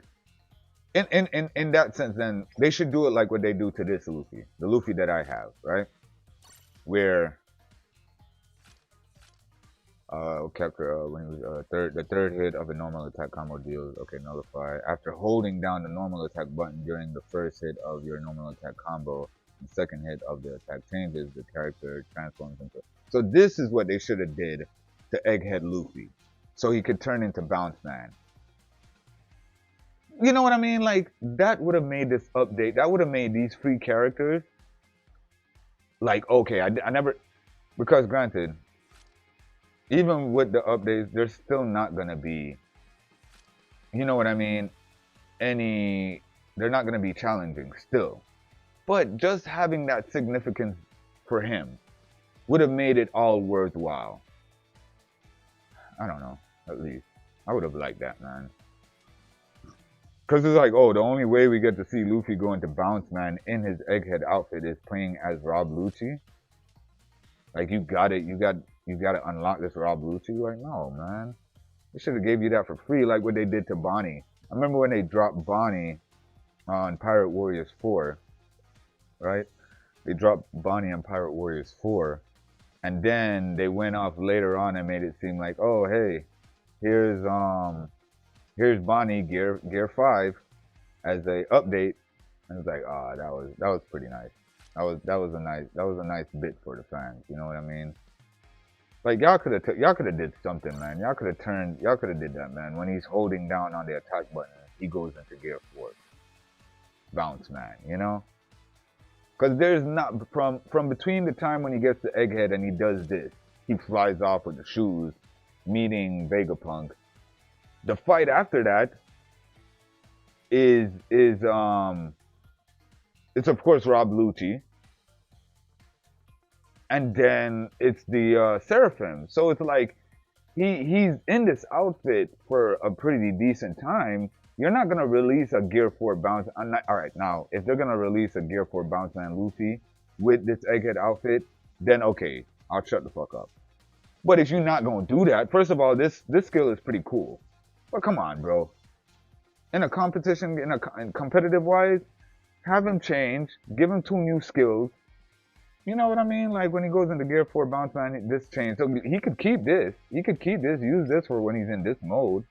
in that sense, then they should do it like what they do to this Luffy, the Luffy that I have, right? Where capture when he was the third hit of a normal attack combo deals nullify after holding down the normal attack button during the first hit of your normal attack combo. The second hit of the attack changes, the character transforms into. So this is what they should have did to Egghead Luffy, so he could turn into Bounce Man. You know what I mean? Like that would have made this update. That would have made these free characters like okay. I never, because granted, even with the updates, there's still not gonna be, you know what I mean? They're not gonna be challenging still. But just having that significance for him would have made it all worthwhile. I don't know, at least. I would have liked that, man. Because it's like, oh, the only way we get to see Luffy go into Bounce Man in his Egghead outfit is playing as Rob Lucci. Like, you gotta unlock this Rob Lucci. Like, no, man. They should have gave you that for free, like what they did to Bonnie. I remember when they dropped Bonnie on Pirate Warriors 4, right? They dropped Bonnie on Pirate Warriors 4, and then they went off later on and made it seem like, oh, hey, here's Bonnie Gear 5 as a update, and it's like, oh, that was pretty nice. That was a nice bit for the fans. You know what I mean? Like y'all could have did something, man. Y'all could have did that, man. When he's holding down on the attack button, he goes into Gear 4, Bounce Man. You know? Because there's not from between the time when he gets to Egghead and he does this, he flies off with the shoes, meeting Vegapunk. The fight after that is it's of course Rob Lucci, and then it's the Seraphim. So it's like he's in this outfit for a pretty decent time. You're not gonna release a Gear 4 Bounce. All right, now if they're gonna release a Gear 4 Bounce Man Luffy with this Egghead outfit, then okay, I'll shut the fuck up. But if you're not gonna do that, first of all, this skill is pretty cool. But come on, bro. In a competition, in competitive wise, have him change, give him 2 new skills. You know what I mean? Like when he goes into Gear 4 Bounce Man, this change. So he could keep this. He could keep this, use this for when he's in this mode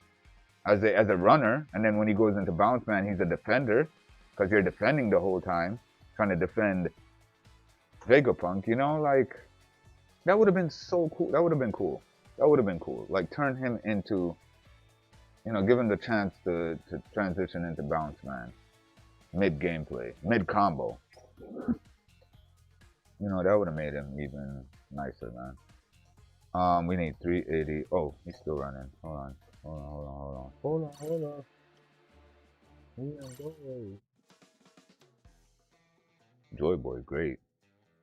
as a runner. And then when he goes into Bounce Man, he's a defender. Because you're defending the whole time. Trying to defend Vegapunk, you know? Like, that would have been so cool. That would have been cool. That would have been cool. Like, turn him into, you know, give him the chance to transition into Bounce Man. Mid-gameplay. Mid-combo. You know, that would have made him even nicer, man. We need 380. Oh, he's still running. Hold on. Joy Boy, great.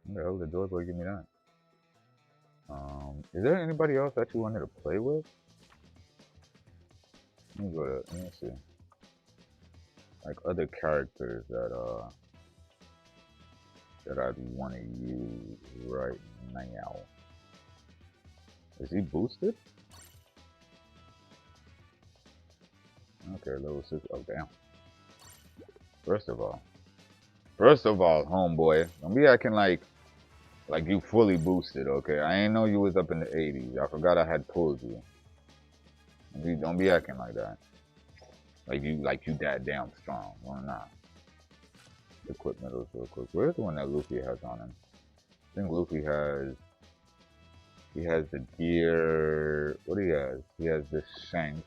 When the hell did Joy Boy give me that? Is there anybody else that you wanted to play with? Let me see. Like other characters that I'd want to use right now. Is he boosted? Okay, level 6. Oh, damn. First of all, homeboy, don't be acting like you fully boosted, okay? I ain't know you was up in the 80s. I forgot I had pulled you. Don't be acting like that. Like you that damn strong. Well, nah. Equip medals real quick. Where's the one that Luffy has on him? I think Luffy has. He has the gear. What do he has? He has this shank.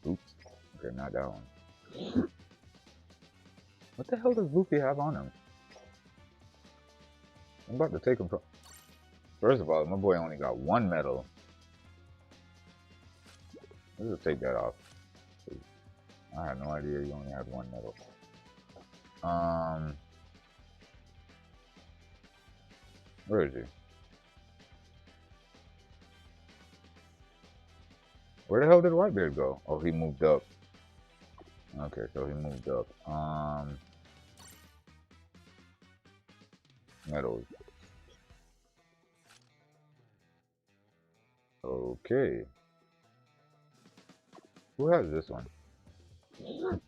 Oops. Okay, not that one. What the hell does Luffy have on him? I'm about to take him from. First of all, my boy only got one medal. Let's just take that off. I had no idea you only had one medal. Where is he? Where the hell did Whitebeard go? Oh, he moved up. Okay, so he moved up. Medals. Okay. Who has this one? Okay,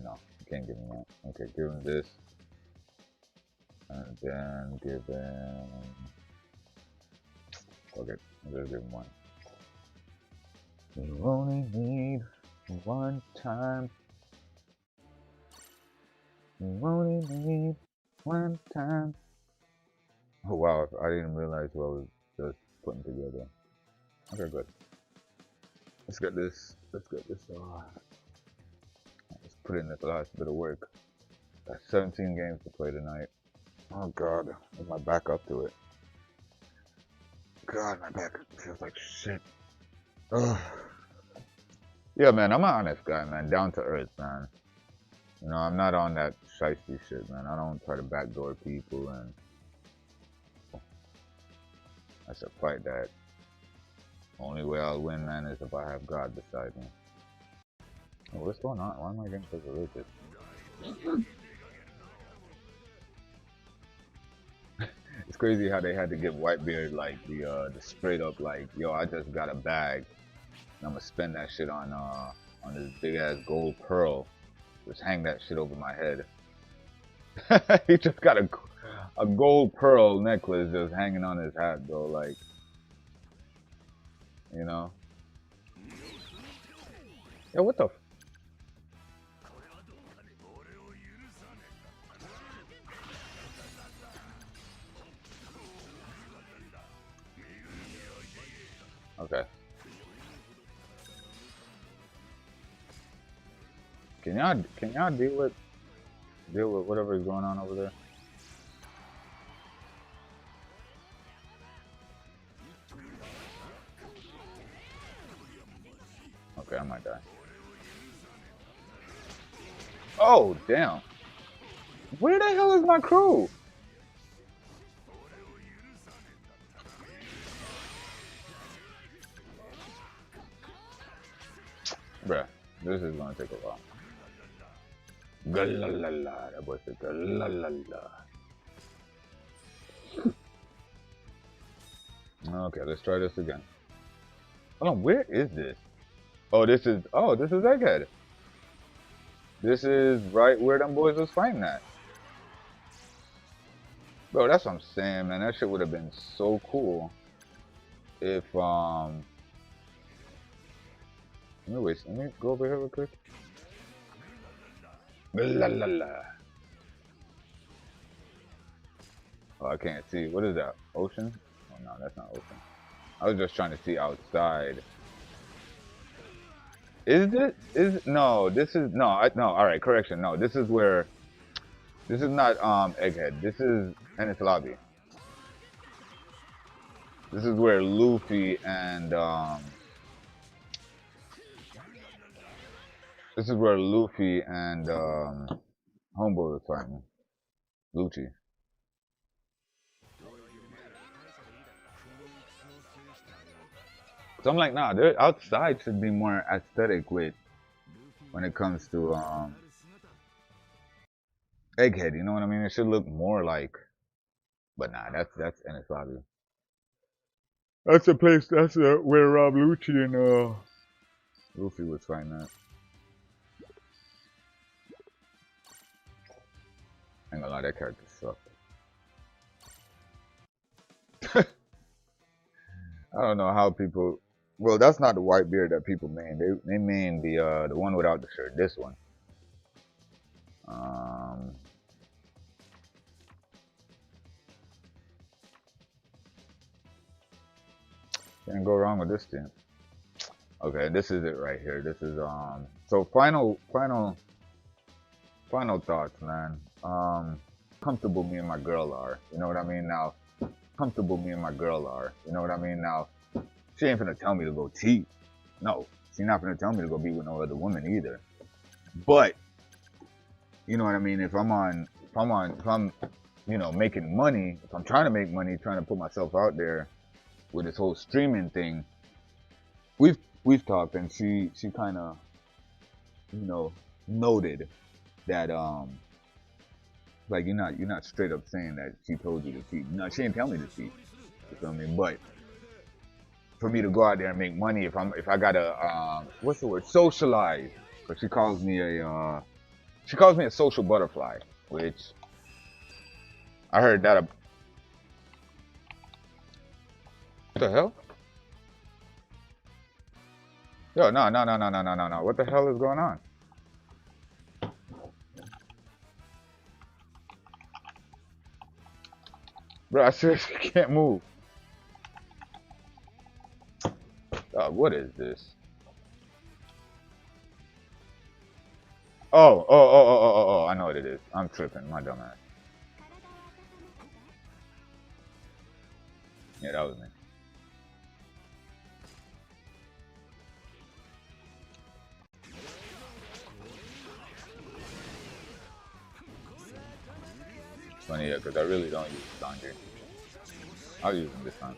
no. You can't give him that. Okay, give him this. And then give him... Okay, let's give him one. You only need one time. You only need one time. Oh wow, I didn't realize what I was just putting together. Okay, good. Let's get this, let's put in this last bit of work. Got 17 games to play tonight. Oh god, is my back up to it? God, my back feels like shit. Ugh. Yeah, man, I'm an honest guy, man. Down to earth, man. You know, I'm not on that shiesty shit, man. I don't try to backdoor people, and I should fight that. Only way I'll win, man, is if I have God beside me. Oh, what's going on? Why am I getting so religious? It's crazy how they had to give Whitebeard like the straight up like, yo, I just got a bag, and I'm gonna spend that shit on this big ass gold pearl. Just hang that shit over my head. He just got a gold pearl necklace just hanging on his hat, though. Like, you know. Yeah, what the? Okay. Can y'all deal with whatever is going on over there? Okay, I might die. Oh, damn. Where the hell is my crew? Bruh, this is gonna take a while. Galalala, that boy said galalala. Okay, let's try this again. Hold on, where is this? Oh, this is Egghead. This is right where them boys was fighting at. Bro, that's what I'm saying, man. That shit would have been so cool if anyways, let me go over here real quick. La la la. Oh, I can't see. What is that? Ocean? Oh no, that's not ocean. I was just trying to see outside. Is this? No? This is no. No. All right, correction. No, this is where. This is not Egghead. This is Ennis Lobby. This is where Luffy and this is where Luffy and Homeboy was fighting. Lucci. So I'm like, nah, outside should be more aesthetic with when it comes to Egghead, you know what I mean? It should look more like, but nah, that's Ennis Lobby. That's the place. That's where Rob Lucci and Luffy was fighting that. I ain't gonna lie, that character sucked. I don't know how people. Well, that's not the white beard that people mean. They mean the one without the shirt. This one. Can't go wrong with this team. Okay, this is it right here. This is So final thoughts, man. Comfortable me and my girl are. You know what I mean now. Comfortable me and my girl are. You know what I mean now. She ain't finna tell me to go cheat. No, she's not finna tell me to go be with no other woman either. But you know what I mean. If I'm, you know, making money. If I'm trying to make money, trying to put myself out there with this whole streaming thing, we've talked, and she kind of, you know, noted that like you're not straight up saying that she told you to cheat. No, she didn't tell me to cheat. You feel me? But for me to go out there and make money, if I gotta what's the word, socialize, because she calls me a social butterfly, which I heard that. What the hell? Yo, no. What the hell is going on? Bro, I seriously can't move. What is this? Oh, I know what it is. I'm tripping, my dumb ass. Yeah, that was me. Funny, yeah, because I really don't use Zonji. I'll use him this time.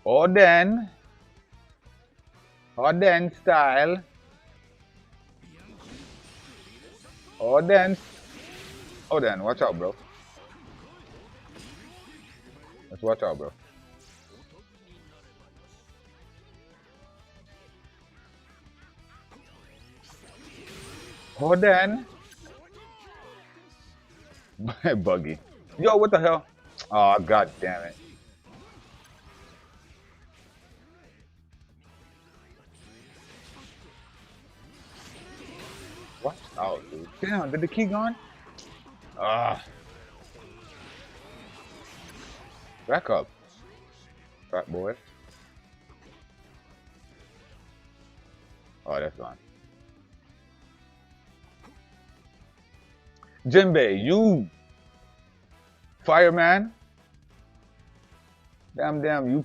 Oden style. Oden, watch out, bro. Let's watch out, bro. Oden. Buggy. Yo, what the hell? Oh, god damn it. Watch out, dude. Damn, did the key gone? Ah. Back up, fat boy. Oh, that's gone. Jinbei, you fireman. Damn,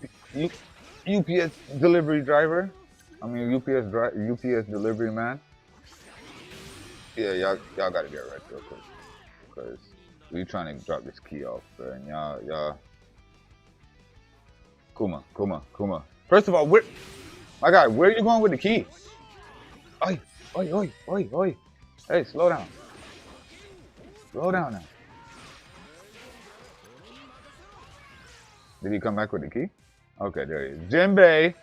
UPS delivery driver. I mean, UPS delivery man. Yeah, y'all gotta get right real quick, because we trying to drop this key off, bro, and y'all. Kuma. First of all, my guy, where are you going with the key? Oi. Hey, slow down. Slow down now. Did he come back with the key? Okay, there he is. Jinbei,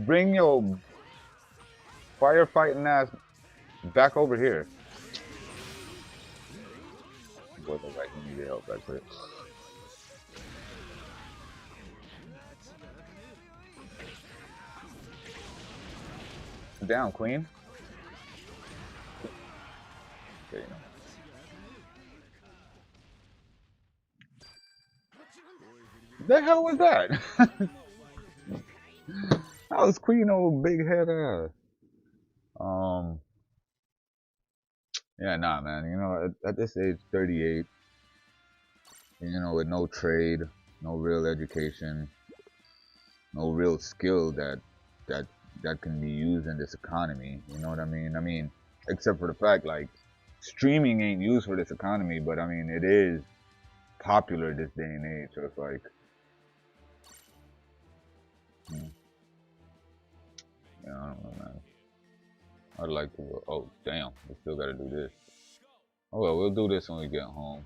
bring your firefighting ass back over here. Boy, look like he needed help right quick. Down, queen. Okay, the hell was that? That was Queen, old big head ass. Yeah, nah, man. You know, at this age, 38, you know, with no trade, no real education, no real skill that can be used in this economy. You know what I mean? I mean, except for the fact, like, streaming ain't used for this economy, but I mean, it is popular this day and age. So it's like, Yeah, I don't know, man. I'd like to go. Oh, damn. We still gotta do this. Oh, well, we'll do this when we get home.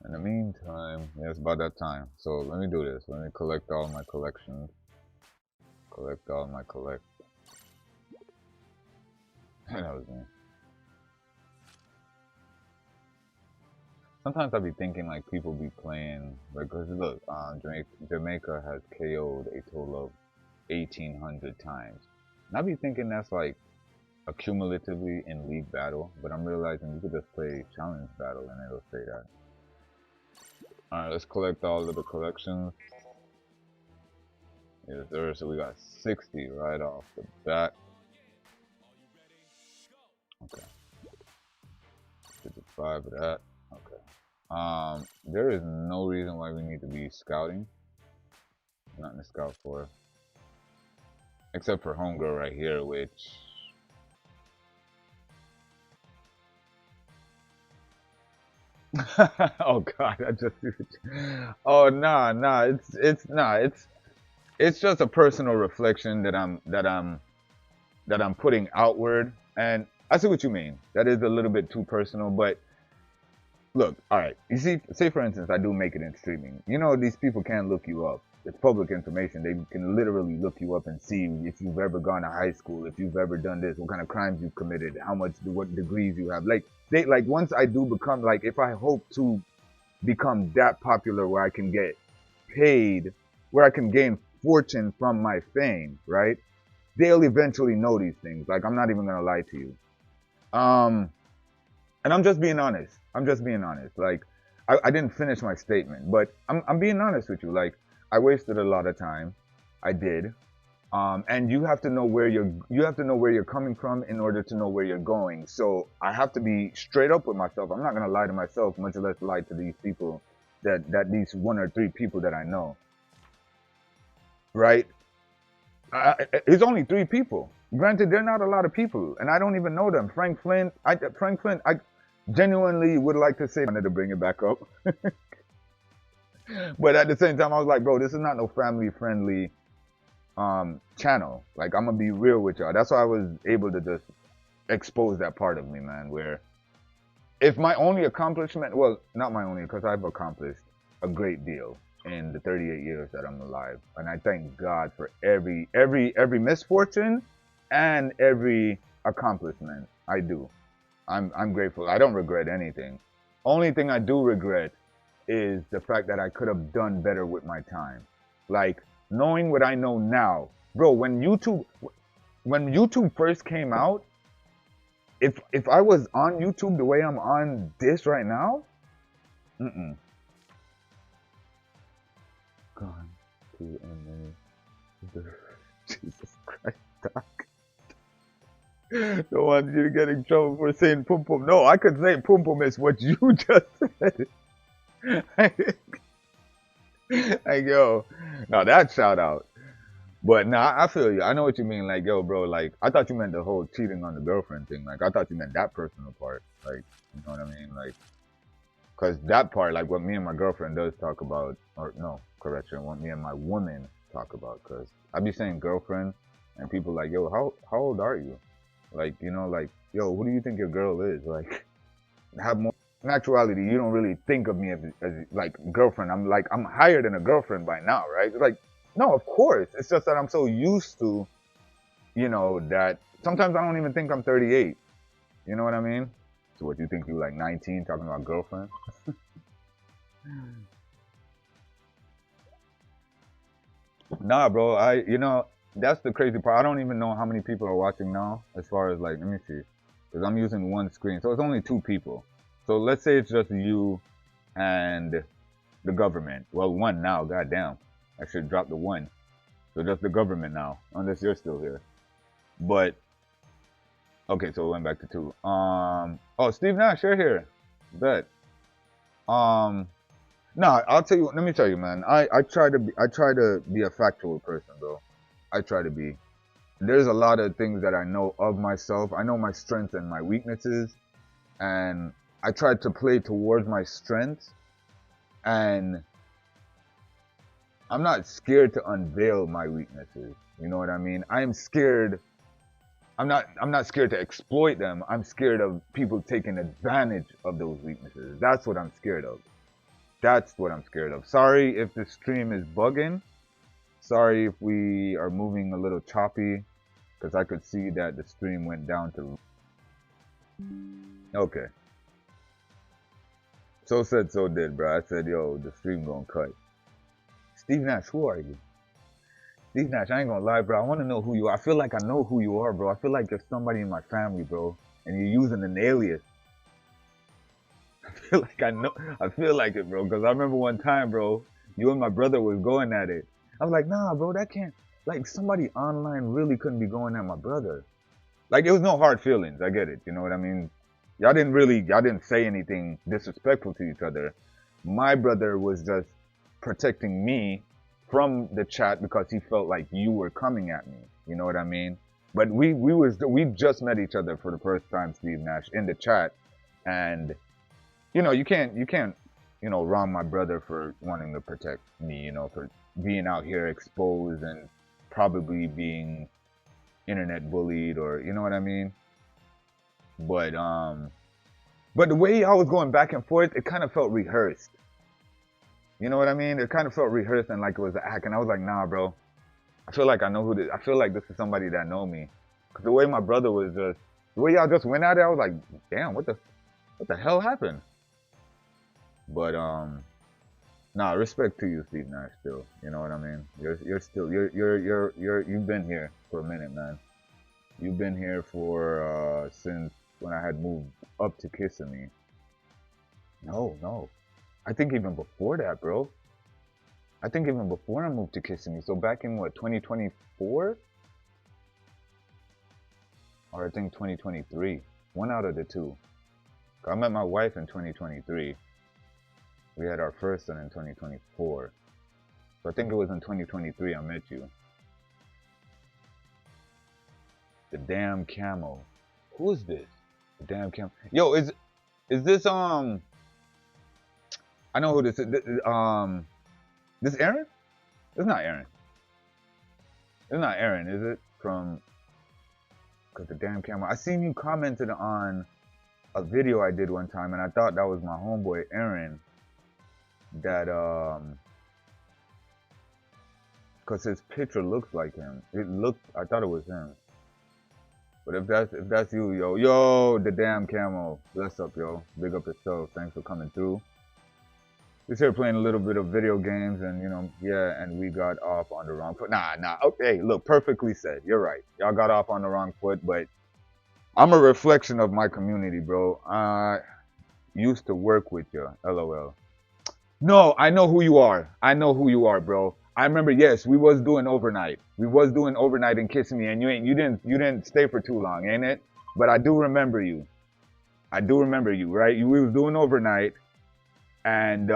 In the meantime, yeah, it's about that time. So let me do this. Let me collect all my collections. Collect all my collect. That was me. Sometimes I be thinking like people be playing like, cause look, Jamaica has KO'd a total of 1,800 times, and I be thinking that's like accumulatively in league battle, but I'm realizing you could just play challenge battle and it'll say that. All right, let's collect all of the collections. Yes, sir. So we got 60 right off the bat. Okay. 55 of that. Okay. There is no reason why we need to be scouting. Nothing to scout for. Except for homegirl right here, which... oh god, I just... oh nah, it's just a personal reflection that I'm putting outward, and I see what you mean. That is a little bit too personal, but look, all right. You see, say for instance, I do make it in streaming. You know, these people can't look you up. It's public information. They can literally look you up and see if you've ever gone to high school, if you've ever done this, what kind of crimes you've committed, what degrees you have. Like once I do become like, if I hope to become that popular where I can get paid, where I can gain fortune from my fame, right? They'll eventually know these things. Like, I'm not even gonna lie to you. And I'm just being honest. I'm just being honest. Like, I didn't finish my statement, but I'm being honest with you. Like, I wasted a lot of time. I did. And you have to know where you're coming from in order to know where you're going. So I have to be straight up with myself. I'm not gonna lie to myself, much less lie to these people that these 1 or 3 people that I know. Right? It's only 3 people. Granted, they're not a lot of people, and I don't even know them. Frank Flint, I genuinely would like to say I wanted to bring it back up. But at the same time, I was like, bro, this is not no family-friendly channel. Like, I'm gonna be real with y'all. That's why I was able to just expose that part of me, man, where if my only accomplishment, well, not my only, because I've accomplished a great deal in the 38 years that I'm alive, and I thank God for every misfortune and every accomplishment I do. I'm grateful. I don't regret anything. Only thing I do regret is the fact that I could have done better with my time. Like, knowing what I know now, bro. When YouTube first came out, if I was on YouTube the way I'm on this right now, Gone to MA. Jesus Christ, Doc. Don't want you to get in trouble for saying pum pum. No, I could say pum pum is what you just said. Like, yo, now that shout out. But nah, I feel you. I know what you mean. Like, yo, bro, like, I thought you meant the whole cheating on the girlfriend thing. Like, I thought you meant that personal part. Like, you know what I mean? Like, cause that part, like, what me and my girlfriend does talk about, or no, correction, what me and my woman talk about. Cause I be saying girlfriend, and people like, yo, how old are you? Like, you know, like, yo, who do you think your girl is? Like, have more. In actuality, you don't really think of me as like girlfriend. I'm higher than a girlfriend by now, right? Like, no, of course. It's just that I'm so used to, you know, that sometimes I don't even think I'm 38. You know what I mean? So what, you think you like 19 talking about girlfriend? Nah, bro. You know, that's the crazy part. I don't even know how many people are watching now. As far as like, let me see, because I'm using one screen, so it's only 2 people. So let's say it's just you and the government. Well, 1 now. Goddamn, I should drop the 1. So just the government now, unless you're still here. But okay, so it went back to 2. Oh, Steve Nash, you're here. Bet. Nah, I'll tell you. Let me tell you, man. I try to be a factual person, bro. I try to be. There's a lot of things that I know of myself. I know my strengths and my weaknesses, and I try to play towards my strengths, and I'm not scared to unveil my weaknesses. You know what I mean? I am scared. I'm not scared to exploit them. I'm scared of people taking advantage of those weaknesses. That's what I'm scared of. That's what I'm scared of. Sorry if the stream is bugging. Sorry if we are moving a little choppy, because I could see that the stream went down to. Okay. So said, so did, bro. I said, yo, the stream gonna cut. Steve Nash, who are you? Steve Nash, I ain't gonna lie, bro. I wanna know who you are. I feel like I know who you are, bro. I feel like you're somebody in my family, bro. And you're using an alias. I feel like I know. I feel like it, bro. Because I remember one time, bro, you and my brother was going at it. I was like, nah, bro, that can't. Like, somebody online really couldn't be going at my brother. Like, it was no hard feelings. I get it. You know what I mean? Y'all didn't say anything disrespectful to each other. My brother was just protecting me from the chat because he felt like you were coming at me. You know what I mean? But we just met each other for the first time, Steve Nash, in the chat, and you can't wrong my brother for wanting to protect me, for being out here exposed and probably being internet bullied, or you know what I mean. But the way I was going back and forth, it kind of felt rehearsed. You know what I mean? It kind of felt rehearsed and like it was an act, and I was like, nah, bro. I feel like I know who this. I feel like this is somebody that know me. Cause the way my brother was the way y'all just went at it, I was like, damn, what the hell happened? But nah, respect to you, Steve Nash. Still, you know what I mean. You've been here for a minute, man. You've been here for since when I had moved up to Kissimmee. No. I think even before that, bro. I think even before I moved to Kissimmee. So back in what, 2024? Or I think 2023. One out of the two. I met my wife in 2023. We had our first son in 2024. So I think it was in 2023 I met you. The damn camo. Who is this? The damn camo. Yo, is this I know who this is. This Aaron? It's not Aaron. It's not Aaron, is it? From cause the damn camo. I seen you commented on a video I did one time, and I thought that was my homeboy Aaron. That cause his picture looks like him. I thought it was him. But if that's you, yo, the damn camo. Bless up, yo. Big up yourself. Thanks for coming through. Just here playing a little bit of video games, and and we got off on the wrong foot. Nah. Okay, look, perfectly said. You're right. Y'all got off on the wrong foot, but I'm a reflection of my community, bro. I used to work with you. LOL. No, I know who you are. I know who you are, bro. I remember, yes, we was doing overnight. We was doing overnight in Kissimmee, and you didn't stay for too long, ain't it? But I do remember you. I do remember you, right? We was doing overnight, and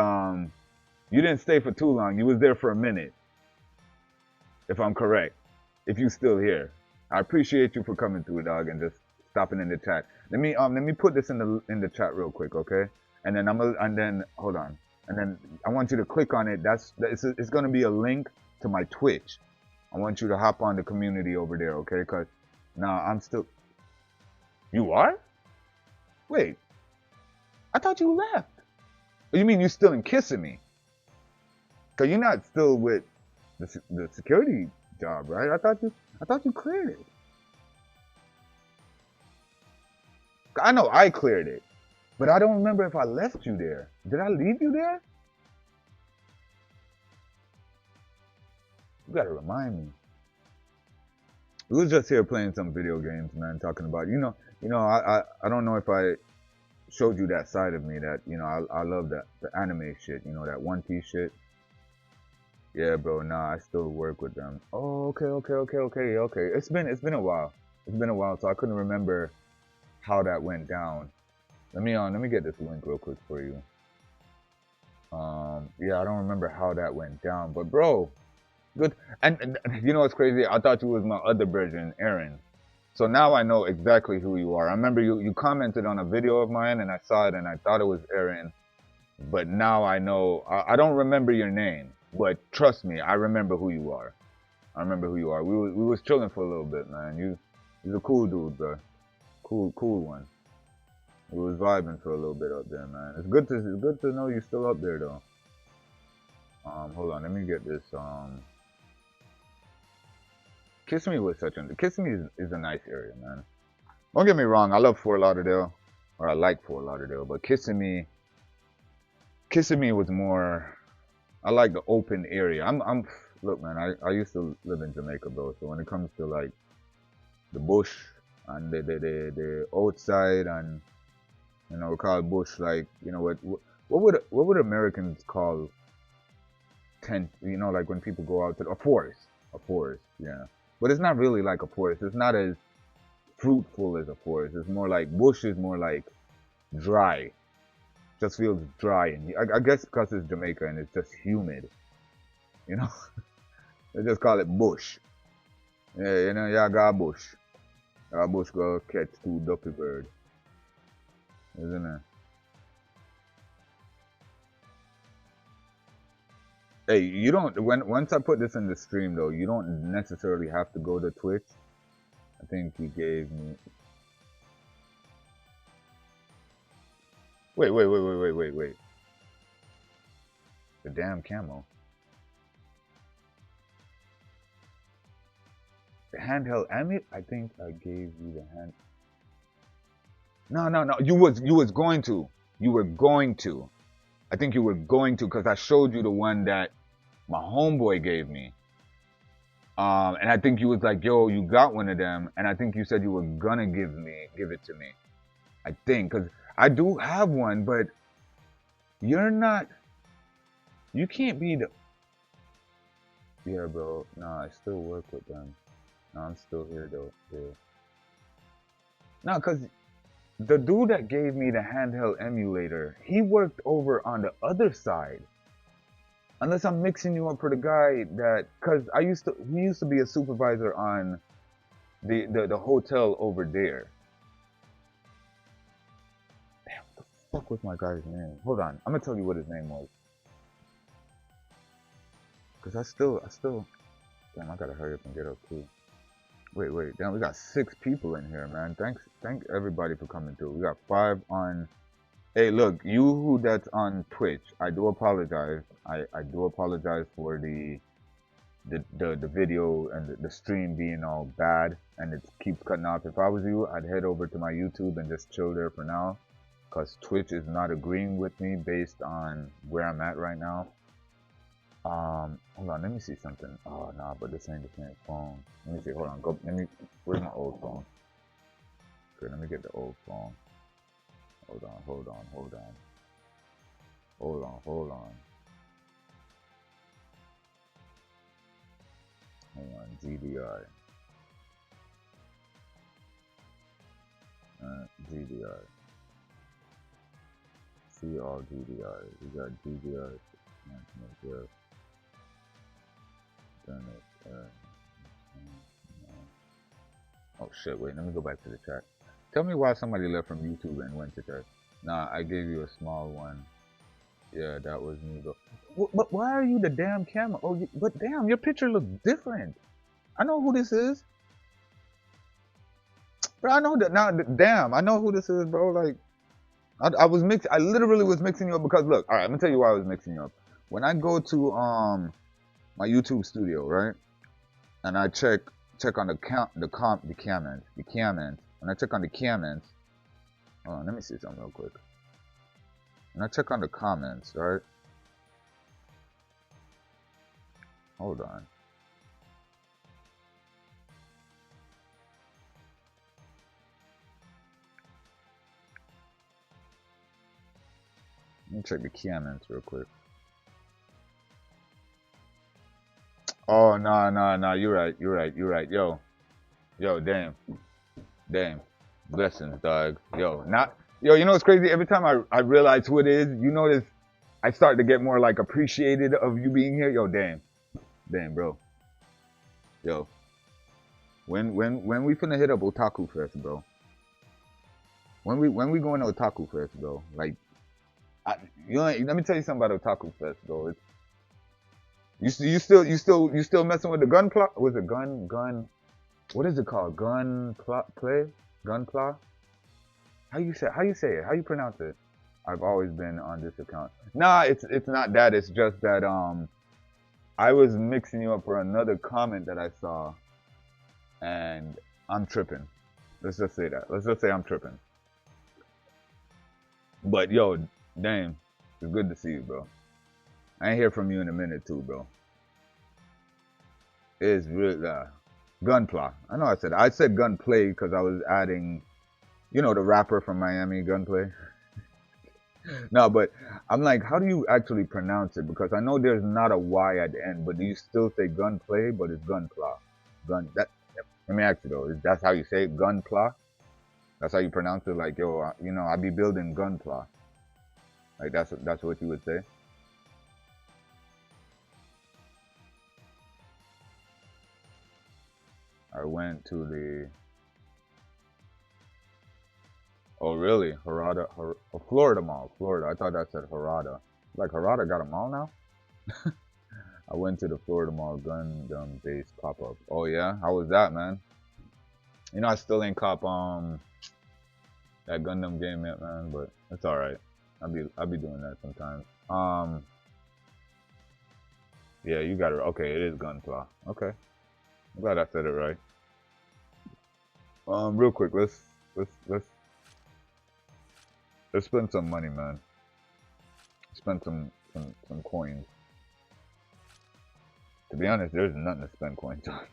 you didn't stay for too long. You was there for a minute, if I'm correct. If you still here, I appreciate you for coming through, dog, and just stopping in the chat. Let me put this in the chat real quick, okay? And then hold on. And then I want you to click on it. It's going to be a link to my Twitch. I want you to hop on the community over there, okay? Because now I'm still... You are? Wait. I thought you left. You mean you still in Kissimmee? Because you're not still with the security job, right? I thought you cleared it. I know I cleared it. But I don't remember if I left you there. Did I leave you there? You gotta remind me. We was just here playing some video games, man, talking about, I don't know if I showed you that side of me that, I love the anime shit, that One Piece shit. Yeah, bro, nah, I still work with them. Oh, okay. It's been a while. It's been a while, so I couldn't remember how that went down. Let me get this link real quick for you. Yeah, I don't remember how that went down, but bro, good. And you know what's crazy? I thought you was my other version, Aaron. So now I know exactly who you are. I remember you commented on a video of mine, and I saw it, and I thought it was Aaron. But now I know. I don't remember your name, but trust me, I remember who you are. I remember who you are. We was chilling for a little bit, man. You're a cool dude, bro. Cool one. We was vibing for a little bit up there, man. It's good to know you're still up there though. Hold on, let me get this. Kissimmee was such a Kissimmee is a nice area, man. Don't get me wrong, I love Fort Lauderdale, or I like Fort Lauderdale, but Kissimmee was more. I like the open area. Look, man. I used to live in Jamaica, bro. So when it comes to like the bush and the outside and we call bush like what would Americans call tent? Like when people go out to a forest, yeah. But it's not really like a forest. It's not as fruitful as a forest. It's more like bush is more like dry. Just feels dry, and I guess because it's Jamaica and it's just humid, you know. They just call it bush. Yeah, yeah, I got a bush. A bush go catch 2 duppy bird, isn't it? Hey, you don't once I put this in the stream though, you don't necessarily have to go to Twitch. I think he gave me. Wait. The damn camo. The handheld ammo? I think I gave you the hand. No. You was going to. You were going to. I think you were going to because I showed you the one that my homeboy gave me. And I think you was like, yo, you got one of them. And I think you said you were gonna give it to me. I think, because I do have one, but you're not. You can't be the. Yeah, bro. No, I still work with them. No, I'm still here though. Yeah. No, because the dude that gave me the handheld emulator, he worked over on the other side. Unless I'm mixing you up for the guy that, because he used to be a supervisor on the hotel over there. Damn, what the fuck was my guy's name? Hold on, I'm gonna tell you what his name was. Cause I still, damn, I gotta hurry up and get up too. Wait, damn, we got 6 people in here, man. Thank everybody for coming through. We got 5 on. Hey, look, you who that's on Twitch, I do apologize. I do apologize for the video and the stream being all bad and it keeps cutting off. If I was you, I'd head over to my YouTube and just chill there for now, cause Twitch is not agreeing with me based on where I'm at right now. Hold on, let me see something. Oh, nah, but this ain't the same phone. Let me see, hold on, where's my old phone? Okay, let me get the old phone. Hold on. Hang on, GDI. GDI. See all GDI. We got GDI. Oh shit, wait, let me go back to the chat. Tell me why somebody left from YouTube and went to chat. Nah, I gave you a small one. Yeah, that was me, bro. But why are you the damn camera? Oh, but damn, your picture looks different. I know who this is. Bro, I know that now. Damn, I know who this is, bro. Like, I literally was mixing you up because look. All right, I'm gonna tell you why I was mixing you up. When I go to my YouTube studio, right, and I check on the comments. When I check on the comments, hold on, let me see something real quick. When I check on the comments, right? Hold on. Let me check the comments real quick. Oh, no, you're right. Yo, damn. Blessings, dog. Yo, you know what's crazy? Every time I realize who it is, you notice I start to get more like appreciated of you being here. Yo, damn, bro. Yo, when we finna hit up Otaku Fest, bro? When we going to Otaku Fest, bro? Like, let me tell you something about Otaku Fest, bro. You still messing with the gun plot? Was it gun? What is it called? Gun plot play? Gun plot? How you say it? How you pronounce it? I've always been on this account. Nah, it's not that. It's just that I was mixing you up for another comment that I saw, and I'm tripping. Let's just say that. Let's just say I'm tripping. But yo, damn, it's good to see you, bro. I ain't hear from you in a minute too, bro. It's real gunplay. I know I said gunplay because I was adding, you know, the rapper from Miami, Gunplay. No, but I'm like, how do you actually pronounce it? Because I know there's not a Y at the end, but do you still say gunplay? But it's gunplay. Gun. That. Let me ask you though, that's how you say it, gunplay? That's how you pronounce it? Like, yo, you know, I be building gunplay. Like that's what you would say. I went to the. Oh really? Florida Mall, Florida. I thought that said Harada. Like Harada got a mall now? I went to the Florida Mall Gundam base pop up. Oh yeah, how was that, man? You know, I still ain't cop that Gundam game yet, man, but it's all right. I'll be doing that sometimes. Yeah, you got it. Okay, it is Gunpla. Okay, I'm glad I said it right. Real quick, let's spend some money, man. Spend some coins. To be honest, there's nothing to spend coins on.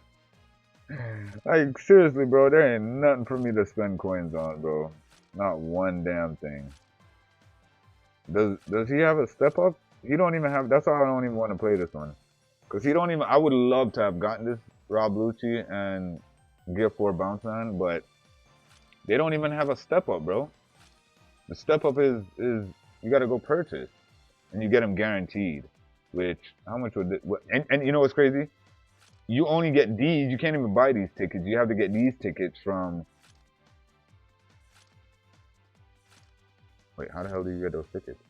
Like seriously, bro, there ain't nothing for me to spend coins on, bro. Not one damn thing. Does he have a step up? He don't even have. That's why I don't even want to play this one, cause he don't even. I would love to have gotten this Rob Lucci and Gear 4 Bounce Man, but they don't even have a step up, bro. The step up is you gotta go purchase, and you get them guaranteed. Which how much would it? And you know what's crazy? You only get these. You can't even buy these tickets. You have to get these tickets from. Wait, how the hell do you get those tickets?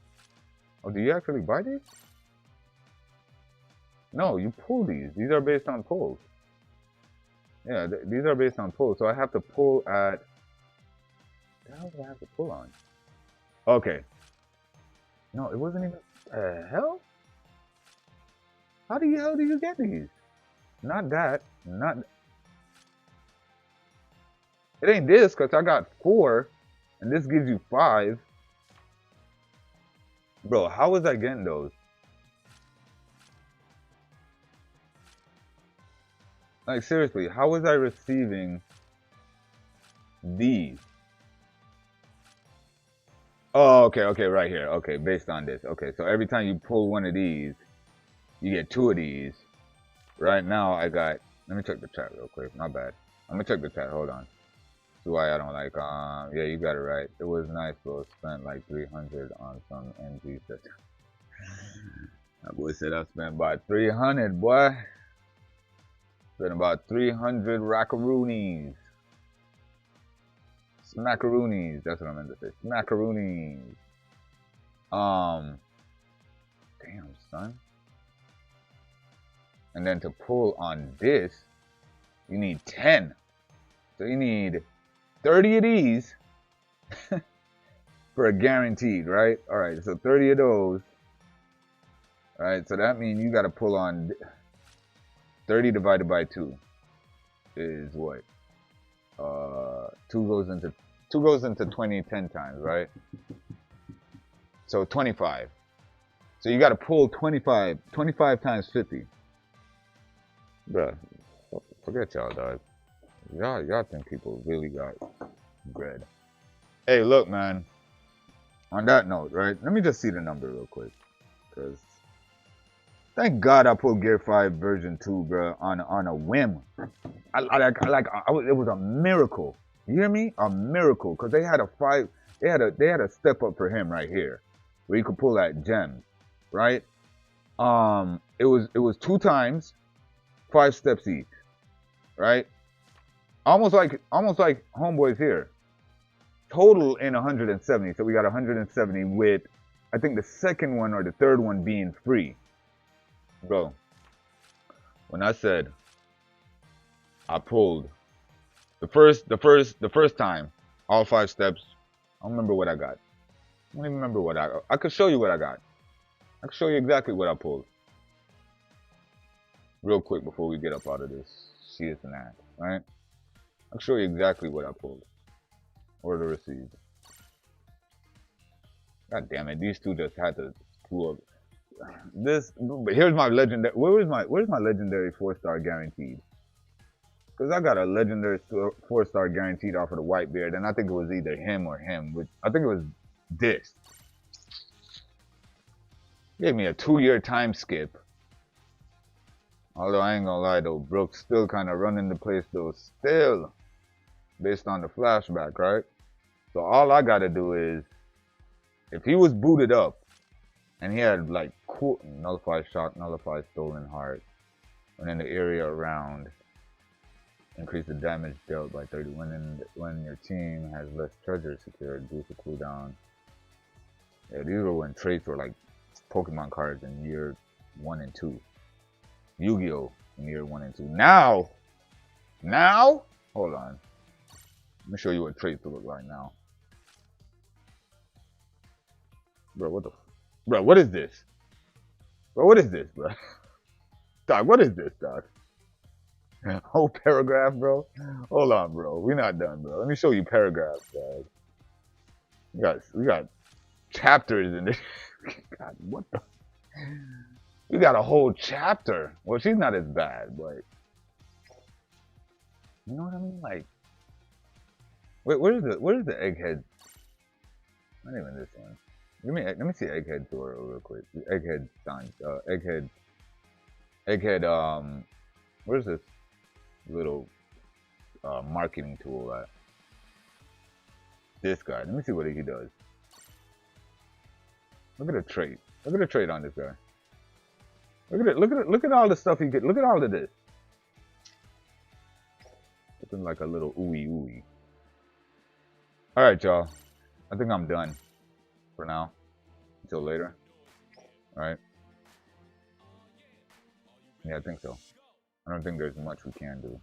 Oh, do you actually buy these? No, you pull these. These are based on pulls. Yeah, these are based on pulls. So I have to pull at. What the hell do I have to pull on? Okay. No, it wasn't even. Hell? How the hell do you get these? Not that. Not. It ain't this, because I got 4, and this gives you 5. Bro, how was I getting those? Like, seriously, how was I receiving these? Oh, okay, right here. Okay, based on this. Okay, so every time you pull one of these, you get 2 of these. Right now, I got... Let me check the chat real quick. My bad. Let me check the chat. Hold on. See why I don't like... Yeah, you got it right. It was nice, bro. Spent like 300 on some NG sets. That boy said I spent about 300, boy. Spent about 300 rackaroonies. Smackaroonies. That's what I meant to say. Smackaroonies. Damn, son. And then to pull on this, you need 10. So you need 30 of these for a guaranteed, right? All right, so 30 of those. All right, so that means you got to pull on 30 divided by 2 is what? 2 goes into 20 10 times, right? So 25. So you got to pull 25 times 50. Bruh, forget y'all, dog. Y'all think people really got bread. Hey, look, man. On that note, right? Let me just see the number real quick, cause thank God I pulled Gear 5 version 2, bro, on a whim. It was a miracle. You hear me? A miracle, cause they had a step up for him right here, where you could pull that gem, right? It was 2 times, 5 steps each, right? Almost like homeboys here. Total in 170, so we got 170 with, I think the second one or the third one being free. Bro, when I said I pulled the first time, all 5 steps. I don't remember what I got. I don't even remember what I could show you what I got. I could show you exactly what I pulled. Real quick before we get up out of this shit and that, right? I'll show you exactly what I pulled. Order received. God damn it, these two just had to pull up. This, but here's my legendary. Where's my legendary 4-star guaranteed? Because I got a legendary 4-star guaranteed off of the Whitebeard, and I think it was either him or him. Which I think it was this. Gave me a 2-year time skip. Although I ain't gonna lie though, Brooks still kind of running the place though. Still, based on the flashback, right? So all I gotta do is, if he was booted up, and he had like nullify shock, nullify stolen heart, and in the area around, increase the damage dealt by 30 when your team has less treasure secured, boost the cooldown. Yeah, these were when traits were like Pokemon cards in year 1 and 2. Yu-Gi-Oh! In year 1 and 2. Now, hold on. Let me show you what traits look like now. Bro, what is this? Bro, what is this, bro? Dog, what is this, dog? Whole paragraph, bro? Hold on, bro. We're not done, bro. Let me show you paragraphs, dog. We got chapters in this. God, what the? We got a whole chapter. Well, she's not as bad, but you know what I mean? Like, wait, where's the egghead? Not even this one. Let me see Egghead tutorial real quick. Egghead signs. Egghead. Where's this little marketing tool at? This guy. Let me see what he does. Look at the trait. Look at the trait on this guy. Look at it. Look at all the stuff he get. Look at all of this. Looking like a little ooey ooey. All right, y'all. I think I'm done for now. Until later. All right. Yeah, I think so. I don't think there's much we can do.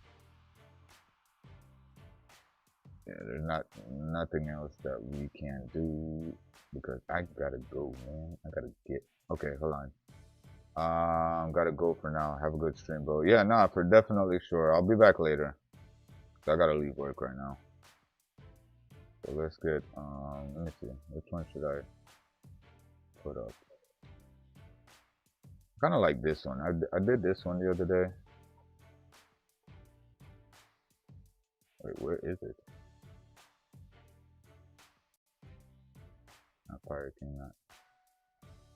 Yeah, there's nothing else that we can do because I gotta go, man. I gotta get. Okay, hold on. Gotta go for now. Have a good stream, bro. Yeah, nah, for definitely sure. I'll be back later. So I gotta leave work right now. So let's get. Let me see. Which one should I put up? Kind of like this one. I did this one the other day. Wait, where is it? Not Pirate King, not.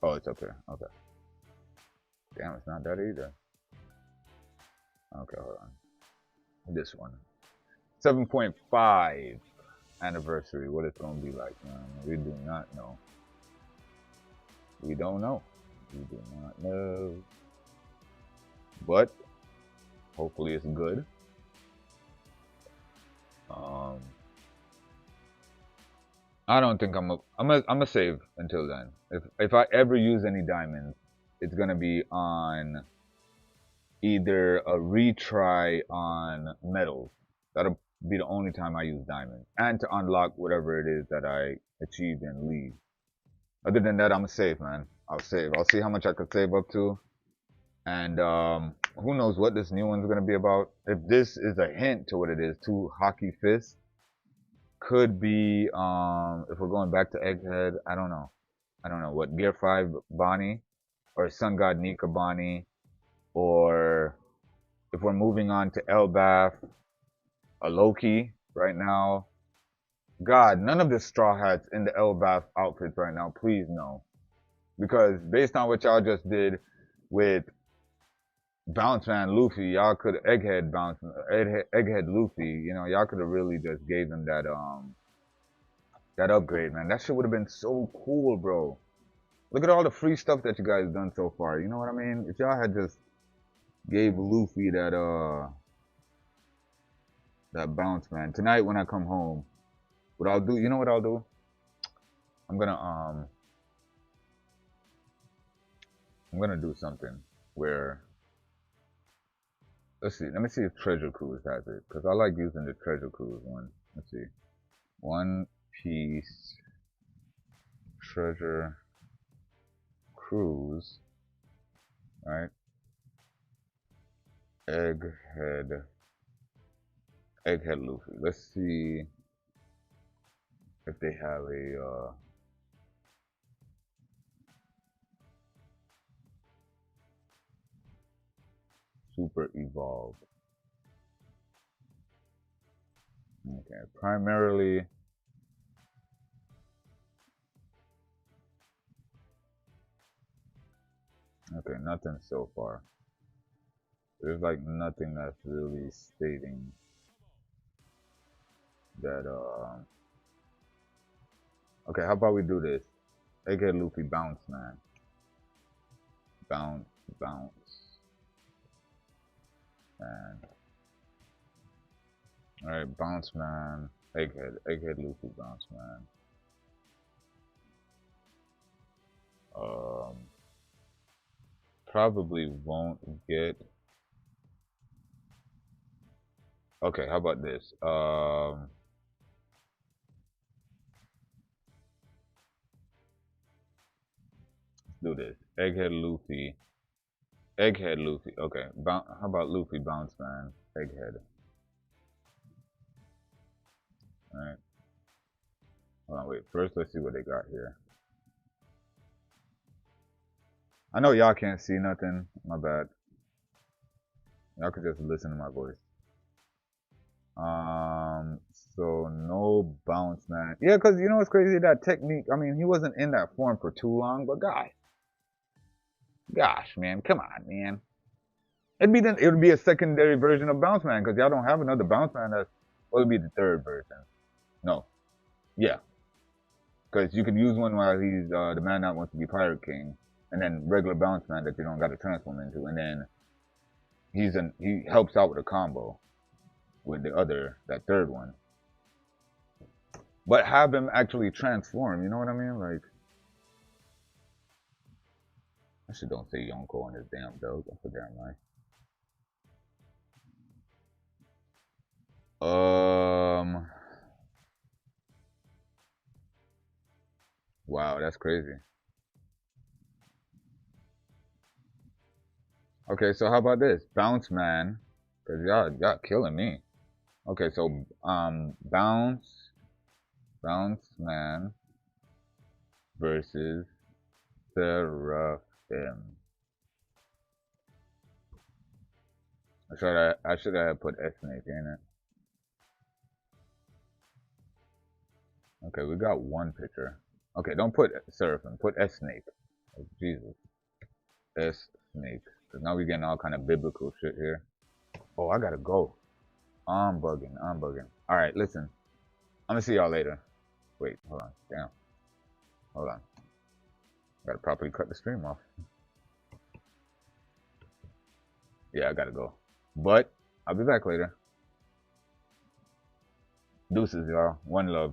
Oh, it's up here. Okay. Damn, it's not that either. Okay, hold on. This one. 7.5 anniversary. What it's gonna be like, man. We do not know. We don't know. We do not know. But hopefully it's good. I don't think I'm a save until then. If I ever use any diamonds, it's gonna be on either a retry on metals. That'll be the only time I use diamonds, and to unlock whatever it is that I achieved and leave. Other than that, I'm a save, man. I'll save. I'll see how much I could save up to, and who knows what this new one's gonna be about. If this is a hint to what it is, 2 hockey fists. Could be, if we're going back to Egghead, I don't know. I don't know what, Gear 5 Bonnie, or Sun God Nika Bonnie, or if we're moving on to Elbaf, a Loki right now. God, none of the Straw Hats in the Elbaf outfits right now, please no. Because based on what y'all just did with Bounce Man Luffy, y'all could Egghead Luffy, you know, y'all could have really just gave him that upgrade, man. That shit would have been so cool, bro. Look at all the free stuff that you guys done so far. You know what I mean? If y'all had just gave Luffy that Bounce Man tonight when I come home, what I'll do, you know what I'll do? I'm gonna do something where Let's see. Let me see if Treasure Cruise has it, because I like using the Treasure Cruise one. Let's see. One Piece Treasure Cruise, right? Egghead Luffy. Let's see if they have a Super Evolved. Okay, primarily. Okay, nothing so far. There's like nothing that's really stating that. Okay, how about we do this? Egghead Luffy bounce, man. Bounce, bounce, man. All right, bounce, man. Egghead Luffy bounce, man. Um, probably won't get. Okay, how about this? Let's do this. Egghead Luffy. Egghead Luffy. Okay, how about Luffy bounce, man? Egghead. All right. Hold on, wait. First, let's see what they got here. I know y'all can't see nothing. My bad. Y'all could just listen to my voice. So no bounce, man. Yeah, cause you know what's crazy? That technique. I mean, he wasn't in that form for too long, but gosh, man, come on, man. It would be a secondary version of Bounce Man, cause y'all don't have another Bounce Man. Well, it'd be the third version. No, yeah, cause you could use one while he's the man that wants to be Pirate King, and then regular Bounce Man that you don't got to transform into, and then he helps out with a combo with that third one. But have him actually transform, you know what I mean? Like, I should don't say Yonko on his damn belt. That's a damn lie. Wow, that's crazy. Okay, so how about this? Bounce Man, cause y'all killing me. Okay, so bounce Man versus Seraphim. I should have put S Snake in it. Okay, we got one picture. Okay, don't put Seraphim. Put S Snake. Oh, Jesus. S Snake. Cause now we getting all kind of biblical shit here. Oh, I gotta go. I'm bugging. All right, listen. I'm gonna see y'all later. Wait, hold on. Damn. Hold on. Gotta properly cut the stream off. Yeah, I gotta go. But I'll be back later. Deuces, y'all. One love.